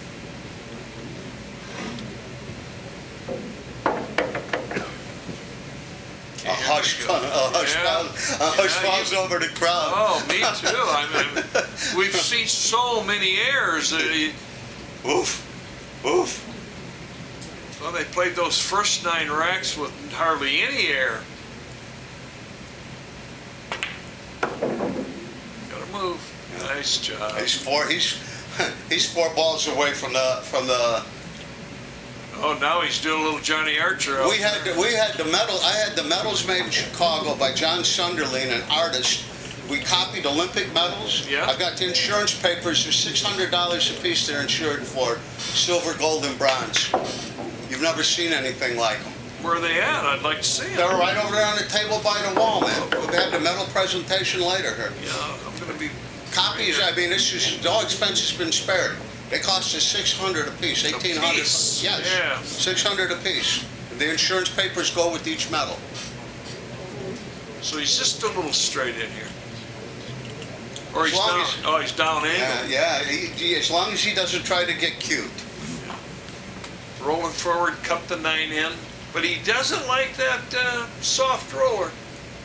A hush falls over the crowd. Oh, me too. I mean, we've seen so many errors. Oof, oof. Well, they played those first 9 racks with hardly any air. Gotta move. Nice job. He's 4 balls away from the Oh, now he's doing a little Johnny Archer out We had the metal. I had the medals made in Chicago by John Sunderland, an artist. We copied Olympic medals. Yeah. I've got the insurance papers. They're $600 a piece. They're insured for silver, gold, and bronze. You've never seen anything like them. Where are they at? I'd like to see They're them. right over there on the table by the wall, man. We'll have the medal presentation later here. Yeah, I'm going to be... Copies. I mean, this is all expense has been spared. They cost us $600 a piece, $1,800. piece? Yes, Yeah. $600 a piece. The insurance papers go with each medal. So he's just a little straight in here. Or As he's long down, as- oh, he's down Yeah, angle. yeah. As long as he doesn't try to get cute. Rolling forward, cup the 9 in. But he doesn't like that soft roller.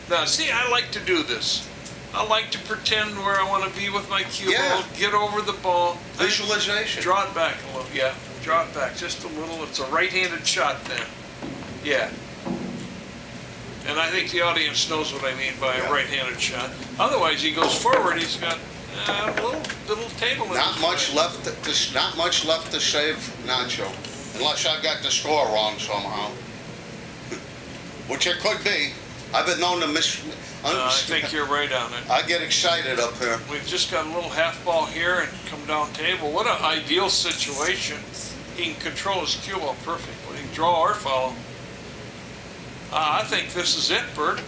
Now, see, I like to do this. I like to pretend where I want to be with my cue Yeah. ball, get over the ball. Visualization. Draw it back a little, yeah. Draw it back just a little. It's a right-handed shot then. Yeah. And I think the audience knows what I mean by Yeah. a right-handed shot. Otherwise, he goes forward, he's got a little table in Not his much way. left. Not much left to save Nacho, unless I got the score wrong somehow, which it could be. I've been known to miss. I think you're right on it. I get excited up here. We've just got a little half ball here and come down table. What an ideal situation. He can control his cue ball perfectly. He can draw or follow. I think this is it, Bert.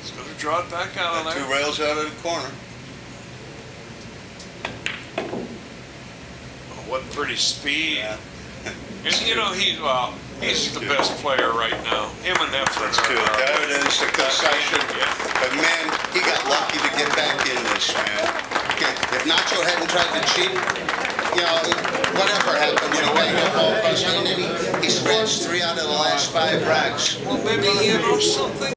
He's going to draw it back out of Got two there. rails out of the corner. Oh, what pretty speed. Yeah. And you know, he's the best player right now. Him and Efren That's good. There it is, the concession. But man, he got lucky to get back in this, man. Okay, if Nacho hadn't tried to cheat, you know, whatever happened when he got that ball across, and then he scratched 3 out of the last 5 racks. Well, maybe you know something.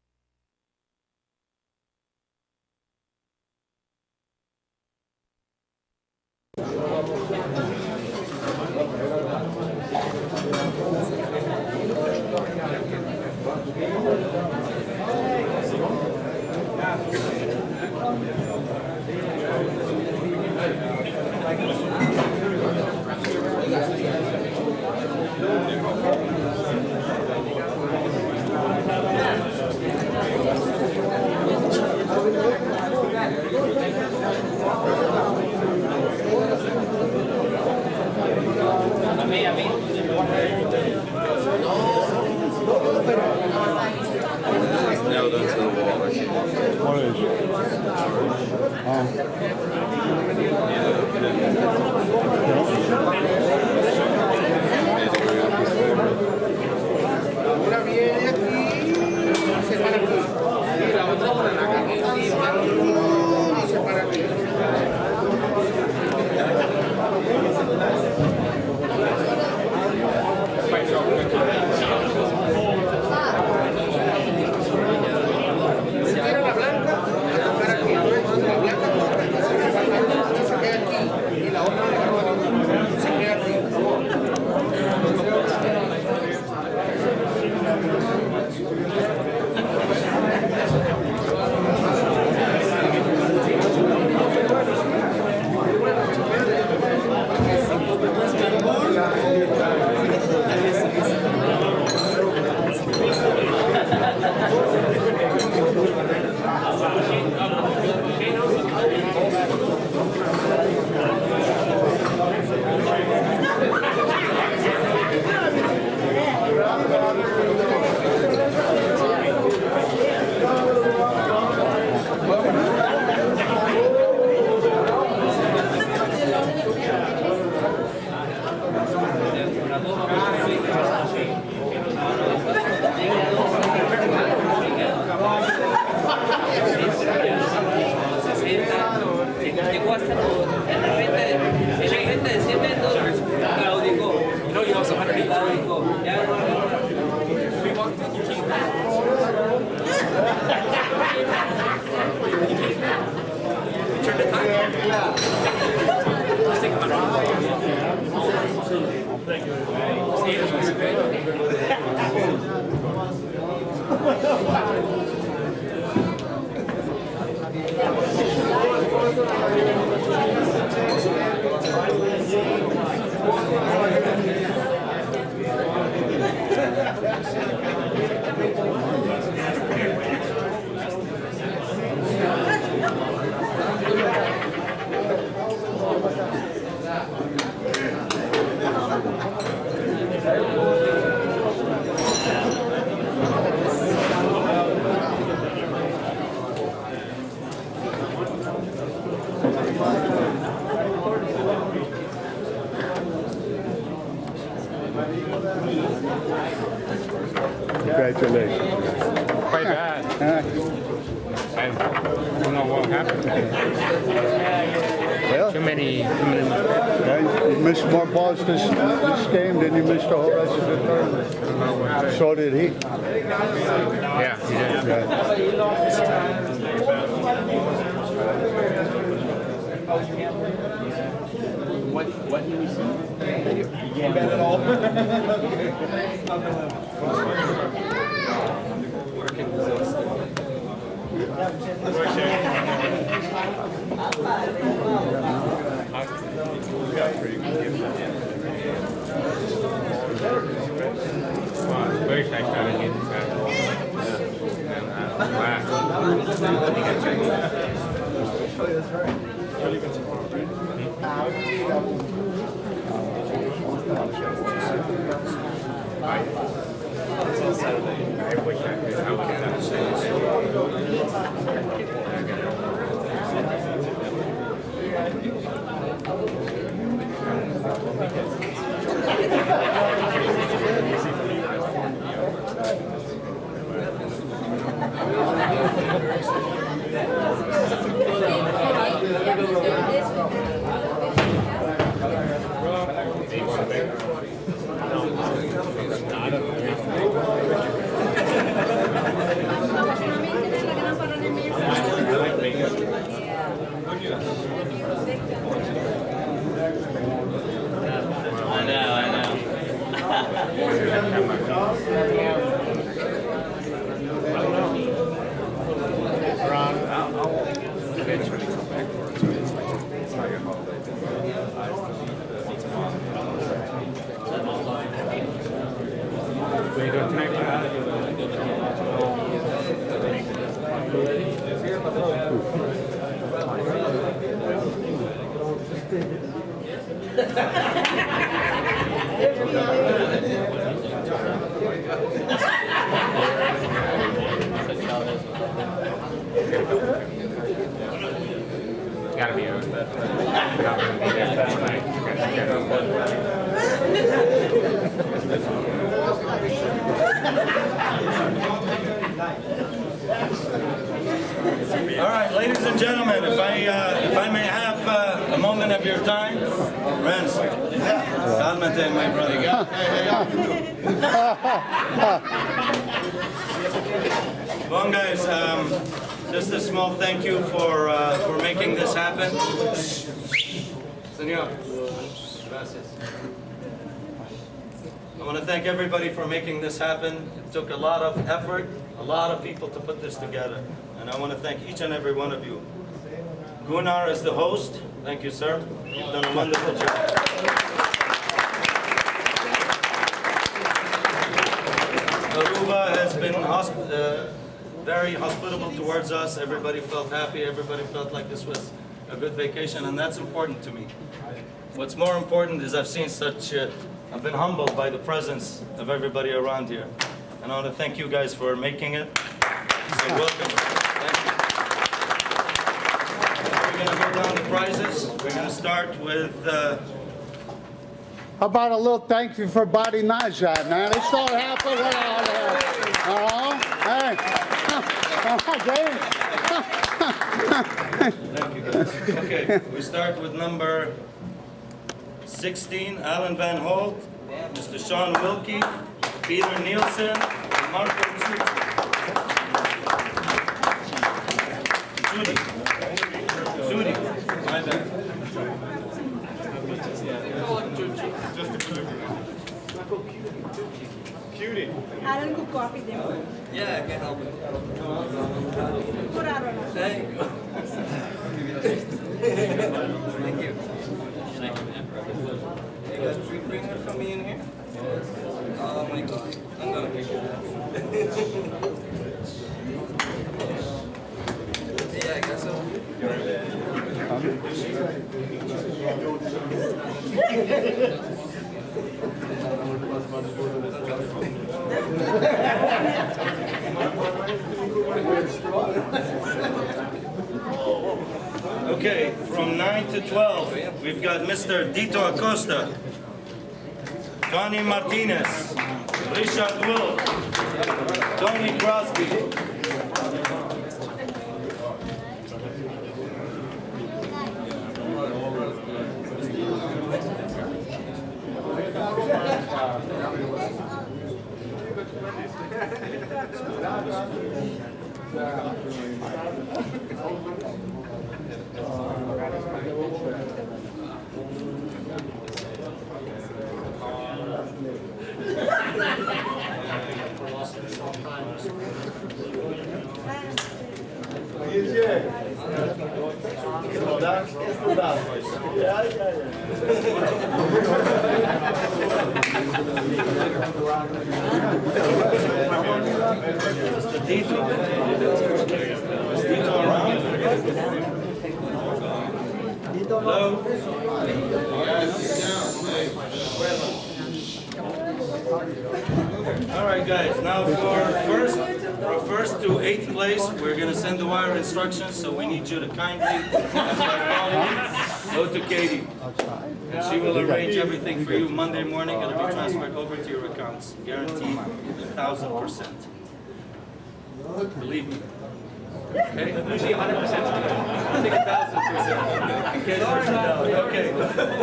Congratulations. Quite bad. I don't know what happened. Well, Too many. yeah, you missed more balls this game than you missed the whole rest of the tournament. So did he. Yeah, he did. Yeah. What he received? Very nice having it. Gotta be on. All right, ladies and gentlemen, if I may have a moment of your time, friends, calmate, my brother. Well, guys, just a small thank you for making this happen. Senor, gracias. I want to thank everybody for making this happen. It took a lot of effort, a lot of people to put this together. And I want to thank each and every one of you. Gunnar is the host. Thank you, sir. You've done a wonderful job. Aruba has been very hospitable towards us. Everybody felt happy. Everybody felt like this was a good vacation, and that's important to me. What's more important is I've been humbled by the presence of everybody around here. And I want to thank you guys for making it. So welcome. We're going to go down the prizes. We're going to start with... How about a little thank you for Body Najat, man? It's not happening without her. Hey. Thank you guys. Okay, we start with number 16, Alan Van Holt, Mr. Sean Wilkie, Peter Nielsen, and Marco Zudi, my bad. Alan could copy them. Yeah, I can help it. For Aaron. Thank you. Thank you. You got 3 fingers for me in here? Oh my God. I'm gonna pick it. Yeah, I guess so. Okay, from 9 to 12, we've got Mr. Dito Acosta, Connie Martinez, Richard Wolf, Tony Crosby. Mr. Dito. Is Dito around? Hello? All right, guys. Now for first to eighth place, we're gonna send the wire instructions. So we need you to kindly go to Katie, and she will arrange everything for you Monday morning. It'll be transferred over to your accounts, guaranteed 1,000%. Believe me. Okay. Usually 100%. I think 1,000%. In case there's a doubt. Okay.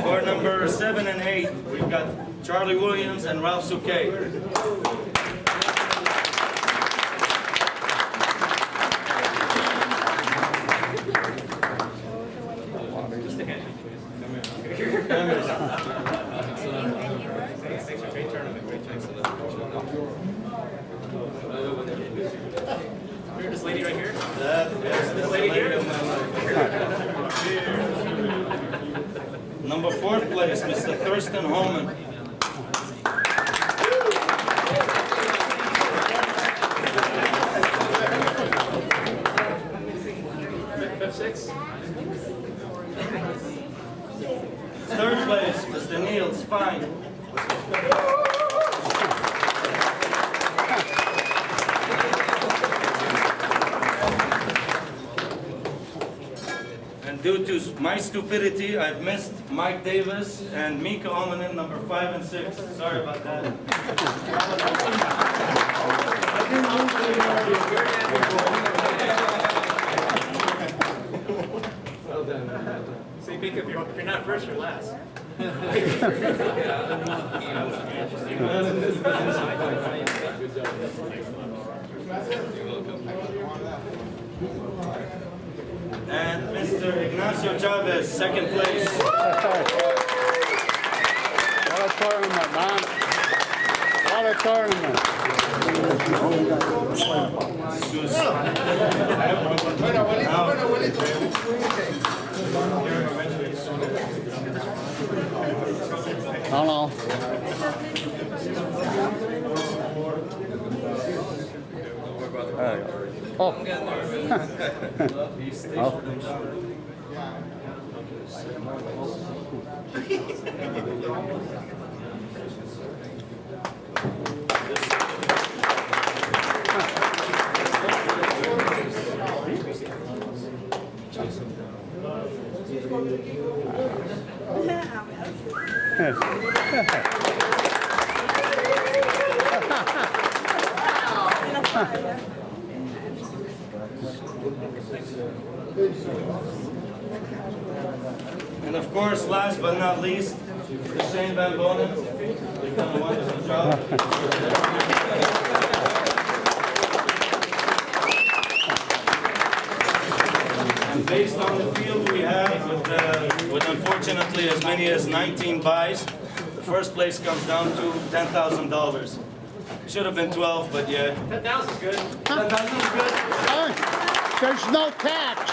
For number 7 and 8, we've got Charlie Williams and Ralph Souquet. Just a handshake, please. Thanks for a great tournament. Great job. Here's this lady right here. This lady here. Number 4th place, Mr. Thurston Holman. F6. 3rd place, Mr. Neil Spine. And due to my stupidity, I've missed Mike Davis and Mika Omanen, number 5 and 6. Sorry about that. Well done. So you think if you're not first, you're last. And Mr. Ignacio Chavez, 2nd place. What a tournament, man. What a tournament. Hello. Oh. And of course, last but not least, Mr. Shane Van Bonen. You've done a wonderful job. And based on the field we have, with unfortunately as many as 19 buys, the first place comes down to $10,000. Should have been 12, but yeah. 10,000 is good. 10,000 is good. Hey, there's no catch.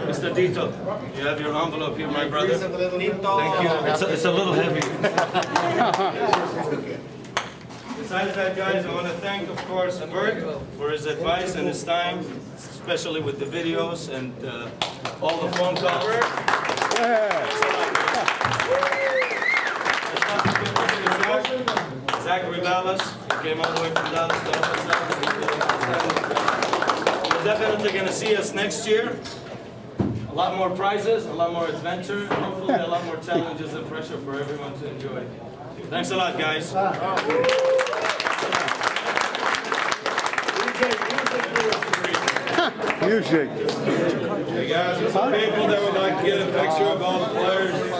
Mr. Dito, you have your envelope here, my brother. Thank you. It's a little heavy. Besides that, guys, I want to thank, of course, Bert for his advice and his time, especially with the videos and all the phone calls. Zachary Ballas, who came all the way from Dallas to help us out. You're definitely going to see us next year a lot more prizes, a lot more adventure, and hopefully a lot more challenges and pressure for everyone to enjoy. Thanks a lot, guys. Music. Hey guys, there's some people that would like to get a picture of all the players.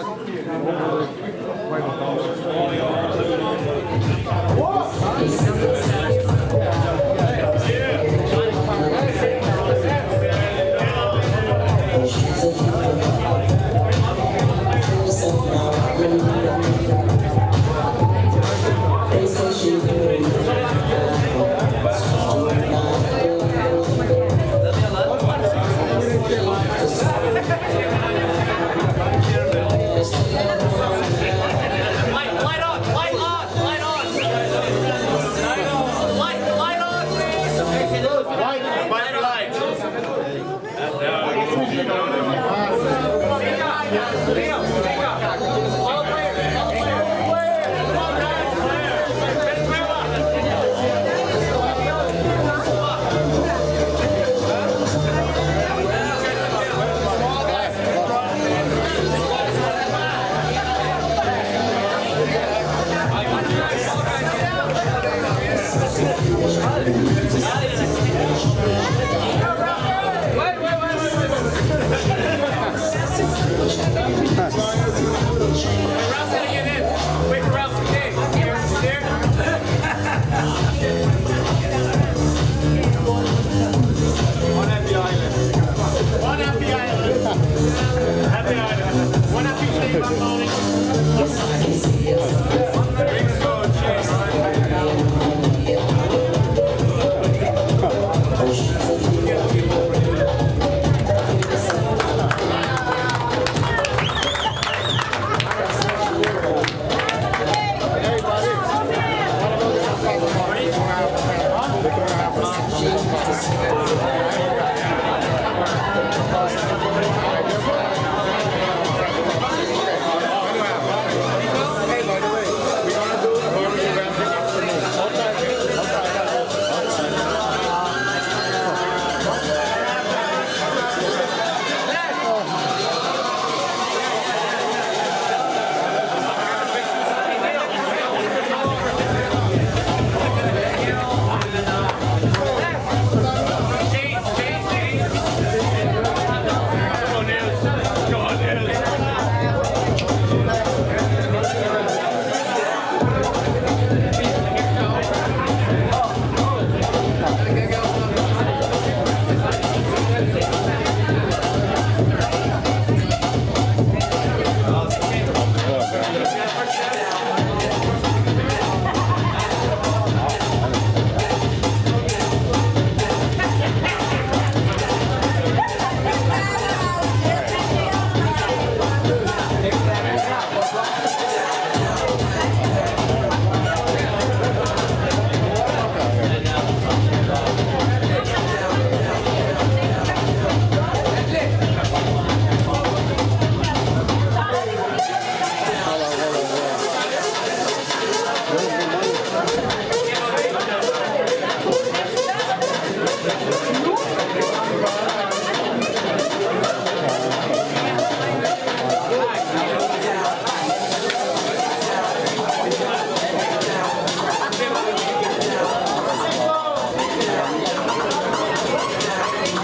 Hey, buddy.